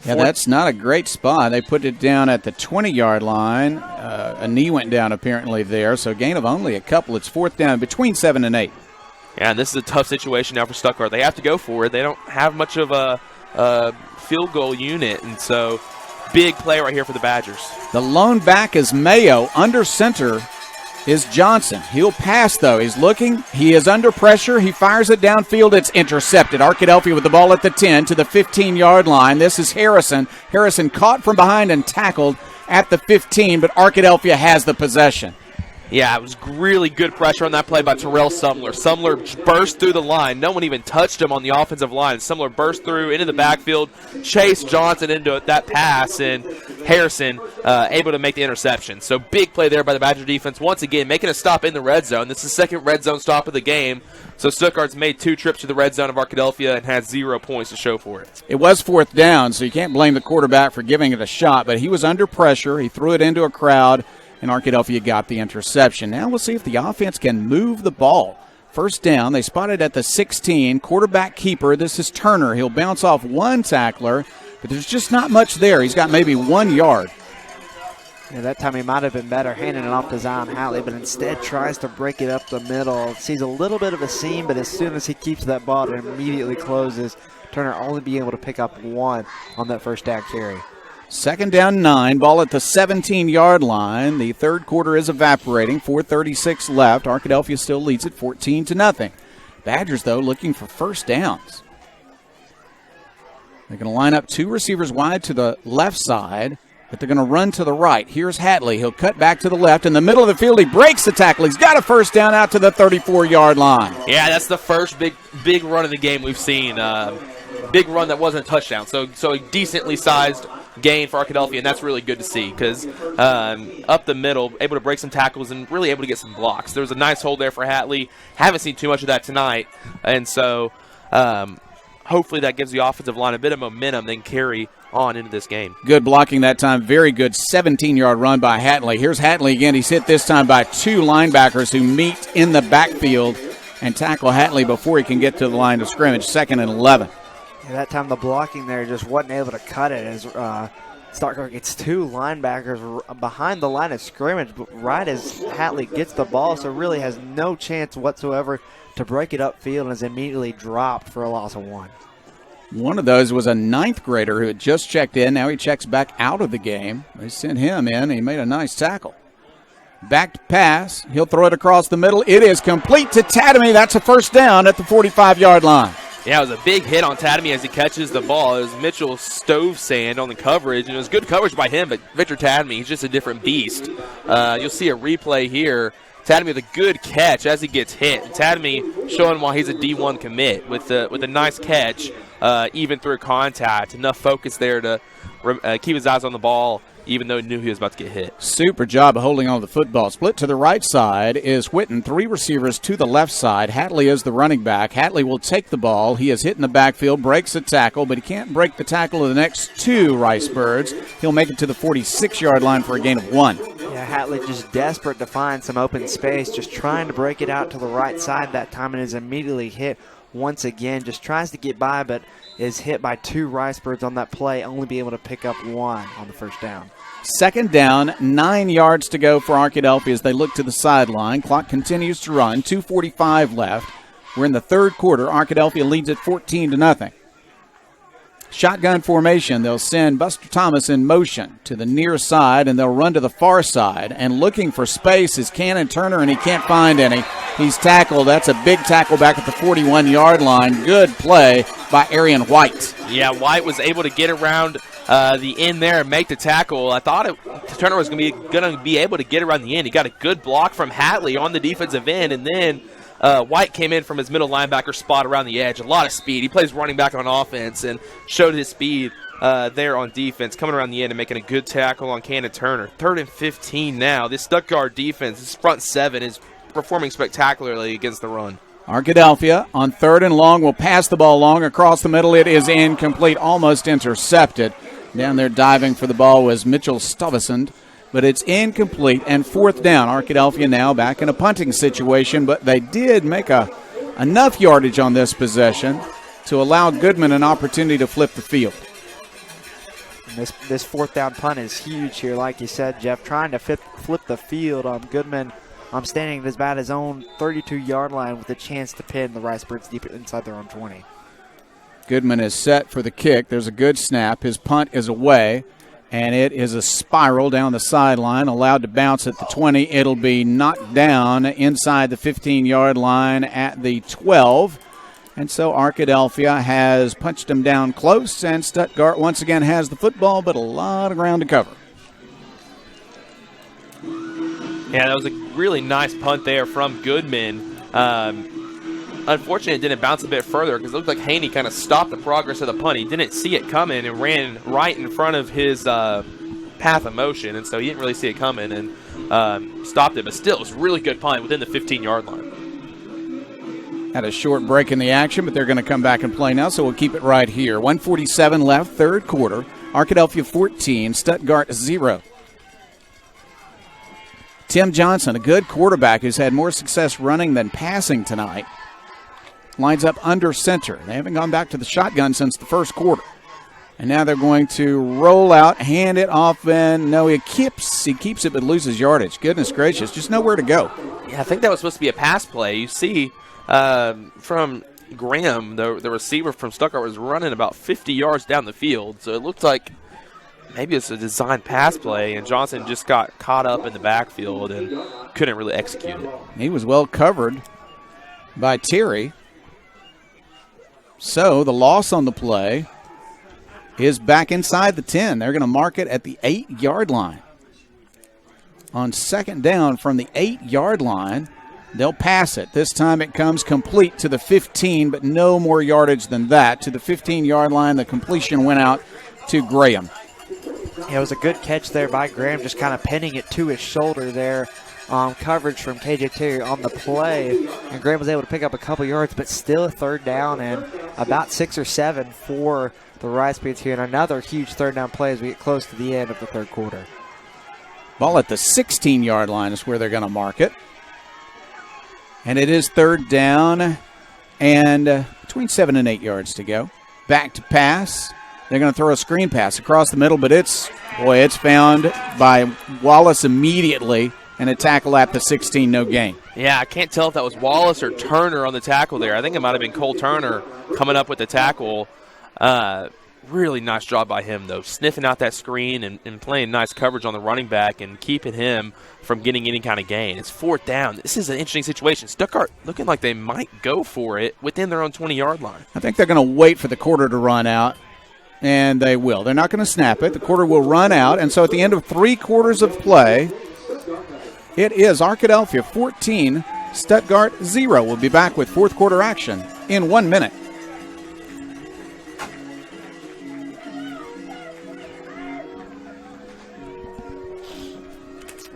Yeah, that's not a great spot. They put it down at the 20-yard line. A knee went down apparently there, so gain of only a couple. It's 4th down between 7 and 8. Yeah, and this is a tough situation now for Stuttgart. They have to go for it. They don't have much of a field goal unit, and so big play right here for the Badgers. The lone back is Mayo. Under center is Johnson. He'll pass, though. He's looking. He is under pressure. He fires it downfield. It's intercepted. Arkadelphia with the ball at the 10 to the 15-yard line. This is Harrison. Harrison caught from behind and tackled at the 15, but Arkadelphia has the possession. Yeah, it was really good pressure on that play by Terrell Sumler. Sumler burst through the line. No one even touched him on the offensive line. Sumler burst through into the backfield, chased Johnson into that pass, and Harrison able to make the interception. So big play there by the Badger defense. Once again, making a stop in the red zone. This is the second red zone stop of the game. So Stuttgart's made 2 trips to the red zone of Arkadelphia and has 0 points to show for it. It was 4th down, so you can't blame the quarterback for giving it a shot, but he was under pressure. He threw it into a crowd, and Arkadelphia got the interception. Now we'll see if the offense can move the ball. 1st down, they spotted at the 16. Quarterback keeper, this is Turner. He'll bounce off one tackler, but there's just not much there. He's got maybe 1 yard. Yeah, that time he might have been better handing it off to Zion Hatley, but instead tries to break it up the middle. Sees a little bit of a seam, but as soon as he keeps that ball, it immediately closes. Turner only being able to pick up 1 on that 1st down carry. 2nd down 9, ball at the 17-yard line. The third quarter is evaporating, 4:36 left. Arkadelphia still leads it 14-0. Badgers, though, looking for 1st downs. They're going to line up 2 receivers wide to the left side, but they're going to run to the right. Here's Hatley. He'll cut back to the left. In the middle of the field, he breaks the tackle. He's got a 1st down out to the 34-yard line. Yeah, that's the first big run of the game we've seen. Big run that wasn't a touchdown. So a decently sized gain for Arkadelphia, and that's really good to see because up the middle, able to break some tackles and really able to get some blocks. There was a nice hold there for Hatley. Haven't seen too much of that tonight, and so hopefully that gives the offensive line a bit of momentum then carry on into this game. Good blocking that time. Very good 17-yard run by Hatley. Here's Hatley again. He's hit this time by 2 linebackers who meet in the backfield and tackle Hatley before he can get to the line of scrimmage. 2nd and 11. Yeah, that time the blocking there just wasn't able to cut it as Stuttgart gets 2 linebackers behind the line of scrimmage, but right as Hatley gets the ball, so really has no chance whatsoever to break it upfield and is immediately dropped for a loss of 1. One of those was a 9th grader who had just checked in. Now he checks back out of the game. They sent him in. He made a nice tackle. Back pass. He'll throw it across the middle. It is complete to Tadamy. That's a 1st down at the 45-yard line. Yeah, it was a big hit on Tadamy as he catches the ball. It was Mitchell Stovesand on the coverage, and it was good coverage by him, but Victor Tadamy, he's just a different beast. You'll see a replay here. Tadamy with a good catch as he gets hit. Tadamy showing why he's a D1 commit with a nice catch, even through contact. Enough focus there to keep his eyes on the ball, even though he knew he was about to get hit. Super job of holding on to the football. Split to the right side is Whitten. 3 receivers to the left side. Hatley is the running back. Hatley will take the ball. He is hit in the backfield, breaks a tackle, but he can't break the tackle of the next 2 Ricebirds. He'll make it to the 46-yard line for a gain of 1. Yeah, Hatley just desperate to find some open space, just trying to break it out to the right side that time and is immediately hit once again. Just tries to get by, but is hit by 2 Ricebirds on that play, only be able to pick up 1 on the 1st down. 2nd down, 9 yards to go for Arkadelphia as they look to the sideline. Clock continues to run, 2:45 left. We're in the 3rd quarter. Arkadelphia leads at 14-0. Shotgun formation. They'll send Buster Thomas in motion to the near side, and they'll run to the far side. And looking for space is Cannon Turner, and he can't find any. He's tackled. That's a big tackle back at the 41-yard line. Good play by Arian White. Yeah, White was able to get around the end there and make the tackle. I thought Turner was going to be able to get around the end. He got a good block from Hatley on the defensive end, and then White came in from his middle linebacker spot around the edge. A lot of speed. He plays running back on offense and showed his speed there on defense, coming around the end and making a good tackle on Cannon Turner. 3rd and 15 now. This Stuttgart defense, this front 7, is performing spectacularly against the run. Arkadelphia on 3rd and long will pass the ball long across the middle. It is incomplete, almost intercepted. Down there diving for the ball was Mitchell Stovesand. but it's incomplete. And fourth down, Arkadelphia now back in a punting situation, but they did make enough yardage on this possession to allow Goodman an opportunity to flip the field. And this fourth down punt is huge here, like you said, Jeff, trying to flip the field. Goodman standing at about his own 32-yard line with a chance to pin the Ricebirds deep inside their own 20. Goodman is set for the kick. There's a good snap. His punt is away, and it is a spiral down the sideline, allowed to bounce at the 20. It'll be knocked down inside the 15-yard line at the 12. And so Arkadelphia has punched him down close, and Stuttgart once again has the football, but a lot of ground to cover. Yeah, that was a really nice punt there from Goodman. Unfortunately, it didn't bounce a bit further because it looked like Haney kind of stopped the progress of the punt. He didn't see it coming and ran right in front of his path of motion, and so he didn't really see it coming and stopped it. But still, it was a really good punt within the 15-yard line. Had a short break in the action, but they're going to come back and play now, so we'll keep it right here. 1:47 left, third quarter. Arkadelphia 14, Stuttgart 0. Tim Johnson, a good quarterback who's had more success running than passing tonight, lines up under center. They haven't gone back to the shotgun since the first quarter. And now they're going to roll out, hand it off, and no, he keeps it but loses yardage. Goodness gracious, just nowhere to go. Yeah, I think that was supposed to be a pass play. You see from Graham, the receiver from Stuttgart was running about 50 yards down the field, so it looked like maybe it's a designed pass play, and Johnson just got caught up in the backfield and couldn't really execute it. He was well covered by Terry. So the loss on the play is back inside the 10. They're going to mark it at the 8-yard line. On second down from the 8-yard line, they'll pass it. This time it comes complete to the 15, but no more yardage than that. To the 15-yard line, the completion went out to Graham. Yeah, it was a good catch there by Graham, just kind of pinning it to his shoulder there. Coverage from KJ Terry on the play, and Graham was able to pick up a couple yards, but still a third down and about 6 or 7 for the Ricebirds here, and another huge third down play as we get close to the end of the third quarter. Ball at the 16-yard line is where they're going to mark it. And it is third down and between 7 and 8 yards to go. Back to pass. They're going to throw a screen pass across the middle, but it's found by Wallace immediately, and a tackle at the 16, no gain. Yeah, I can't tell if that was Wallace or Turner on the tackle there. I think it might have been Cole Turner coming up with the tackle. Really nice job by him, though, sniffing out that screen and playing nice coverage on the running back and keeping him from getting any kind of gain. It's fourth down. This is an interesting situation. Stuttgart looking like they might go for it within their own 20-yard line. I think they're going to wait for the quarter to run out, and they will. They're not going to snap it. The quarter will run out, and so at the end of 3 quarters of play, it is Arkadelphia 14, Stuttgart 0. We'll be back with fourth quarter action in 1 minute.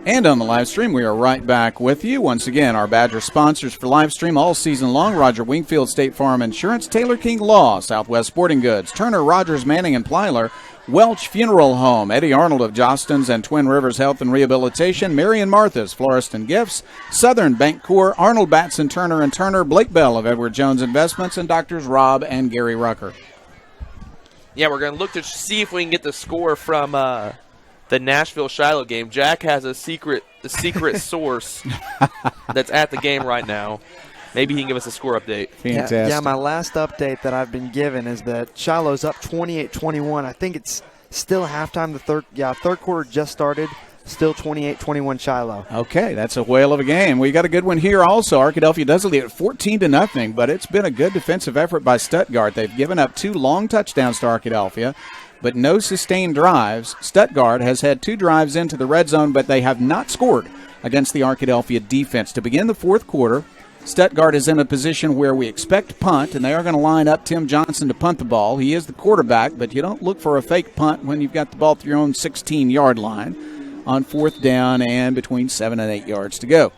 And on the live stream, we are right back with you. Once again, our Badger sponsors for live stream all season long: Roger Wingfield State Farm Insurance, Taylor King Law, Southwest Sporting Goods, Turner, Rogers, Manning, and Plyler, Welch Funeral Home, Eddie Arnold of Jostens and Twin Rivers Health and Rehabilitation, Mary and Martha's Florist and Gifts, Southern Bancorp, Arnold Batson Turner and Turner, Blake Bell of Edward Jones Investments, and Doctors Rob and Gary Rucker. Yeah, we're going to look to see if we can get the score from the Nashville-Shiloh game. Jack has a secret source that's at the game right now. Maybe he can give us a score update. Fantastic. Yeah, my last update that I've been given is that Shiloh's up 28-21. I think it's still halftime. The third quarter just started. Still 28-21 Shiloh. Okay, that's a whale of a game. We got a good one here also. Arkadelphia does lead at 14-0, but it's been a good defensive effort by Stuttgart. They've given up 2 long touchdowns to Arkadelphia, but no sustained drives. Stuttgart has had 2 drives into the red zone, but they have not scored against the Arkadelphia defense. To begin the fourth quarter, Stuttgart is in a position where we expect punt, and they are going to line up Tim Johnson to punt the ball. He is the quarterback, but you don't look for a fake punt when you've got the ball at your own 16-yard line on fourth down and between 7 and 8 yards to go.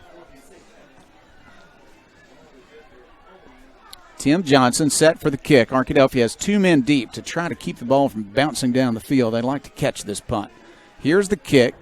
Tim Johnson set for the kick. Arkadelphia has 2 men deep to try to keep the ball from bouncing down the field. They'd like to catch this punt. Here's the kick.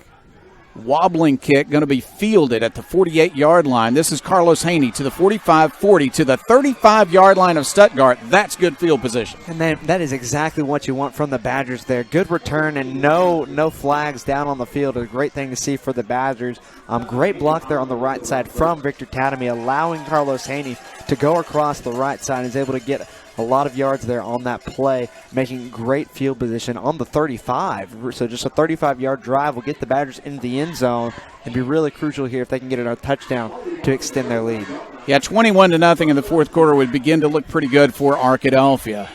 Wobbling kick going to be fielded at the 48-yard line. This is Carlos Haney to the 45-40 to the 35-yard line of Stuttgart. That's good field position. And that is exactly what you want from the Badgers there. Good return and no flags down on the field. A great thing to see for the Badgers. Great block there on the right side from Victor Tatamy, allowing Carlos Haney to go across the right side and is able to get a lot of yards there on that play, making great field position on the 35. So just a 35-yard drive will get the Badgers into the end zone and be really crucial here if they can get a touchdown to extend their lead. Yeah, 21-0 in the fourth quarter would begin to look pretty good for Arkadelphia.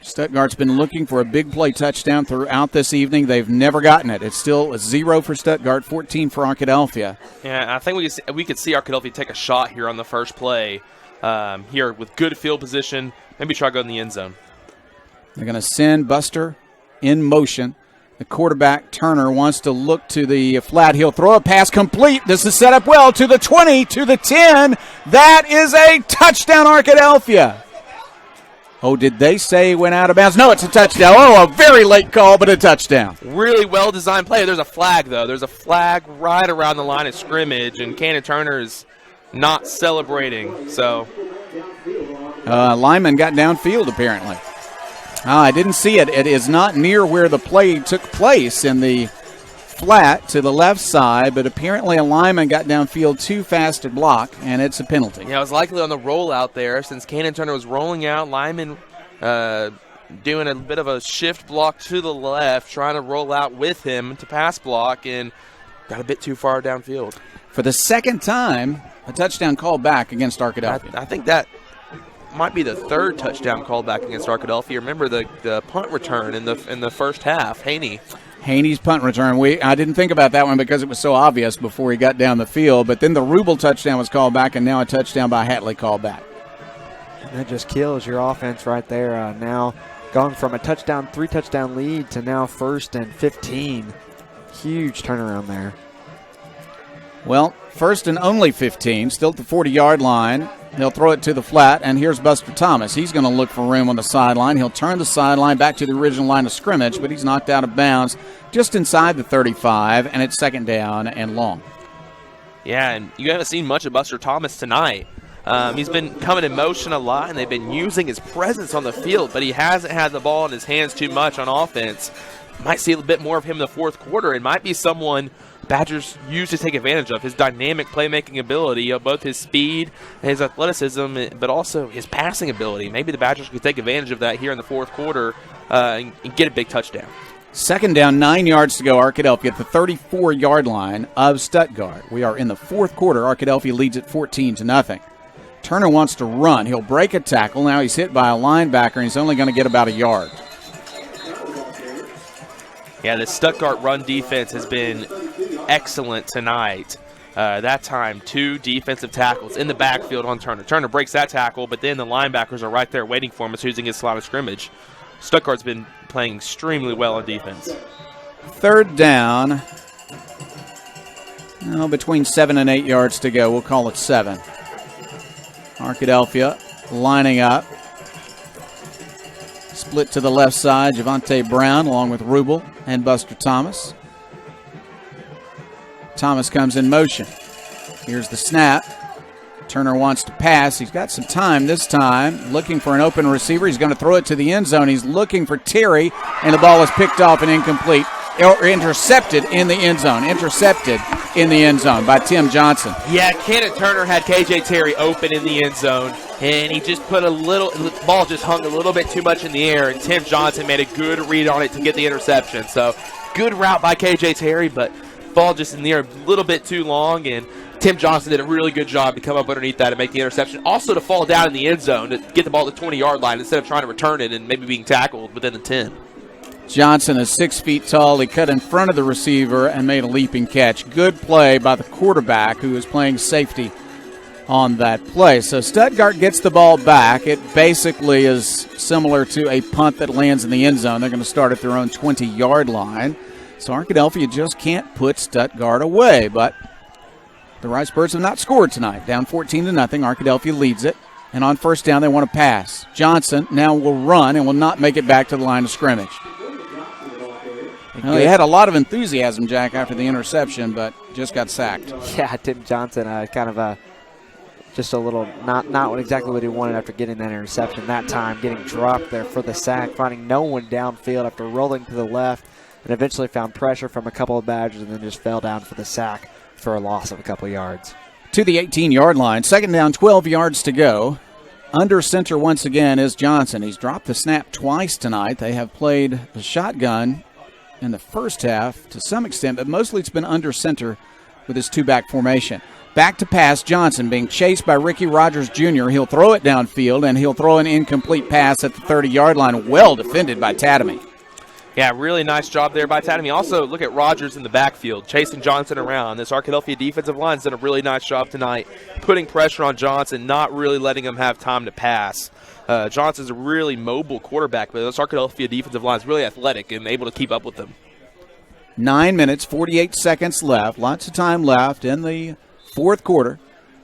Stuttgart's been looking for a big play touchdown throughout this evening. They've never gotten it. It's still a 0 for Stuttgart, 14 for Arkadelphia. Yeah, I think we could see Arkadelphia take a shot here on the first play here with good field position. Maybe try to go in the end zone. They're going to send Buster in motion. The quarterback, Turner, wants to look to the flat. He'll throw a pass complete. This is set up well to the 20, to the 10. That is a touchdown, Arkadelphia. Oh, did they say went out of bounds? No, it's a touchdown. Oh, a very late call, but a touchdown. Really well-designed play. There's a flag, though. There's a flag right around the line of scrimmage, and Cannon Turner is not celebrating. So Lyman got downfield, apparently. I didn't see it. It is not near where the play took place in the flat to the left side, but apparently a lineman got downfield too fast to block, and it's a penalty. Yeah, it was likely on the rollout there since Cannon Turner was rolling out. Lyman doing a bit of a shift block to the left, trying to roll out with him to pass block, and got a bit too far downfield. For the second time, a touchdown called back against Arkadelphia. I think that might be the third touchdown called back against Arkadelphia. Remember the punt return in the first half, Haney's punt return. I didn't think about that one because it was so obvious before he got down the field. But then the Rubel touchdown was called back, and now a touchdown by Hatley called back. And that just kills your offense right there. Now going from a three-touchdown lead to now 1st and 15. Huge turnaround there. Well, 1st and only 15, still at the 40-yard line. They'll throw it to the flat, and here's Buster Thomas. He's going to look for room on the sideline. He'll turn the sideline back to the original line of scrimmage, but he's knocked out of bounds just inside the 35, and it's 2nd down and long. Yeah, and you haven't seen much of Buster Thomas tonight. He's been coming in motion a lot, and they've been using his presence on the field, but he hasn't had the ball in his hands too much on offense. Might see a little bit more of him in the fourth quarter. It might be someone Badgers use to take advantage of his dynamic playmaking ability, both his speed and his athleticism, but also his passing ability. Maybe the Badgers could take advantage of that here in the fourth quarter and get a big touchdown. 2nd down, 9 yards to go. Arkadelphia at the 34-yard line of Stuttgart. We are in the fourth quarter. Arkadelphia leads at 14-0. Turner wants to run. He'll break a tackle. Now he's hit by a linebacker, and he's only going to get about a yard. Yeah, the Stuttgart run defense has been excellent tonight. That time, 2 defensive tackles in the backfield on Turner. Turner breaks that tackle, but then the linebackers are right there waiting for him as soon as he gets line of scrimmage. Stuttgart's been playing extremely well on defense. 3rd down. Between 7 and 8 yards to go. We'll call it 7. Arkadelphia lining up. Split to the left side, Javante Brown along with Rubel and Buster Thomas. Thomas comes in motion. Here's the snap. Turner wants to pass. He's got some time this time. Looking for an open receiver. He's going to throw it to the end zone. He's looking for Terry, and the ball is picked off and incomplete. Or intercepted in the end zone. Intercepted in the end zone by Tim Johnson. Yeah, Cannon Turner had KJ Terry open in the end zone, and he just put the ball just hung a little bit too much in the air, and Tim Johnson made a good read on it to get the interception. So good route by KJ Terry, but ball just in the air a little bit too long, and Tim Johnson did a really good job to come up underneath that and make the interception. Also to fall down in the end zone to get the ball to the 20-yard line instead of trying to return it and maybe being tackled within the 10. Johnson is 6 feet tall. He cut in front of the receiver and made a leaping catch. Good play by the quarterback, who is playing safety on that play. So Stuttgart gets the ball back. It basically is similar to a punt that lands in the end zone. They're going to start at their own 20-yard line. So Arkadelphia just can't put Stuttgart away. But the Ricebirds have not scored tonight. Down 14-0. Arkadelphia leads it. And on 1st down, they want to pass. Johnson now will run and will not make it back to the line of scrimmage. Well, he had a lot of enthusiasm, Jack, after the interception, but just got sacked. Yeah, Tim Johnson kind of just a little not exactly what he wanted after getting that interception that time, getting dropped there for the sack, finding no one downfield after rolling to the left, and eventually found pressure from a couple of Badgers and then just fell down for the sack for a loss of a couple yards. To the 18-yard line, second down, 12 yards to go. Under center once again is Johnson. He's dropped the snap twice tonight. They have played the shotgun in the first half to some extent, but mostly it's been under center with his two-back formation. Back to pass, Johnson being chased by Ricky Rogers Jr. He'll throw it downfield, and he'll throw an incomplete pass at the 30-yard line, well defended by Tatamy. Yeah, really nice job there by Tatamy. Also, look at Rogers in the backfield, chasing Johnson around. This Arkadelphia defensive line's done a really nice job tonight, putting pressure on Johnson, not really letting him have time to pass. Johnson's a really mobile quarterback, but this Arkadelphia defensive line is really athletic and able to keep up with them. 9 minutes, 48 seconds left. Lots of time left in the fourth quarter.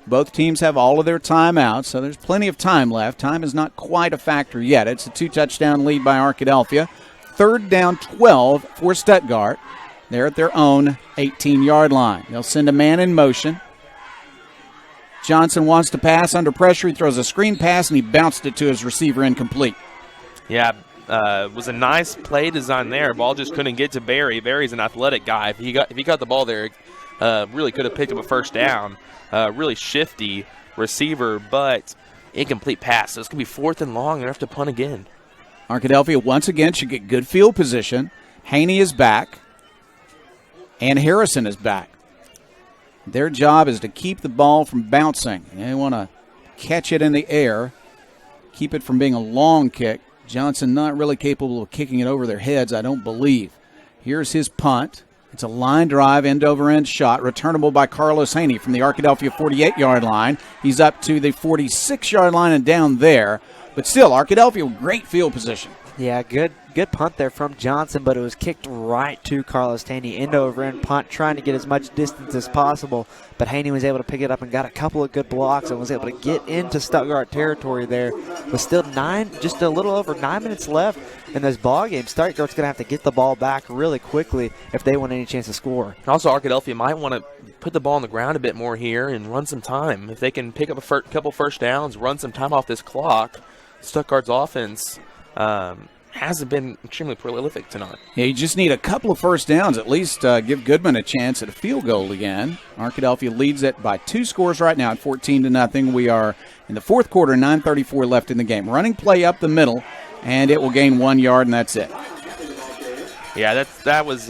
Both teams have all of their timeouts, so there's plenty of time left. Time is not quite a factor yet. It's a 2-touchdown lead by Arkadelphia. Third down 12 for Stuttgart. They're at their own 18-yard line. They'll send a man in motion. Johnson wants to pass under pressure. He throws a screen pass, and he bounced it to his receiver incomplete. Yeah, it was a nice play design there. Ball just couldn't get to Barry. Barry's an athletic guy. If he got the ball there, really could have picked up a first down. Really shifty receiver, but incomplete pass. So it's going to be fourth and long. They're going to have to punt again. Arkadelphia once again should get good field position. Haney is back, and Harrison is back. Their job is to keep the ball from bouncing. They want to catch it in the air, keep it from being a long kick. Johnson not really capable of kicking it over their heads, I don't believe. Here's his punt. It's a line drive, end-over-end shot, returnable by Carlos Haney from the Arkadelphia 48-yard line. He's up to the 46-yard line and down there. But still, Arkadelphia, great field position. Yeah, good punt there from Johnson, but it was kicked right to Carlos Haney. End-over-end punt, trying to get as much distance as possible. But Haney was able to pick it up and got a couple of good blocks and was able to get into Stuttgart territory there. With still just a little over 9 minutes left in this ball game. Stuttgart's going to have to get the ball back really quickly if they want any chance to score. Also, Arkadelphia might want to put the ball on the ground a bit more here and run some time. If they can pick up a couple first downs, run some time off this clock, Stuttgart's offense hasn't been extremely prolific tonight. Yeah, you just need a couple of first downs, at least give Goodman a chance at a field goal again. Arkadelphia leads it by 2 scores right now at 14-0. We are in the fourth quarter, 9:34 left in the game. Running play up the middle, and it will gain 1 yard, and that's it. Yeah, that was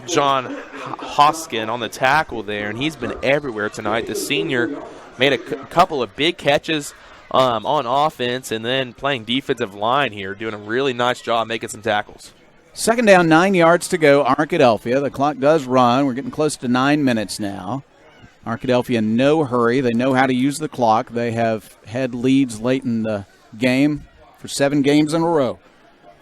John Hoskin on the tackle there, and he's been everywhere tonight. The senior made a couple of big catches on offense and then playing defensive line here, doing a really nice job making some tackles. Second down, 9 yards to go, Arkadelphia. The clock does run. We're getting close to 9 minutes now. Arkadelphia, no hurry. They know how to use the clock. They have had leads late in the game for 7 games in a row.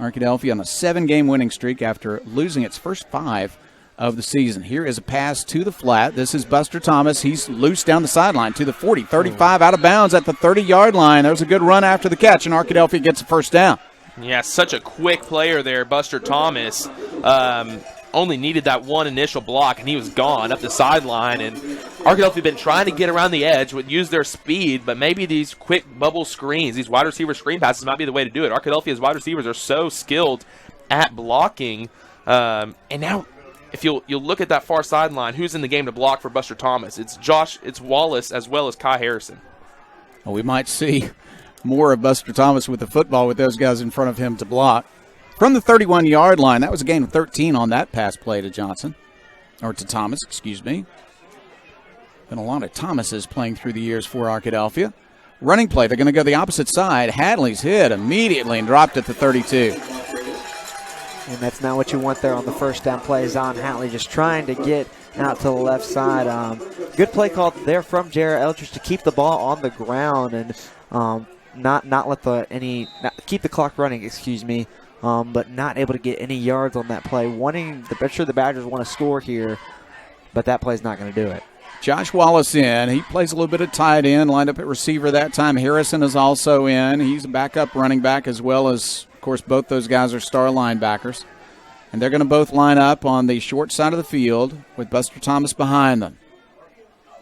Arkadelphia on a 7-game winning streak after losing its first 5 of the season. Here is a pass to the flat. This is Buster Thomas. He's loose down the sideline to the 40, 35 out of bounds at the 30-yard line. There's a good run after the catch, and Arkadelphia gets a first down. Yeah, such a quick player there, Buster Thomas. Only needed that one initial block, and he was gone up the sideline. And Arkadelphia have been trying to get around the edge, would use their speed, but maybe these quick bubble screens, these wide receiver screen passes might be the way to do it. Arkadelphia's wide receivers are so skilled at blocking. And now, if you'll look at that far sideline, who's in the game to block for Buster Thomas? It's Wallace as well as Kai Harrison. Well, we might see more of Buster Thomas with the football with those guys in front of him to block. From the 31-yard line, that was a gain of 13 on that pass play to Thomas, excuse me. Been a lot of Thomases playing through the years for Arkadelphia. Running play, they're going to go the opposite side. Hadley's hit immediately and dropped at the 32. And that's not what you want there on the first down play. Zon Hatley just trying to get out to the left side. Good play called there from Jared Eldridge to keep the ball on the ground and keep the clock running, excuse me. But not able to get any yards on that play. I'm sure the Badgers want to score here, but that play's not going to do it. Josh Wallace in. He plays a little bit of tight end, lined up at receiver that time. Harrison is also in. He's a backup running back as well as, of course, both those guys are star linebackers. And they're going to both line up on the short side of the field with Buster Thomas behind them.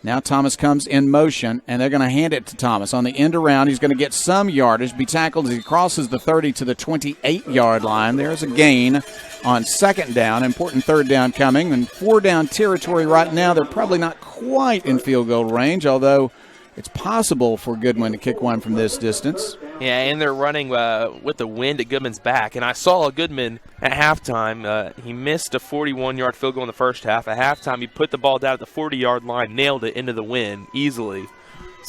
Now Thomas comes in motion, and they're going to hand it to Thomas. On the end around, he's going to get some yardage, be tackled as he crosses the 30 to the 28-yard line. There's a gain on second down. Important third down coming. In four-down territory right now, they're probably not quite in field goal range, although it's possible for Goodwin to kick one from this distance. Yeah, and they're running with the wind at Goodman's back. And I saw Goodman at halftime. He missed a 41-yard field goal in the first half. At halftime, he put the ball down at the 40-yard line, nailed it into the wind easily.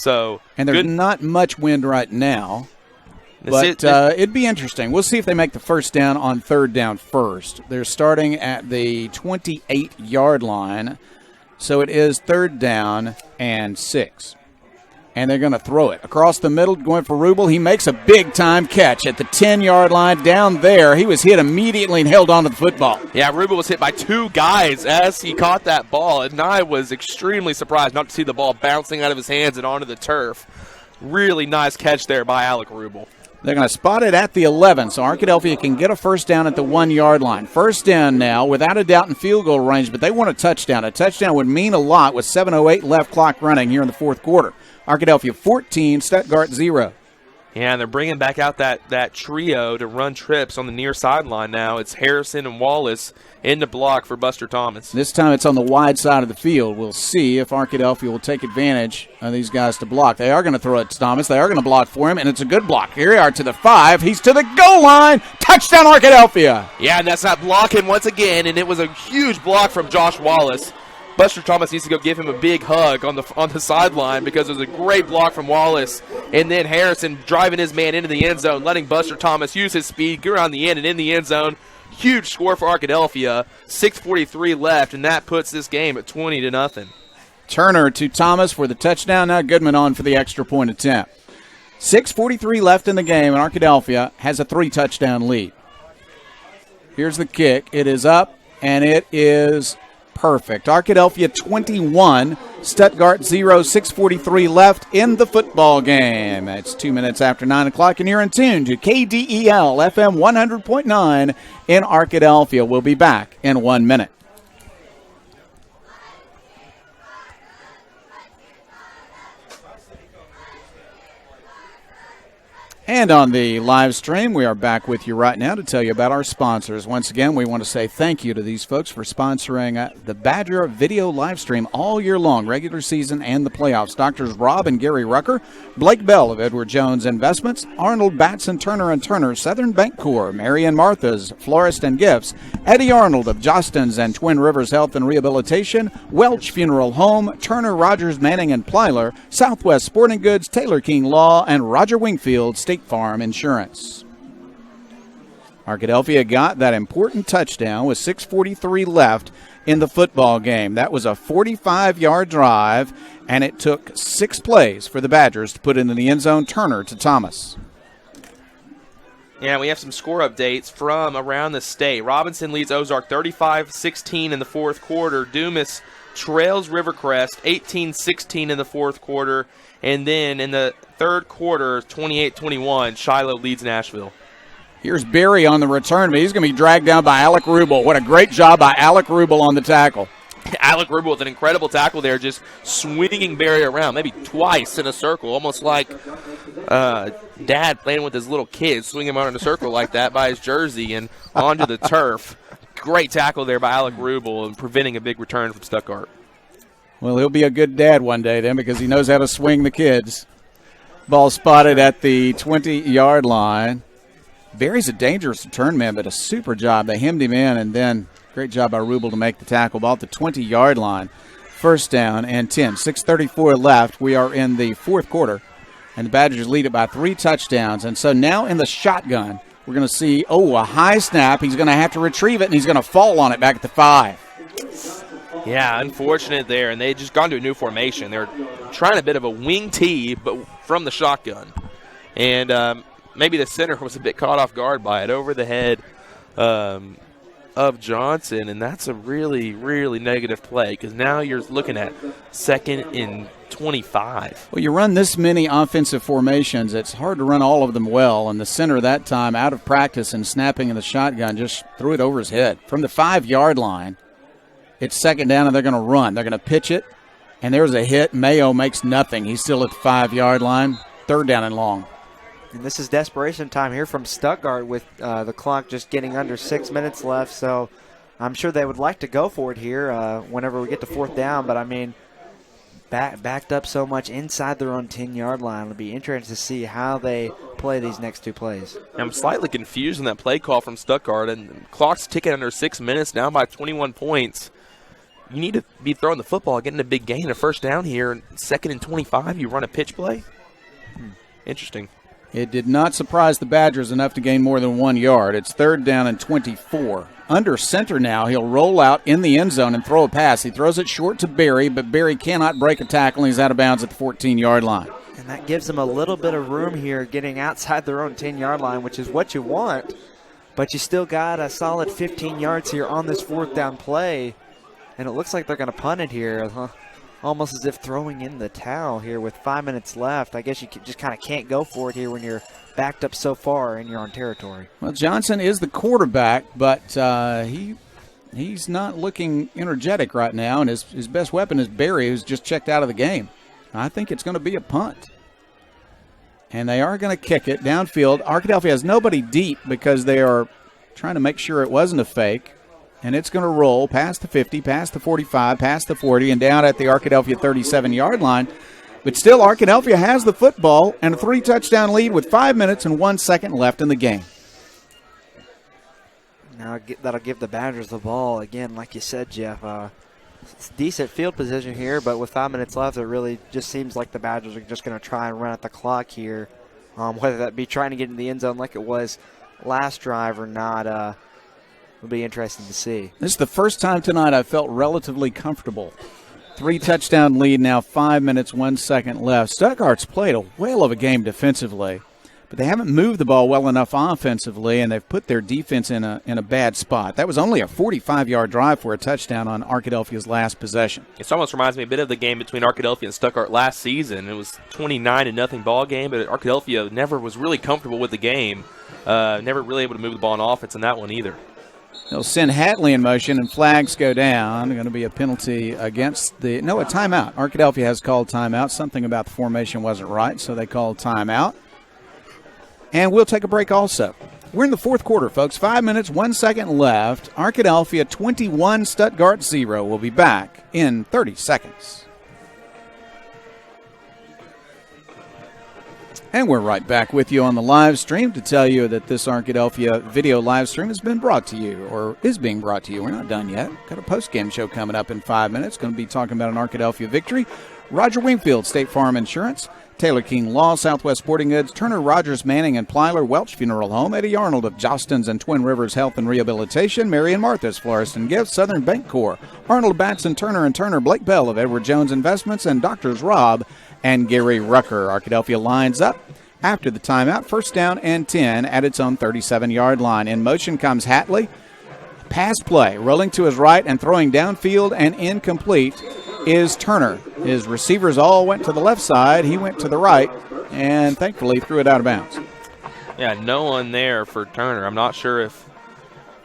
And there's not much wind right now, but it'd be interesting. We'll see if they make the first down on third down first. They're starting at the 28-yard line, so it is third down and 6. And they're going to throw it across the middle, going for Rubel. He makes a big-time catch at the 10-yard line down there. He was hit immediately and held onto the football. Yeah, Rubel was hit by two guys as he caught that ball, and I was extremely surprised not to see the ball bouncing out of his hands and onto the turf. Really nice catch there by Alec Rubel. They're going to spot it at the 11, so Arkadelphia can get a first down at the 1-yard line. First down now, without a doubt in field goal range, but they want a touchdown. A touchdown would mean a lot with 7:08 left, clock running here in the fourth quarter. Arkadelphia 14, Stuttgart 0. Yeah, and they're bringing back out that trio to run trips on the near sideline now. It's Harrison and Wallace in the block for Buster Thomas. This time it's on the wide side of the field. We'll see if Arkadelphia will take advantage of these guys to block. They are going to throw it to Thomas. They are going to block for him, and it's a good block. Here they are to the 5. He's to the goal line. Touchdown, Arkadelphia. Yeah, and that's not blocking once again, and it was a huge block from Josh Wallace. Buster Thomas needs to go give him a big hug on the sideline because it was a great block from Wallace. And then Harrison driving his man into the end zone, letting Buster Thomas use his speed, get around the end and in the end zone. Huge score for Arkadelphia. 6:43 left, and that puts this game at 20-0. Turner to Thomas for the touchdown. Now Goodman on for the extra point attempt. 6:43 left in the game, and Arkadelphia has a 3-touchdown lead. Here's the kick. It is up, and it is perfect. Arkadelphia 21, Stuttgart 0, 6:43 left in the football game. It's 2 minutes after 9 o'clock, and you're in tune to KDEL FM 100.9 in Arkadelphia. We'll be back in 1 minute. And on the live stream, we are back with you right now to tell you about our sponsors. Once again, we want to say thank you to these folks for sponsoring the Badger video live stream all year long, regular season and the playoffs. Doctors Rob and Gary Rucker, Blake Bell of Edward Jones Investments, Arnold Batson Turner & Turner, Southern Bank Corps, Mary and Martha's Florist and Gifts, Eddie Arnold of Jostens and Twin Rivers Health and Rehabilitation, Welch Funeral Home, Turner, Rogers, Manning and Plyler, Southwest Sporting Goods, Taylor King Law, and Roger Wingfield State Farm Insurance. Arkadelphia got that important touchdown with 6:43 left in the football game. That was a 45-yard drive, and it took 6 plays for the Badgers to put into the end zone. Turner to Thomas. Yeah, we have some score updates from around the state. Robinson leads Ozark 35-16 in the fourth quarter. Dumas trails Rivercrest 18-16 in the fourth quarter. And then in the third quarter, 28-21, Shiloh leads Nashville. Here's Berry on the return, but he's going to be dragged down by Alec Rubel. What a great job by Alec Rubel on the tackle. Alec Rubel with an incredible tackle there, just swinging Berry around, maybe twice in a circle, almost like Dad playing with his little kids, swinging him out in a circle like that by his jersey and onto the turf. Great tackle there by Alec Rubel and preventing a big return from Stuttgart. Well, he'll be a good dad one day then because he knows how to swing the kids. Ball spotted at the 20-yard line. Berry's a dangerous return man, but a super job. They hemmed him in, and then great job by Rubel to make the tackle. Ball at the 20-yard line. First down and 10. 6:34 left. We are in the fourth quarter, and the Badgers lead it by 3 touchdowns. And so now in the shotgun, we're going to see, a high snap. He's going to have to retrieve it, and he's going to fall on it back at the 5. Yeah, unfortunate there, and they just gone to a new formation. They're trying a bit of a wing tee, but from the shotgun. And maybe the center was a bit caught off guard by it over the head of Johnson, and that's a really, really negative play because now you're looking at 2nd and 25. Well, you run this many offensive formations, it's hard to run all of them well. And the center that time, out of practice and snapping in the shotgun, just threw it over his head. From the 5-yard line, it's second down, and they're going to run. They're going to pitch it, and there's a hit. Mayo makes nothing. He's still at the 5-yard line. Third down and long. And this is desperation time here from Stuttgart with the clock just getting under 6 minutes left. So I'm sure they would like to go for it here whenever we get to fourth down. But, I mean, backed up so much inside their own 10-yard line. It'll be interesting to see how they play these next two plays. I'm slightly confused in that play call from Stuttgart, and the clock's ticking under 6 minutes, down by 21 points. You need to be throwing the football, getting a big gain, a first down here. Second and 25, you run a pitch play? Interesting. It did not surprise the Badgers enough to gain more than 1 yard. It's third down and 24. Under center now, he'll roll out in the end zone and throw a pass. He throws it short to Berry, but Berry cannot break a tackle, and he's out of bounds at the 14-yard line. And that gives them a little bit of room here getting outside their own 10-yard line, which is what you want. But you still got a solid 15 yards here on this fourth down play. And it looks like they're going to punt it here, almost as if throwing in the towel here with 5 minutes left. I guess you just kind of can't go for it here when you're backed up so far in your own territory. Well, Johnson is the quarterback, but he's not looking energetic right now, and his best weapon is Berry, who's just checked out of the game. I think it's going to be a punt. And they are going to kick it downfield. Arkadelphia has nobody deep because they are trying to make sure it wasn't a fake. And it's going to roll past the 50, past the 45, past the 40, and down at the Arkadelphia 37-yard line. But still, Arkadelphia has the football and a 3-touchdown lead with 5 minutes and 1 second left in the game. Now that'll give the Badgers the ball. Again, like you said, Jeff, it's decent field position here, but with 5 minutes left, it really just seems like the Badgers are just going to try and run at the clock here, whether that be trying to get in the end zone like it was last drive or not. It'll be interesting to see. This is the first time tonight I felt relatively comfortable. 3-touchdown lead now, 5 minutes, 1 second left. Stuttgart's played a whale of a game defensively, but they haven't moved the ball well enough offensively, and they've put their defense in a bad spot. That was only a 45-yard drive for a touchdown on Arkadelphia's last possession. It almost reminds me a bit of the game between Arkadelphia and Stuttgart last season. It was 29-0 ball game, but Arkadelphia never was really comfortable with the game. Never really able to move the ball on offense in that one either. They'll send Hatley in motion, and flags go down. Going to be a penalty against a timeout. Arkadelphia has called timeout. Something about the formation wasn't right, so they called timeout. And we'll take a break also. We're in the fourth quarter, folks. 5 minutes, 1 second left. Arkadelphia 21, Stuttgart 0. We'll be back in 30 seconds. And we're right back with you on the live stream to tell you that this Arkadelphia video live stream has been brought to you, or is being brought to you. We're not done yet. Got a post-game show coming up in 5 minutes. Going to be talking about an Arkadelphia victory. Roger Wingfield, State Farm Insurance. Taylor King Law, Southwest Sporting Goods. Turner, Rogers, Manning, and Plyler, Welch Funeral Home. Eddie Arnold of Jostens and Twin Rivers Health and Rehabilitation. Mary and Martha's Florist and Gifts. Southern Bank Corps. Arnold Batson, Turner and Turner. Blake Bell of Edward Jones Investments. And Doctors Rob and Gary Rucker. Arkadelphia lines up after the timeout. First down and 10 at its own 37-yard line. In motion comes Hatley. Pass play. Rolling to his right and throwing downfield and incomplete is Turner. His receivers all went to the left side. He went to the right and thankfully threw it out of bounds. Yeah, no one there for Turner. I'm not sure if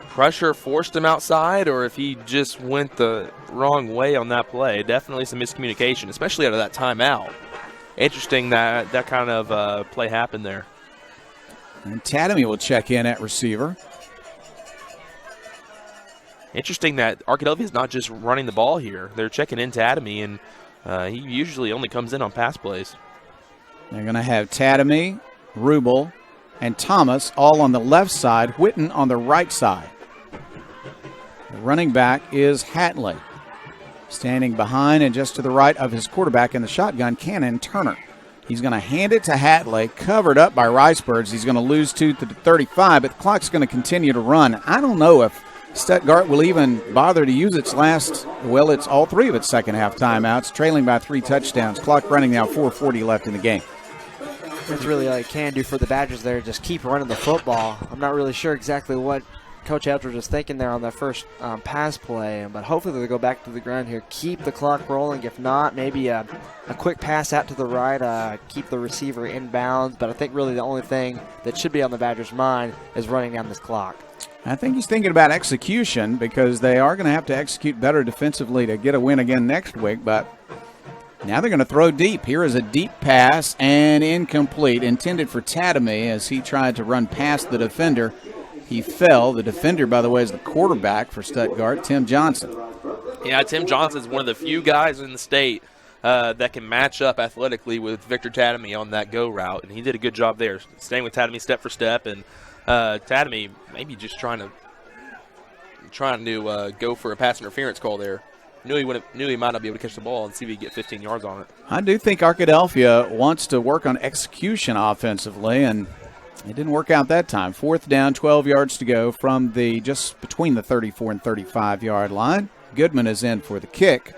pressure forced him outside or if he just went the wrong way on that play. Definitely some miscommunication, especially out of that timeout. Interesting that kind of play happened there. And Tadamy will check in at receiver. Interesting that Arkadelphia is not just running the ball here. They're checking in Tadamy, and he usually only comes in on pass plays. They're going to have Tadamy, Rubel, and Thomas all on the left side, Whitten on the right side. The running back is Hatley. Standing behind and just to the right of his quarterback in the shotgun, Cannon Turner. He's going to hand it to Hatley, covered up by Ricebirds. He's going to lose two to the 35, but the clock's going to continue to run. I don't know if Stuttgart will even bother to use it's all three of its second half timeouts, trailing by 3 touchdowns. Clock running now, 4:40 left in the game. That's really all you can do for the Badgers there, just keep running the football. I'm not really sure exactly what Coach Eldridge is thinking there on that first pass play, but hopefully they'll go back to the ground here, keep the clock rolling. If not, maybe a quick pass out to the right, keep the receiver in bounds. But I think really the only thing that should be on the Badgers' mind is running down this clock. I think he's thinking about execution because they are going to have to execute better defensively to get a win again next week, but now they're going to throw deep. Here is a deep pass and incomplete, intended for Tatamy as he tried to run past the defender. He fell. The defender, by the way, is the quarterback for Stuttgart, Tim Johnson. Yeah, Tim Johnson is one of the few guys in the state that can match up athletically with Victor Tatamy on that go route, and he did a good job there, staying with Tatamy step for step, and Tatamy maybe just trying to go for a pass interference call there. Knew he might not be able to catch the ball and see if he could get 15 yards on it. I do think Arkadelphia wants to work on execution offensively, and it didn't work out that time. 4th down, 12 yards to go from just between the 34 and 35-yard line. Goodman is in for the kick.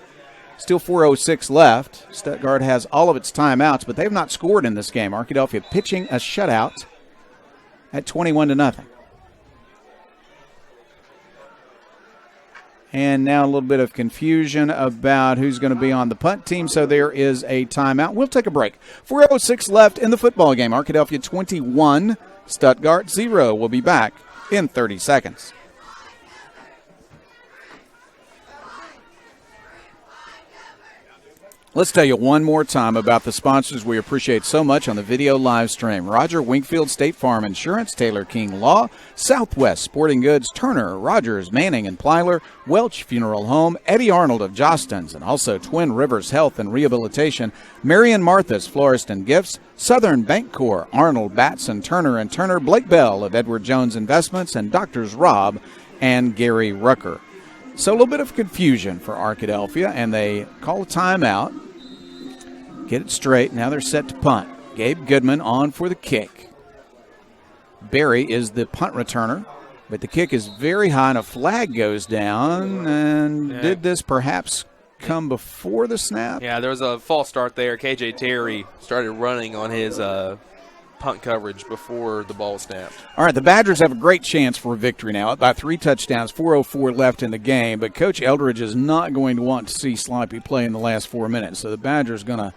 Still 4:06 left. Stuttgart has all of its timeouts, but they have not scored in this game. Arkadelphia pitching a shutout at 21-0. And now a little bit of confusion about who's going to be on the punt team, so there is a timeout. We'll take a break. 4:06 left in the football game. Arkadelphia 21, Stuttgart 0. We'll be back in 30 seconds. Let's tell you one more time about the sponsors we appreciate so much on the video live stream. Roger Wingfield State Farm Insurance, Taylor King Law, Southwest Sporting Goods, Turner, Rogers, Manning and Plyler, Welch Funeral Home, Eddie Arnold of Jostens, and also Twin Rivers Health and Rehabilitation, Marion Martha's Florist and Gifts, Southern Bancorp, Arnold, Batson, Turner and Turner, Blake Bell of Edward Jones Investments, and Doctors Rob and Gary Rucker. So a little bit of confusion for Arkadelphia, and they call a timeout. Get it straight. Now they're set to punt. Gabe Goodman on for the kick. Barry is the punt returner, but the kick is very high, and a flag goes down. And did this perhaps come before the snap? Yeah, there was a false start there. KJ Terry started running on his punt coverage before the ball snapped. All right, the Badgers have a great chance for a victory now. Up by 3 touchdowns, 4:04 left in the game. But Coach Eldridge is not going to want to see sloppy play in the last 4 minutes. So the Badgers going to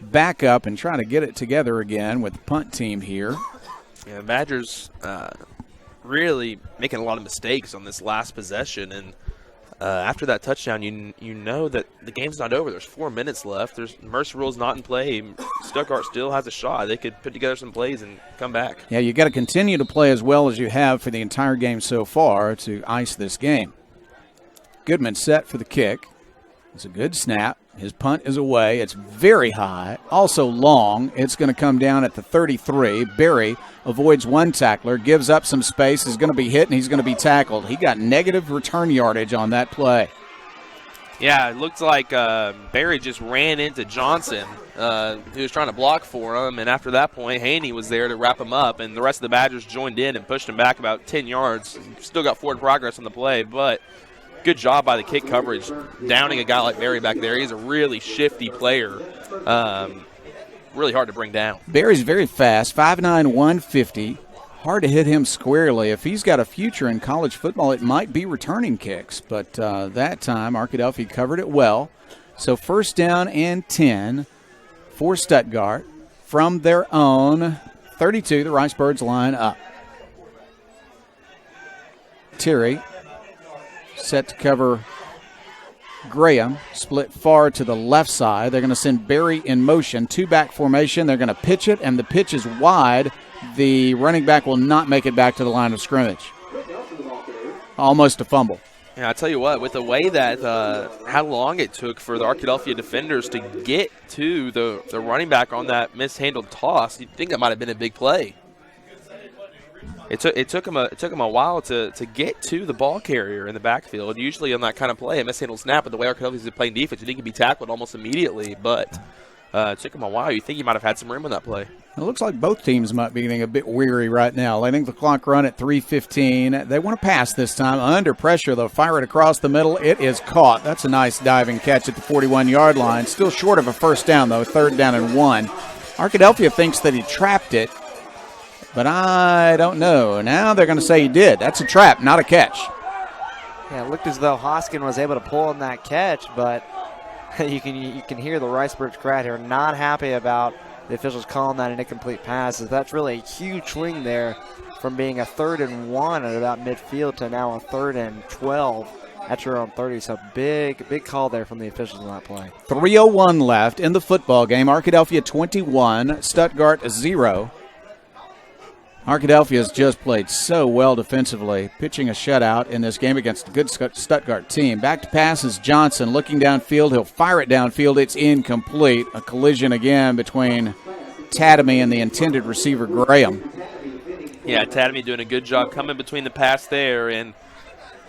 back up and try to get it together again with the punt team here. Yeah, Badgers really making a lot of mistakes on this last possession. And after that touchdown, you know that the game's not over. There's 4 minutes left. Mercer rule's not in play. Stuttgart still has a shot. They could put together some plays and come back. Yeah, you got to continue to play as well as you have for the entire game so far to ice this game. Goodman set for the kick. It's a good snap. His punt is away. It's very high, also long. It's going to come down at the 33. Barry avoids one tackler, gives up some space, is going to be hit, and he's going to be tackled. He got negative return yardage on that play. Yeah, it looks like Barry just ran into Johnson, who was trying to block for him, and after that point, Haney was there to wrap him up, and the rest of the Badgers joined in and pushed him back about 10 yards. Still got forward progress on the play, but good job by the kick coverage, downing a guy like Barry back there. He's a really shifty player, really hard to bring down. Barry's very fast, 5'9", 150. Hard to hit him squarely. If he's got a future in college football, it might be returning kicks. But that time, Arkadelphia covered it well. So 1st down and 10 for Stuttgart from their own 32. The Ricebirds line up. Terry set to cover Graham, split far to the left side. They're going to send Barry in motion, 2-back formation. They're going to pitch it, and the pitch is wide. The running back will not make it back to the line of scrimmage. Almost a fumble. Yeah, I tell you what, with the way that how long it took for the Arkadelphia defenders to get to the running back on that mishandled toss, you'd think that might have been a big play. It took him a while to get to the ball carrier in the backfield. Usually on that kind of play, a mishandled snap, but the way Arkadelphia is playing defense, you think he'd be tackled almost immediately. But it took him a while. You think he might have had some room on that play. It looks like both teams might be getting a bit weary right now. Letting the clock run at 3:15. They want to pass this time. Under pressure, they'll fire it across the middle. It is caught. That's a nice diving catch at the 41-yard line. Still short of a 1st down, though. 3rd down and 1. Arkadelphia thinks that he trapped it. but I don't know. Now they're going to say he did. That's a trap, not a catch. Yeah, it looked as though Hoskin was able to pull in that catch, but you can hear the Ricebirds crowd here not happy about the officials calling that an incomplete pass. That's really a huge swing there from being a 3rd and 1 at about midfield to now a 3rd and 12 at your own 30. So big call there from the officials on that play. 3:01 left in the football game. Arkadelphia 21, Stuttgart 0. Arkadelphia has just played so well defensively, pitching a shutout in this game against a good Stuttgart team. Back to pass is Johnson looking downfield. He'll fire it downfield. It's incomplete. A collision again between Tatamy and the intended receiver, Graham. Yeah, Tatamy doing a good job coming between the pass there. And,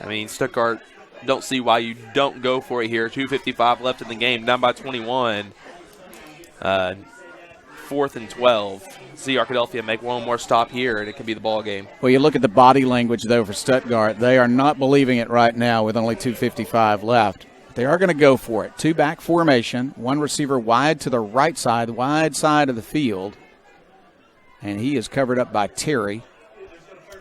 I mean, Stuttgart, don't see why you don't go for it here. 2:55 left in the game, down by 21. 4th and 12. See Arkadelphia make one more stop here, and it could be the ball game. Well, you look at the body language, though, for Stuttgart. They are not believing it right now with only 2:55 left. They are going to go for it. 2-back formation, one receiver wide to the right side, wide side of the field. And he is covered up by Terry.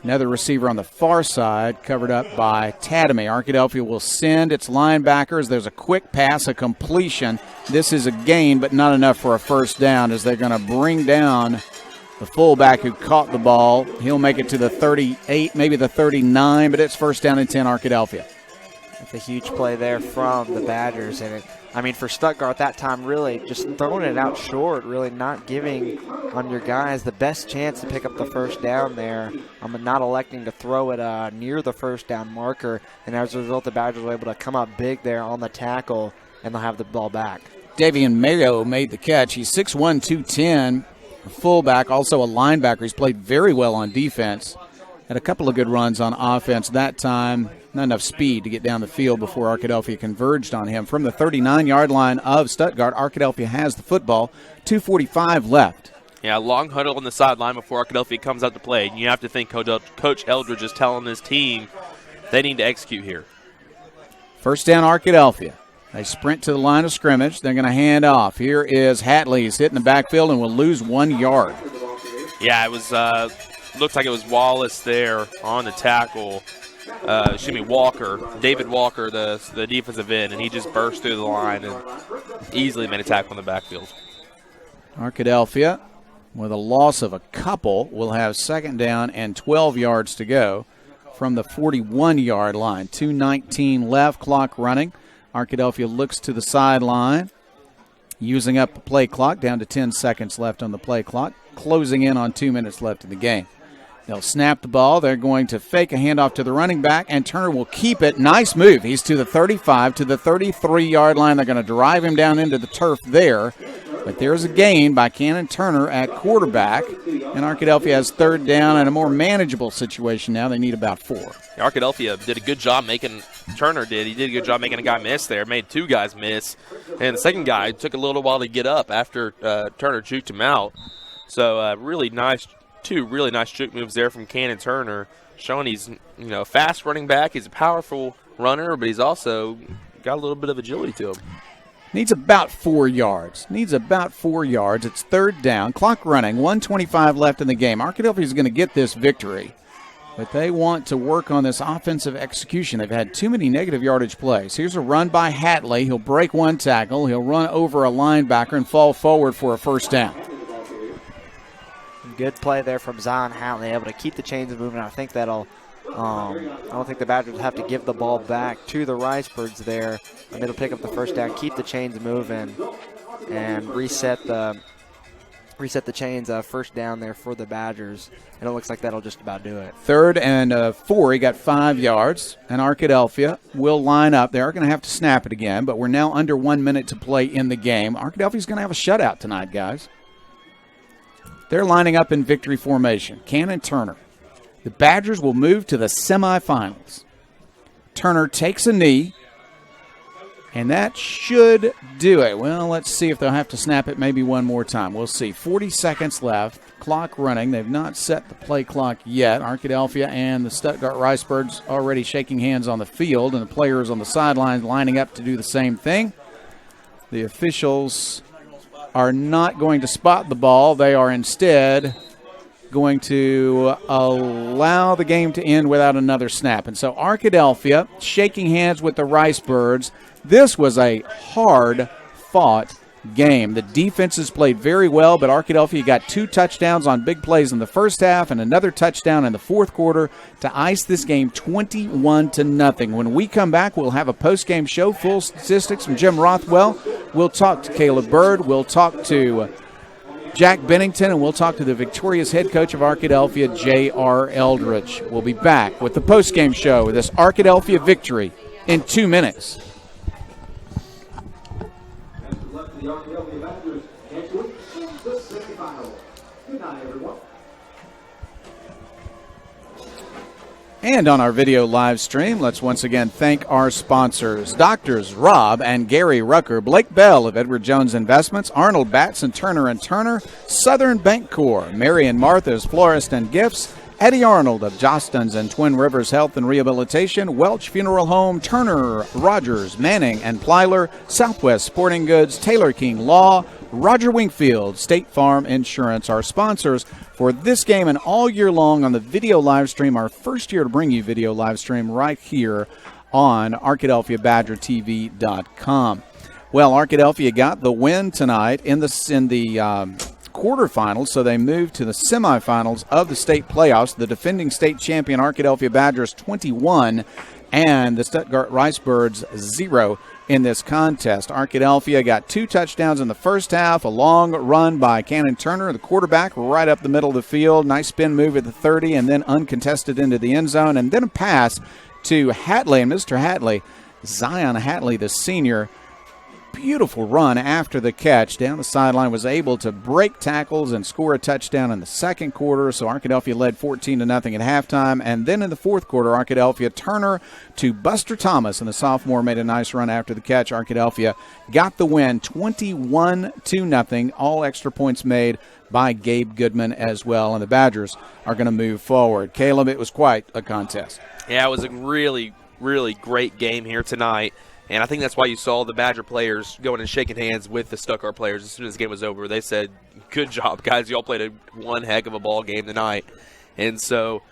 Another receiver on the far side, covered up by Tatamy. Arkadelphia will send its linebackers. There's a quick pass, a completion. This is a gain, but not enough for a first down, as they're going to bring down the fullback who caught the ball. He'll make it to the 38, maybe the 39, but it's first down and 10, Arkadelphia. That's a huge play there from the Badgers. And for Stuttgart that time, really just throwing it out short, really not giving on your guys the best chance to pick up the first down there. Not electing to throw it near the first down marker. And as a result, the Badgers were able to come up big there on the tackle, and they'll have the ball back. Davian Mayo made the catch. He's 6'1", 210, a fullback, also a linebacker. He's played very well on defense. Had a couple of good runs on offense that time. Not enough speed to get down the field before Arkadelphia converged on him. From the 39-yard line of Stuttgart, Arkadelphia has the football. 2:45 left. Yeah, long huddle on the sideline before Arkadelphia comes out to play. And you have to think Coach Eldridge is telling this team they need to execute here. First down, Arkadelphia. They sprint to the line of scrimmage. They're going to hand off. Here is Hatley. He's hitting the backfield and will lose 1 yard. Yeah, it was looks like it was Wallace there on the tackle. Walker, David Walker, the defensive end, and he just burst through the line and easily made a tackle in the backfield. Arkadelphia, with a loss of a couple, will have second down and 12 yards to go from the 41-yard line. 2:19 left, clock running. Arkadelphia looks to the sideline, using up the play clock, down to 10 seconds left on the play clock, closing in on 2 minutes left in the game. They'll snap the ball. They're going to fake a handoff to the running back, and Turner will keep it. Nice move. He's to the 35, to the 33-yard line. They're going to drive him down into the turf there. But there's a gain by Cannon Turner at quarterback, and Arkadelphia has third down in a more manageable situation now. They need about 4. Arkadelphia did a good job making – Turner did. He did a good job making a guy miss there. Made 2 guys miss. And the second guy took a little while to get up after Turner juked him out. So really nice – 2 really nice juke moves there from Cannon Turner, showing he's a fast running back. He's a powerful runner, but he's also got a little bit of agility to him. Needs about 4 yards. It's third down. Clock running. 1:25 left in the game. Arkadelphia is going to get this victory, but they want to work on this offensive execution. They've had too many negative yardage plays. Here's a run by Hatley. He'll break one tackle. He'll run over a linebacker and fall forward for a first down. Good play there from Zion Hatley, able to keep the chains moving. I think that'll I don't think the Badgers have to give the ball back to the Ricebirds there. And it'll pick up the first down, keep the chains moving, and reset the chains. First down there for the Badgers. And it looks like that'll just about do it. 3rd and 4. He got 5 yards. And Arkadelphia will line up. They are going to have to snap it again, but we're now under 1 minute to play in the game. Arkadelphia's going to have a shutout tonight, guys. They're lining up in victory formation. Cannon Turner. The Badgers will move to the semifinals. Turner takes a knee, and that should do it. Well, let's see if they'll have to snap it maybe one more time. We'll see. 40 seconds left. Clock running. They've not set the play clock yet. Arkadelphia and the Stuttgart Ricebirds already shaking hands on the field, and the players on the sidelines lining up to do the same thing. The officials are not going to spot the ball. They are instead going to allow the game to end without another snap. And so Arkadelphia shaking hands with the Ricebirds. This was a hard-fought game. The defenses played very well, but Arkadelphia got 2 touchdowns on big plays in the first half and another touchdown in the fourth quarter to ice this game 21-0. When we come back, we'll have a post-game show, full statistics from Jim Rothwell. We'll talk to Caleb Bird. We'll talk to Jack Bennington, and we'll talk to the victorious head coach of Arkadelphia, J.R. Eldridge. We'll be back with the post-game show with this Arkadelphia victory in 2 minutes. The Arkadelphia Badgers next week in the semifinals. Good night, everyone. And on our video live stream, let's once again thank our sponsors, Doctors Rob and Gary Rucker, Blake Bell of Edward Jones Investments, Arnold Batson Turner & Turner, Southern Bancorp, Mary and Martha's Florist and Gifts, Eddie Arnold of Jostens and Twin Rivers Health and Rehabilitation, Welch Funeral Home, Turner, Rogers, Manning and Plyler, Southwest Sporting Goods, Taylor King Law, Roger Wingfield, State Farm Insurance, our sponsors for this game and all year long on the video live stream, our first year to bring you video live stream right here on ArkadelphiaBadgerTV.com. Well, Arkadelphia got the win tonight in the quarterfinals, so they moved to the semifinals of the state playoffs. The defending state champion Arkadelphia Badgers 21 and the Stuttgart Ricebirds 0 in this contest. Arkadelphia got 2 touchdowns in the first half, a long run by Cannon Turner, the quarterback, right up the middle of the field, nice spin move at the 30, and then uncontested into the end zone, and then a pass to Hatley, and Mr. Hatley, Zion Hatley, the senior, beautiful run after the catch down the sideline, was able to break tackles and score a touchdown in the second quarter. So Arkadelphia led 14-0 at halftime. And then in the fourth quarter, Arkadelphia Turner to Buster Thomas, and the sophomore made a nice run after the catch. Arkadelphia got the win 21-0. All extra points made by Gabe Goodman as well. And the Badgers are going to move forward. Caleb, it was quite a contest. Yeah, it was a really, really great game here tonight. And I think that's why you saw the Badger players going and shaking hands with the Stuttgart players as soon as the game was over. They said, good job, guys. You all played one heck of a ball game tonight. And so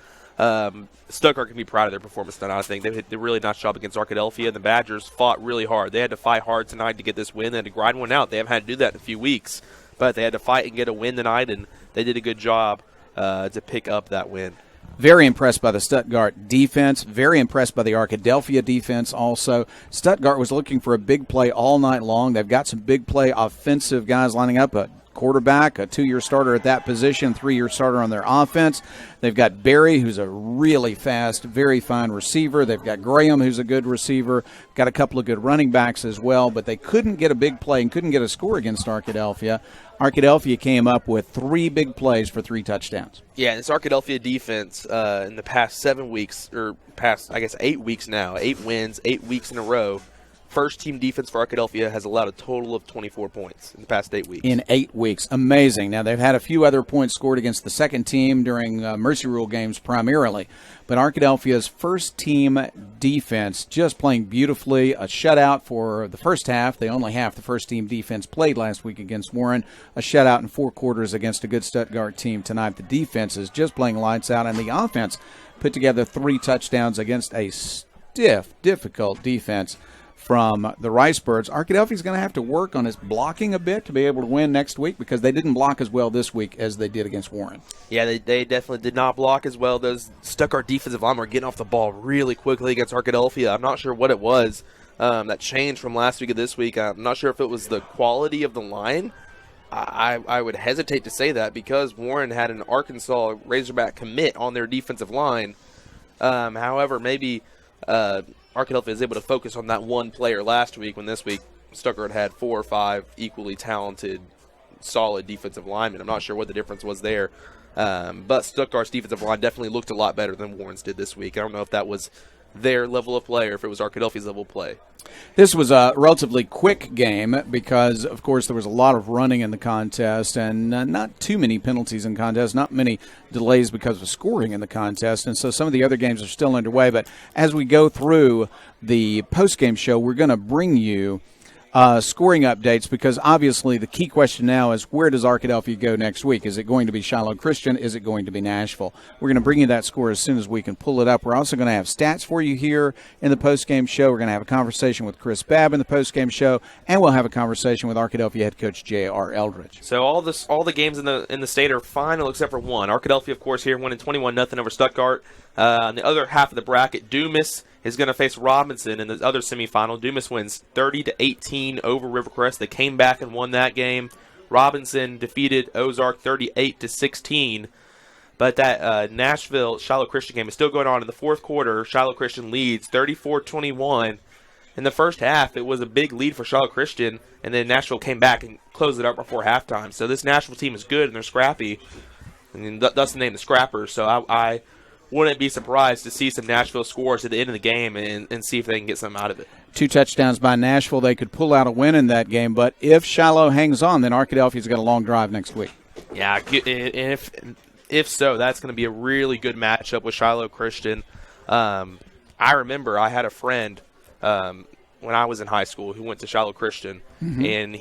Stuttgart can be proud of their performance tonight, I think. They did a really nice job against Arkadelphia, and the Badgers fought really hard. They had to fight hard tonight to get this win. They had to grind one out. They haven't had to do that in a few weeks. But they had to fight and get a win tonight, and they did a good job to pick up that win. Very impressed by the Stuttgart defense. Very impressed by the Arkadelphia defense also. Stuttgart was looking for a big play all night long. They've got some big play offensive guys lining up. A quarterback, a 2-year starter at that position, 3-year starter on their offense. They've got Barry, who's a really fast, very fine receiver. They've got Graham, who's a good receiver. Got a couple of good running backs as well, but they couldn't get a big play and couldn't get a score against Arkadelphia. Arkadelphia came up with 3 big plays for 3 touchdowns. Yeah, this Arkadelphia defense in the past 7 weeks, or past, I guess, 8 weeks now, 8 wins, 8 weeks in a row, first-team defense for Arkadelphia has allowed a total of 24 points in the past 8 weeks. In 8 weeks. Amazing. Now, they've had a few other points scored against the second team during Mercy Rule games primarily. But Arkadelphia's first-team defense just playing beautifully. A shutout for the first half. They only half the first-team defense played last week against Warren. A shutout in 4 quarters against a good Stuttgart team tonight. The defense is just playing lights out, and the offense put together 3 touchdowns against a stiff, difficult defense from the Ricebirds. Arkadelphia is going to have to work on his blocking a bit to be able to win next week because they didn't block as well this week as they did against Warren. Yeah, they definitely did not block as well. Those Stuttgart defensive linemen were getting off the ball really quickly against Arkadelphia. I'm not sure what it was that changed from last week to this week. I'm not sure if it was the quality of the line. I would hesitate to say that because Warren had an Arkansas Razorback commit on their defensive line. However, maybe Arkadelphia is able to focus on that one player last week when this week Stuttgart had 4 or 5 equally talented, solid defensive linemen. I'm not sure what the difference was there. But Stuttgart's defensive line definitely looked a lot better than Warren's did this week. I don't know if that was their level of play or if it was Arkadelphia's level of play. This was a relatively quick game because, of course, there was a lot of running in the contest and not too many penalties in contest, not many delays because of scoring in the contest. And so some of the other games are still underway. But as we go through the post-game show, we're going to bring you scoring updates, because obviously the key question now is, where does Arkadelphia go next week? Is it going to be Shiloh Christian? Is it going to be Nashville? We're going to bring you that score as soon as we can pull it up. We're also going to have stats for you here in the postgame show. We're going to have a conversation with Chris Babb in the postgame show, and we'll have a conversation with Arkadelphia head coach J.R. Eldridge. So all the games in the state are final except for one. Arkadelphia, of course, here winning 21-0 over Stuttgart. On the other half of the bracket, Dumas is going to face Robinson in the other semifinal. Dumas wins 30-18 over Rivercrest. They came back and won that game. Robinson defeated Ozark 38-16. But that Nashville-Shiloh Christian game is still going on in the fourth quarter. Shiloh Christian leads 34-21. In the first half, it was a big lead for Shiloh Christian, and then Nashville came back and closed it up before halftime. So this Nashville team is good, and they're scrappy. And that's the name, the Scrappers. So I wouldn't be surprised to see some Nashville scores at the end of the game and see if they can get something out of it. 2 touchdowns by Nashville. They could pull out a win in that game, but if Shiloh hangs on, then Arkadelphia's got a long drive next week. Yeah, and if so, that's going to be a really good matchup with Shiloh Christian. I remember I had a friend when I was in high school who went to Shiloh Christian, and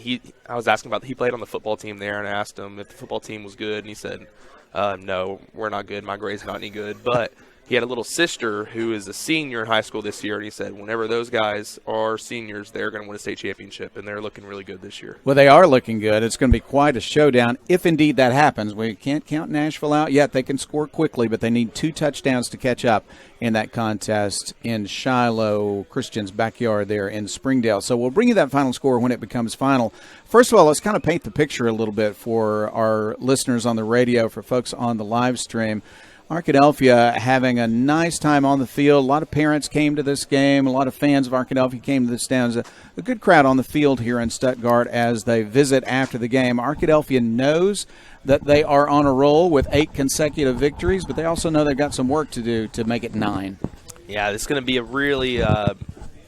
I was asking he played on the football team there, and I asked him if the football team was good, and he said, no, we're not good. My grade's not any good. But he had a little sister who is a senior in high school this year, and he said whenever those guys are seniors, they're going to win a state championship, and they're looking really good this year. Well, they are looking good. It's going to be quite a showdown if indeed that happens. We can't count Nashville out yet. They can score quickly, but they need 2 touchdowns to catch up in that contest in Shiloh Christian's backyard there in Springdale. So we'll bring you that final score when it becomes final. First of all, let's kind of paint the picture a little bit for our listeners on the radio, for folks on the live stream. Arkadelphia having a nice time on the field. A lot of parents came to this game. A lot of fans of Arkadelphia came to this town. There's a good crowd on the field here in Stuttgart as they visit after the game. Arkadelphia knows that they are on a roll with 8 consecutive victories, but they also know they've got some work to do to make it 9. Yeah, this is going to be a really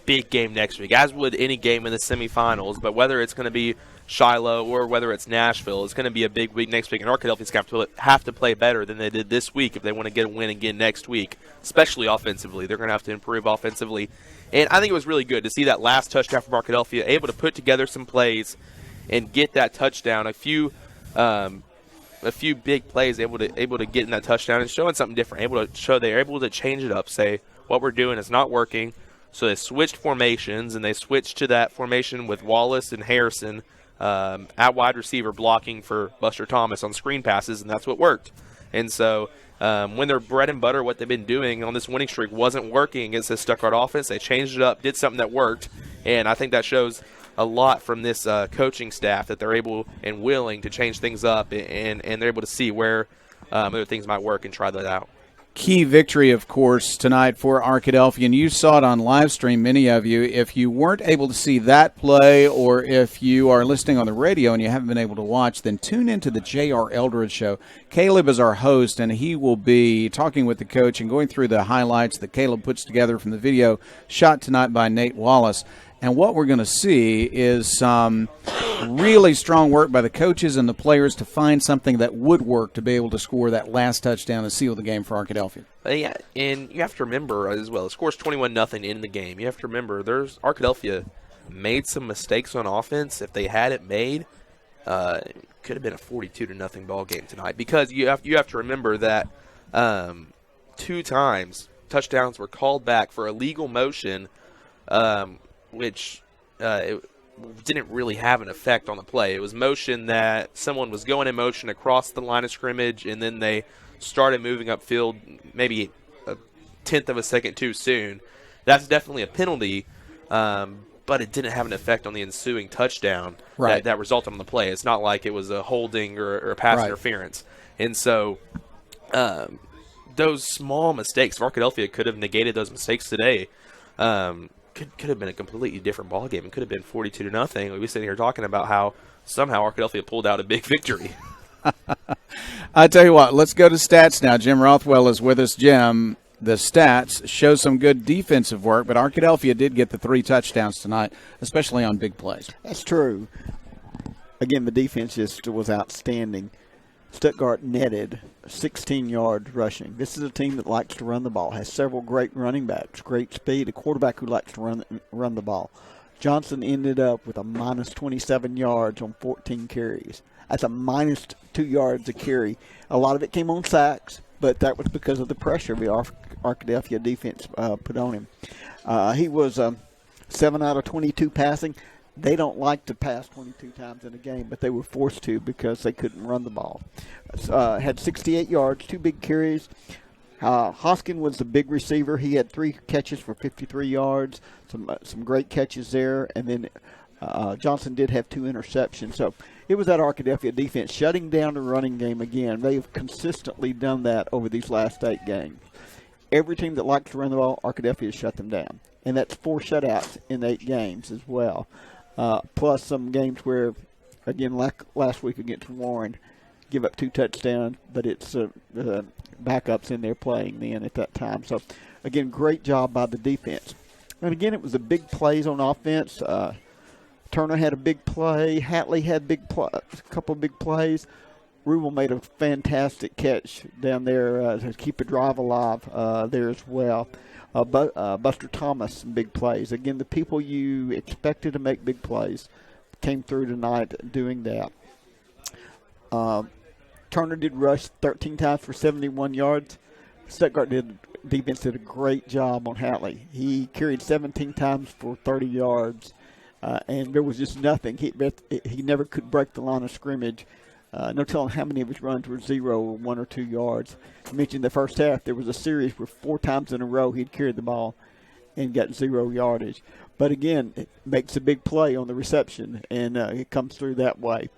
big game next week, as would any game in the semifinals. But whether it's going to be Shiloh or whether it's Nashville, it's going to be a big week next week. And Arkadelphia's going to have to play better than they did this week if they want to get a win again next week, especially offensively. They're going to have to improve offensively. And I think it was really good to see that last touchdown from Arkadelphia, able to put together some plays and get that touchdown. A few big plays, able to get in that touchdown and showing something different. Able to show they're able to change it up, say what we're doing is not working. So they switched formations, and they switched to that formation with Wallace and Harrison at wide receiver blocking for Buster Thomas on screen passes, and that's what worked. And so when their bread and butter, what they've been doing on this winning streak, wasn't working against the Stuttgart offense, they changed it up, did something that worked, and I think that shows a lot from this coaching staff that they're able and willing to change things up, and they're able to see where other things might work and try that out. Key victory, of course, tonight for Arkadelphia, and you saw it on live stream, many of you. If you weren't able to see that play, or if you are listening on the radio and you haven't been able to watch, then tune into the J.R. Eldridge Show. Caleb is our host, and he will be talking with the coach and going through the highlights that Caleb puts together from the video shot tonight by Nate Wallace. And what we're going to see is some really strong work by the coaches and the players to find something that would work to be able to score that last touchdown and seal the game for Arkadelphia. Yeah, and you have to remember as well, it scores 21-0 in the game. You have to remember there's Arkadelphia made some mistakes on offense. If they had it made, it could have been a 42-0 ball game tonight, because you have to remember that 2 times touchdowns were called back for illegal motion, which it didn't really have an effect on the play. It was motion that someone was going in motion across the line of scrimmage, and then they started moving upfield maybe a tenth of a second too soon. That's definitely a penalty, but it didn't have an effect on the ensuing touchdown that resulted on the play. It's not like it was a holding or a pass interference. And so those small mistakes, Arkadelphia could have negated those mistakes today. Could have been a completely different ball game. It could have been 42-0. We'll be sitting here talking about how somehow Arkadelphia pulled out a big victory. I tell you what, let's go to stats now. Jim Rothwell is with us. Jim, the stats show some good defensive work, but Arkadelphia did get the 3 touchdowns tonight, especially on big plays. That's true. Again, the defense just was outstanding. Stuttgart netted 16 yards rushing. This is a team that likes to run the ball, has several great running backs, great speed, a quarterback who likes to run the ball. Johnson ended up with a minus 27 yards on 14 carries. That's a minus 2 yards a carry. A lot of it came on sacks, but that was because of the pressure the Arkadelphia defense put on him. He was 7 out of 22 passing. They don't like to pass 22 times in a game, but they were forced to because they couldn't run the ball. Had 68 yards, 2 big carries. Hoskin was the big receiver. He had 3 catches for 53 yards, some great catches there. And then Johnson did have 2 interceptions. So it was that Arkadelphia defense shutting down the running game again. They've consistently done that over these last 8 games. Every team that likes to run the ball, Arkadelphia has shut them down. And that's 4 shutouts in 8 games as well. Plus some games where, again, like last week against Warren, give up 2 touchdowns, but it's backups in there playing then at that time. So, again, great job by the defense. And, again, it was the big plays on offense. Turner had a big play. Hatley had a couple of big plays. Rubel made a fantastic catch down there to keep a drive alive there as well. Buster Thomas, some big plays. Again, the people you expected to make big plays came through tonight doing that. Turner did rush 13 times for 71 yards. Stuttgart defense did a great job on Hatley. He carried 17 times for 30 yards, and there was just nothing. He never could break the line of scrimmage. No telling how many of his runs were 0 or 1 or 2 yards. I mentioned the first half, there was a series where 4 times in a row he'd carried the ball and got 0 yardage. But again, it makes a big play on the reception, and it comes through that way.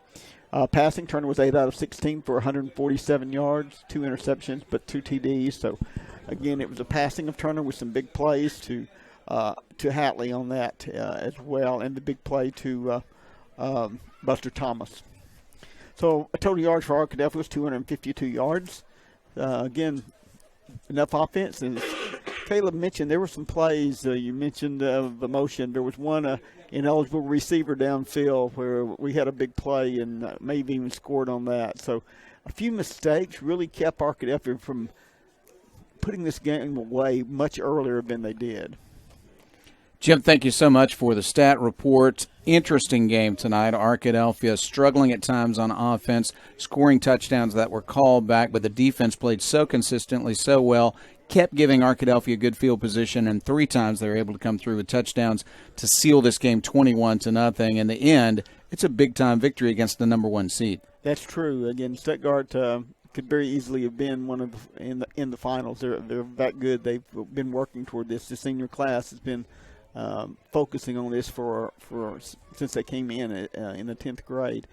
Passing, Turner was 8 out of 16 for 147 yards, 2 interceptions, but 2 TDs. So, again, it was a passing of Turner with some big plays to Hatley on that as well, and the big play to Buster Thomas. So, a total yards for Arkadelphia was 252 yards. Again, enough offense. And Caleb mentioned there were some plays. You mentioned the motion. There was one ineligible receiver downfield where we had a big play and maybe even scored on that. So a few mistakes really kept Arkadelphia from putting this game away much earlier than they did. Jim, thank you so much for the stat report. Interesting game tonight. Arkadelphia struggling at times on offense, scoring touchdowns that were called back, but the defense played so consistently, so well, kept giving Arkadelphia good field position, and 3 times they were able to come through with touchdowns to seal this game 21-0. In the end, it's a big-time victory against the number 1 seed. That's true. Again, Stuttgart could very easily have been one of in the finals. They're that good. They've been working toward this. The senior class has been focusing on this for since they came in the 10th grade.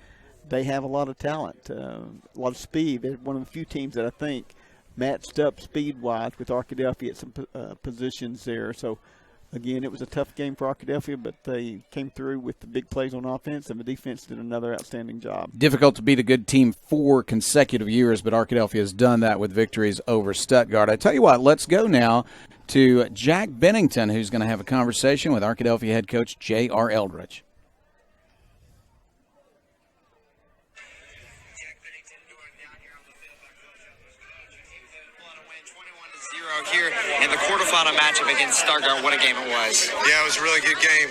They have a lot of talent, a lot of speed. They're one of the few teams that I think matched up speed-wise with Arkadelphia at some positions there. So, again, it was a tough game for Arkadelphia, but they came through with the big plays on offense, and the defense did another outstanding job. Difficult to beat a good team 4 consecutive years, but Arkadelphia has done that with victories over Stuttgart. I tell you what, let's go now to Jack Bennington, who's going to have a conversation with Arkadelphia head coach J.R. Eldridge. Here in the quarterfinal matchup against Stuttgart. What a game it was. Yeah, it was a really good game.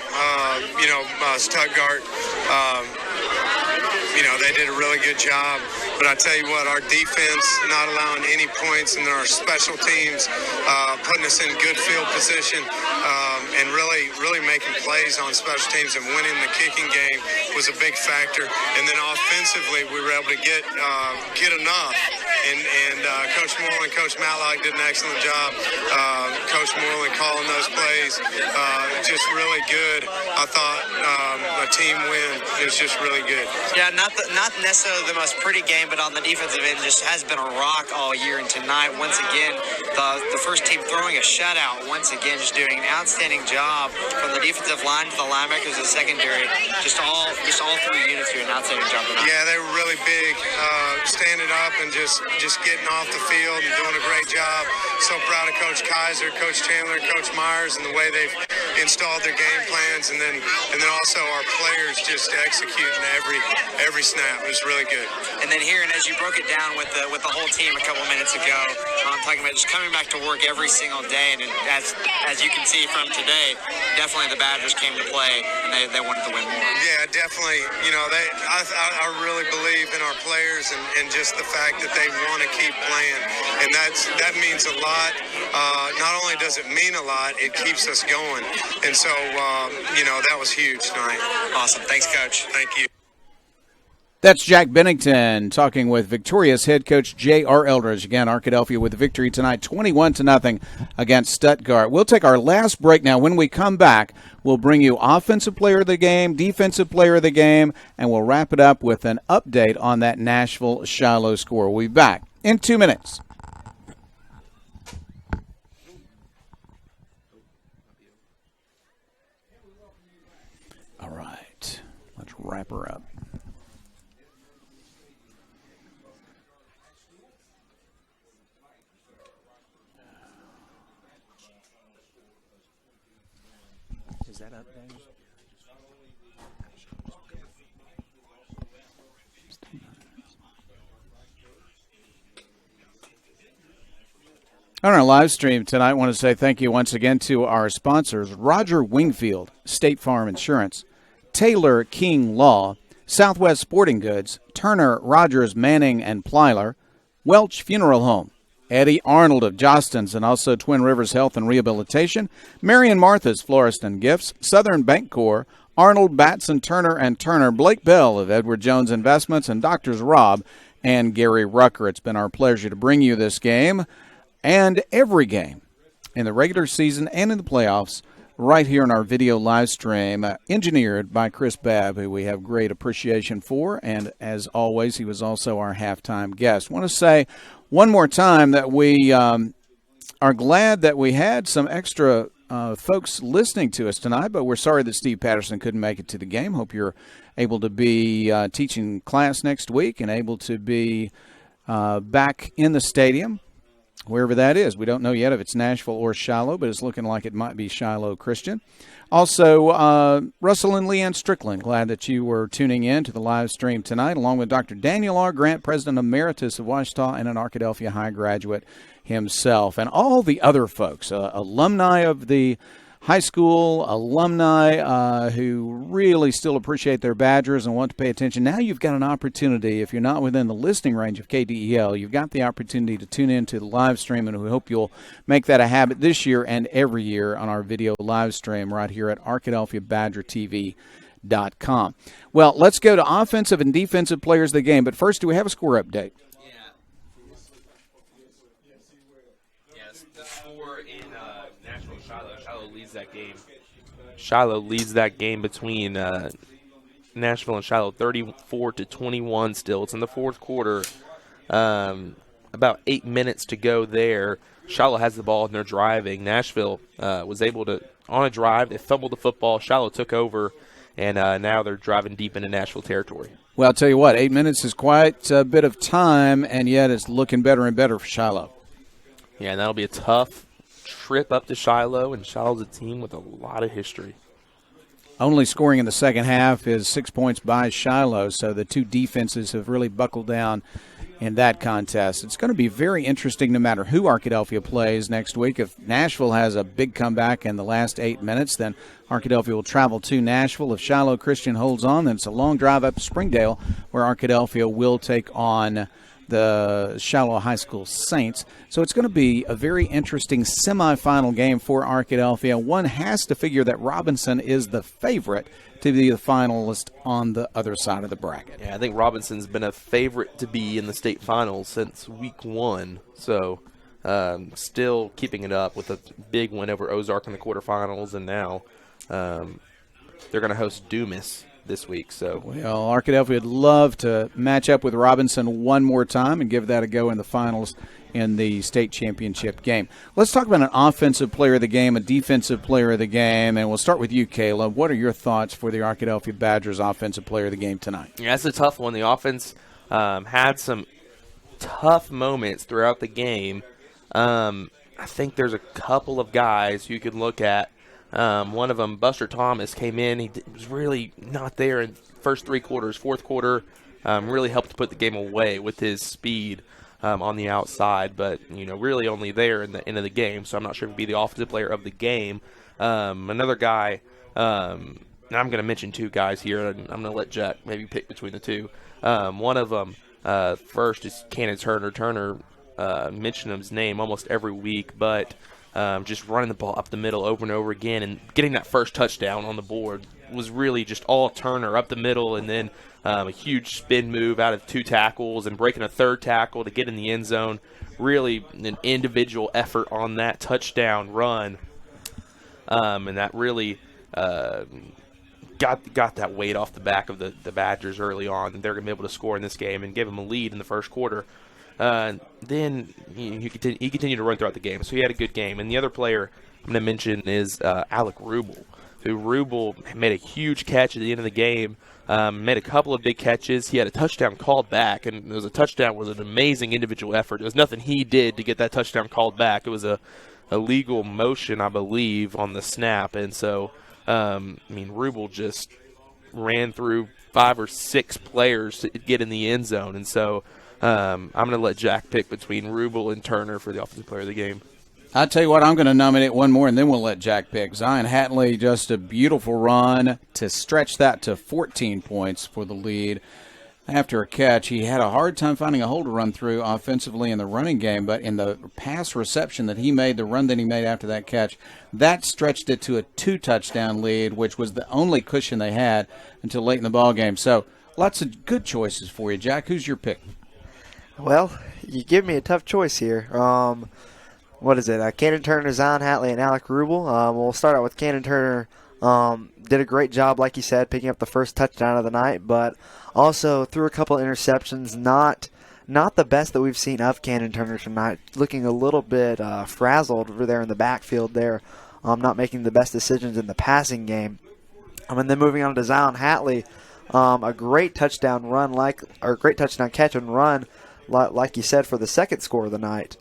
Stuttgart, they did a really good job. But I tell you what, our defense not allowing any points, and then our special teams putting us in good field position and really making plays on special teams and winning the kicking game was a big factor. And then offensively, we were able to get enough. And Coach Moreland, Coach Matlock did an excellent job. Coach Moreland calling those plays, just really good. I thought a team win is just really good. Yeah, not necessarily the most pretty game, but on the defensive end, just has been a rock all year. And tonight, once again, the first team throwing a shutout. Once again, just doing an outstanding job from the defensive line to the linebackers and secondary. Just all 3 units doing an outstanding job tonight. Yeah, they were really big, standing up and just getting off the field and doing a great job. So proud of Coach Kaiser, Coach Chandler, Coach Myers, and the way they've installed their game plans, and then also our players just executing every snap. It was really good. And then here, and as you broke it down with the whole team a couple minutes ago, talking about just coming back to work every single day, and as you can see from today, definitely the Badgers came to play, and they wanted to win more. Yeah, definitely. I really believe in our players and just the fact that they want to keep playing, and that means a lot. Not only does it mean a lot, it keeps us going, and so that was huge tonight. Awesome. Thanks, Coach. Thank you. That's Jack Bennington talking with Victoria's head coach J.R. Eldridge. Again, Arkadelphia with the victory tonight, 21-0 against Stuttgart. We'll take our last break now. When we come back, we'll bring you offensive player of the game, defensive player of the game, and we'll wrap it up with an update on that Nashville-Shiloh score. We'll be back in 2 minutes. All right, let's wrap her up. Is that up, Dave? On our live stream tonight, I want to say thank you once again to our sponsors, Roger Wingfield, State Farm Insurance, Taylor King Law, Southwest Sporting Goods, Turner, Rogers, Manning, and Plyler, Welch Funeral Home, Eddie Arnold of Jostens and also Twin Rivers Health and Rehabilitation, Marion Martha's Florist and Gifts, Southern Bancorp, Arnold, Batson, Turner and Turner, Blake Bell of Edward Jones Investments, and Doctors Rob and Gary Rucker. It's been our pleasure to bring you this game and every game in the regular season and in the playoffs right here in our video live stream, engineered by Chris Babb, who we have great appreciation for, and as always, he was also our halftime guest. I want to say one more time that we are glad that we had some extra folks listening to us tonight, but we're sorry that Steve Patterson couldn't make it to the game. Hope you're able to be teaching class next week and able to be back in the stadium, wherever that is. We don't know yet if it's Nashville or Shiloh, but it's looking like it might be Shiloh Christian. Also, Russell and Leanne Strickland, glad that you were tuning in to the live stream tonight, along with Dr. Daniel R. Grant, President Emeritus of Ouachita and an Arkadelphia High graduate himself, and all the other folks, alumni of the high school, alumni who really still appreciate their Badgers and want to pay attention. Now you've got an opportunity, if you're not within the listening range of KDEL, you've got the opportunity to tune in to the live stream, and we hope you'll make that a habit this year and every year on our video live stream right here at ArkadelphiaBadgerTV.com. Well, let's go to offensive and defensive players of the game, but first, do we have a score update? Shiloh leads that game between Nashville and Shiloh 34-21 still. It's in the fourth quarter. About 8 minutes to go there. Shiloh has the ball and they're driving. Nashville was able to, on a drive, they fumbled the football. Shiloh took over, and now they're driving deep into Nashville territory. Well, I'll tell you what, 8 minutes is quite a bit of time, and yet it's looking better and better for Shiloh. Yeah, and that'll be a tough trip up to Shiloh, and Shiloh's a team with a lot of history. Only scoring in the second half is 6 points by Shiloh, so the two defenses have really buckled down in that contest. It's going to be very interesting no matter who Arkadelphia plays next week. If Nashville has a big comeback in the last 8 minutes, then Arkadelphia will travel to Nashville. If Shiloh Christian holds on, then it's a long drive up to Springdale, where Arkadelphia will take on the Shiloh High School Saints. So it's going to be a very interesting semifinal game for Arkadelphia. One has to figure that Robinson is the favorite to be the finalist on the other side of the bracket. Yeah, I think Robinson's been a favorite to be in the state finals since week 1. So still keeping it up with a big win over Ozark in the quarterfinals, and now they're going to host Dumas this week. So, well, Arkadelphia would love to match up with Robinson one more time and give that a go in the finals in the state championship game. Let's talk about an offensive player of the game, a defensive player of the game, and we'll start with you, Caleb. What are your thoughts for the Arkadelphia Badgers offensive player of the game tonight? Yeah, that's a tough one. The offense had some tough moments throughout the game. I think there's a couple of guys you could look at One of them, Buster Thomas, came in. He was really not there in first 3 quarters. Fourth quarter really helped to put the game away with his speed on the outside, but really only there in the end of the game. So I'm not sure if he'd be the offensive player of the game. Another guy, and I'm going to mention 2 guys here, and I'm going to let Jack maybe pick between the 2. One of them first is Cannon Turner. Turner, mention his name almost every week, but just running the ball up the middle over and over again and getting that first touchdown on the board was really just all Turner up the middle, and then a huge spin move out of 2 tackles and breaking a 3rd tackle to get in the end zone. Really an individual effort on that touchdown run, and that really got that weight off the back of the Badgers early on, and they're going to be able to score in this game and give them a lead in the first quarter. Then he continued to run throughout the game, so he had a good game. And the other player I'm going to mention is Alec Rubel, who made a huge catch at the end of the game, made a couple of big catches. He had a touchdown called back, and it was a touchdown with an amazing individual effort. There was nothing he did to get that touchdown called back. It was a legal motion, I believe, on the snap. And so, Rubel just ran through 5 or 6 players to get in the end zone. And so I'm going to let Jack pick between Rubel and Turner for the offensive player of the game. I'll tell you what, I'm going to nominate one more, and then we'll let Jack pick. Zion Hatley, just a beautiful run to stretch that to 14 points for the lead. After a catch, he had a hard time finding a hole to run through offensively in the running game, but in the pass reception that he made, the run that he made after that catch, that stretched it to a 2-touchdown lead, which was the only cushion they had until late in the ballgame. So lots of good choices for you, Jack. Who's your pick? Well, you give me a tough choice here. What is it? Cannon Turner, Zion Hatley, and Alec Rubel. We'll start out with Cannon Turner. Did a great job, like you said, picking up the first touchdown of the night, but also threw a couple of interceptions. Not the best that we've seen of Cannon Turner tonight. Looking a little bit frazzled over there in the backfield there. Not making the best decisions in the passing game. And then moving on to Zion Hatley, a great touchdown great touchdown catch and run, like you said, for the second score of the night.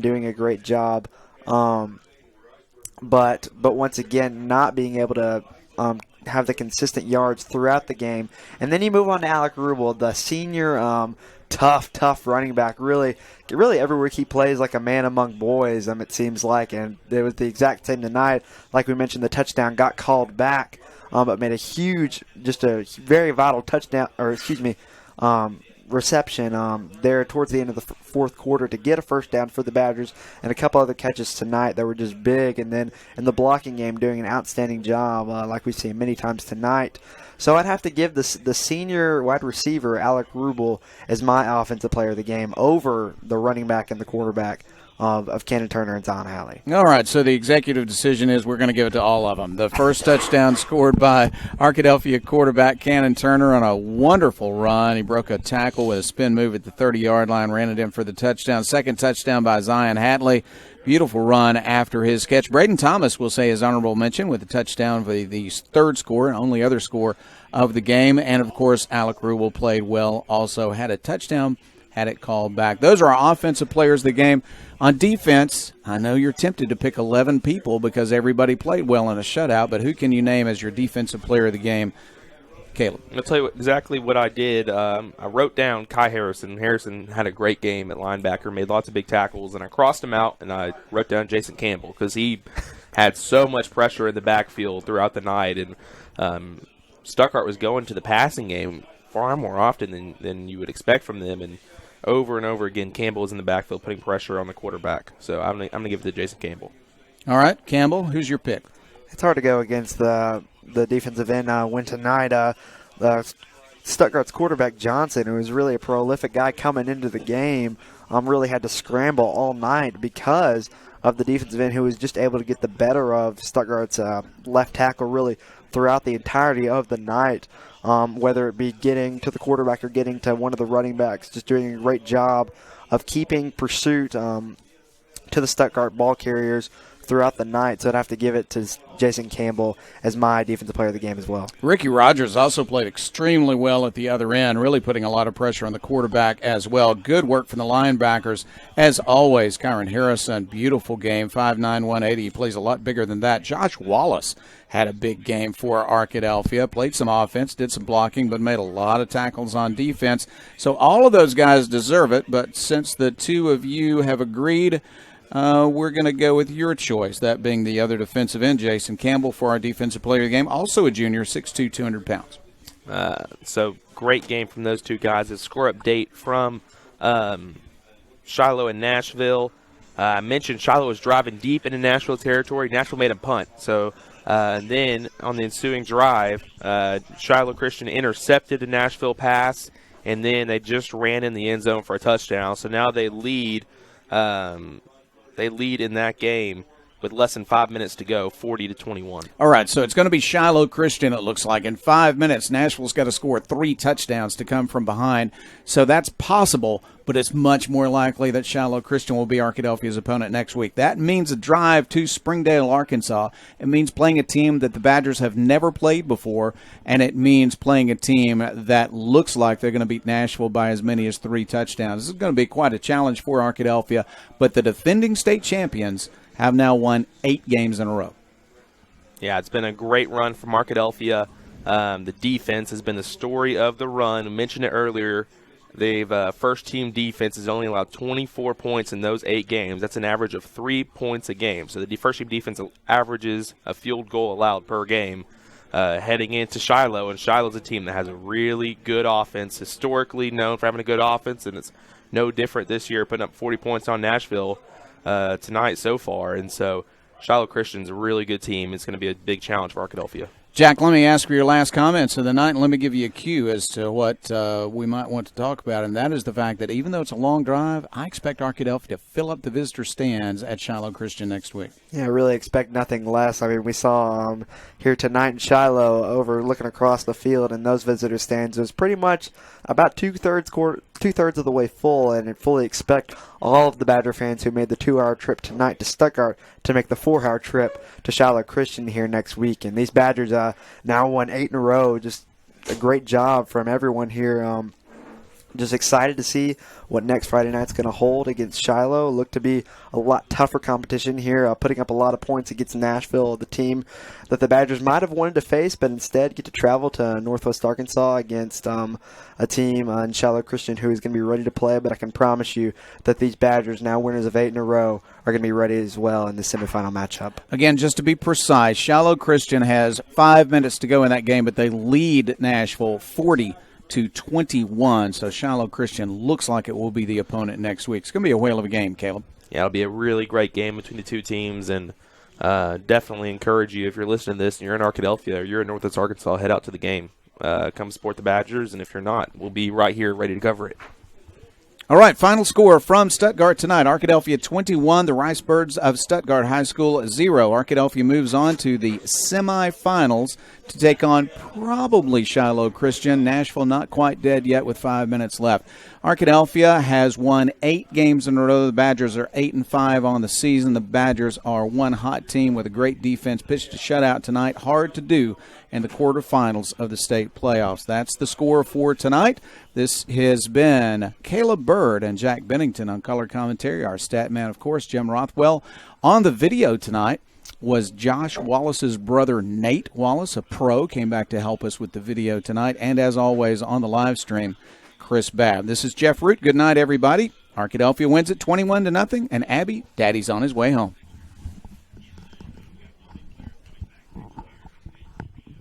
Doing a great job. But once again, not being able to have the consistent yards throughout the game. And then you move on to Alec Rubel, the senior tough running back. Really every week he plays like a man among boys, it seems like. And it was the exact same tonight. Like we mentioned, the touchdown got called back, but made a very vital touchdown, reception there towards the end of the fourth quarter to get a first down for the Badgers, and a couple other catches tonight that were just big. And then in the blocking game, doing an outstanding job, like we've seen many times tonight. So I'd have to give the senior wide receiver, Alec Rubel, as my offensive player of the game over the running back and the quarterback of Cannon Turner and Zion Hatley. All right, so the executive decision is we're going to give it to all of them. The first touchdown scored by Arkadelphia quarterback Cannon Turner on a wonderful run. He broke a tackle with a spin move at the 30-yard line, ran it in for the touchdown. Second touchdown by Zion Hatley. Beautiful run after his catch. Braden Thomas will say his honorable mention with a touchdown for the third score and only other score of the game. And, of course, Alec Rubel played well, also had a touchdown, had it called back. Those are our offensive players of the game. On defense, I know you're tempted to pick 11 people because everybody played well in a shutout, but who can you name as your defensive player of the game? Caleb. I'll tell you exactly what I did. I wrote down Kai Harrison. Harrison had a great game at linebacker, made lots of big tackles, and I crossed him out, and I wrote down Jason Campbell because he had so much pressure in the backfield throughout the night, and Stuttgart was going to the passing game far more often than you would expect from them, and over and over again, Campbell was in the backfield putting pressure on the quarterback. So I'm gonna give it to Jason Campbell. All right, Campbell, who's your pick? It's hard to go against the defensive end win tonight. Stuttgart's quarterback Johnson, who was really a prolific guy coming into the game, really had to scramble all night because of the defensive end, who was just able to get the better of Stuttgart's left tackle really throughout the entirety of the night. Whether it be getting to the quarterback or getting to one of the running backs, just doing a great job of keeping pursuit to the Stuttgart ball carriers throughout the night, so I'd have to give it to Jason Campbell as my defensive player of the game as well. Ricky Rogers also played extremely well at the other end, really putting a lot of pressure on the quarterback as well. Good work from the linebackers. As always, Kyron Harrison, beautiful game, 5'9", 180. He plays a lot bigger than that. Josh Wallace had a big game for Arkadelphia, played some offense, did some blocking, but made a lot of tackles on defense. So all of those guys deserve it, but since the two of you have agreed, we're going to go with your choice, that being the other defensive end, Jason Campbell, for our defensive player of the game, also a junior, 6'2", 200 pounds. So great game from those two guys. A score update from Shiloh and Nashville. I mentioned Shiloh was driving deep into Nashville territory. Nashville made a punt. So then on the ensuing drive, Shiloh Christian intercepted a Nashville pass, and then they just ran in the end zone for a touchdown. So now they lead. They lead in that game with less than 5 minutes to go, 40-21. All right, so it's going to be Shiloh Christian, it looks like. In 5 minutes, Nashville's got to score 3 touchdowns to come from behind. So that's possible, but it's much more likely that Shiloh Christian will be Arkadelphia's opponent next week. That means a drive to Springdale, Arkansas. It means playing a team that the Badgers have never played before, and it means playing a team that looks like they're going to beat Nashville by as many as 3 touchdowns. This is going to be quite a challenge for Arkadelphia, but the defending state champions have now won 8 games in a row. Yeah, it's been a great run from Arkadelphia. The defense has been the story of the run. I mentioned it earlier. They've first-team defense has only allowed 24 points in those 8 games. That's an average of 3 points a game. So the first-team defense averages a field goal allowed per game heading into Shiloh. And Shiloh's a team that has a really good offense, historically known for having a good offense, and it's no different this year, putting up 40 points on Nashville tonight so far. And so Shiloh Christian's a really good team. It's going to be a big challenge for Arkadelphia. Jack, let me ask for your last comments of the night, and let me give you a cue as to what we might want to talk about, and that is the fact that even though it's a long drive, I expect Arkadelphia to fill up the visitor stands at Shiloh Christian next week. Yeah, I really expect nothing less. I mean, we saw here tonight in Shiloh, over looking across the field, and those visitor stands was pretty much about two-thirds of the way full, and I fully expect all of the Badger fans who made the 2-hour trip tonight to Stuttgart to make the 4-hour trip to Shiloh Christian here next week. And these Badgers now won 8 in a row. Just a great job from everyone here. Just excited to see what next Friday night's going to hold against Shiloh. Look to be a lot tougher competition here, putting up a lot of points against Nashville, the team that the Badgers might have wanted to face, but instead get to travel to Northwest Arkansas against a team in Shiloh Christian who is going to be ready to play. But I can promise you that these Badgers, now winners of 8 in a row, are going to be ready as well in the semifinal matchup. Again, just to be precise, Shiloh Christian has 5 minutes to go in that game, but they lead Nashville 40-21. So Shiloh Christian looks like it will be the opponent next week. It's going to be a whale of a game, Caleb. Yeah, it'll be a really great game between the two teams, and definitely encourage you, if you're listening to this and you're in Arkadelphia or you're in Northwest Arkansas, head out to the game. Come support the Badgers, and if you're not, we'll be right here ready to cover it. All right, final score from Stuttgart tonight. Arkadelphia 21, the Rice Birds of Stuttgart High School 0. Arkadelphia moves on to the semifinals to take on probably Shiloh Christian. Nashville not quite dead yet with 5 minutes left. Arkadelphia has won 8 games in a row. The Badgers are 8-5 on the season. The Badgers are one hot team with a great defense. Pitched a shutout tonight. Hard to do in the quarterfinals of the state playoffs. That's the score for tonight. This has been Caleb Bird and Jack Bennington on color commentary. Our stat man, of course, Jim Rothwell. On the video tonight was Josh Wallace's brother, Nate Wallace, a pro, came back to help us with the video tonight. And as always, on the live stream, Chris Babb. This is Jeff Root. Good night, everybody. Arkadelphia wins it 21-0, and Abby, Daddy's on his way home.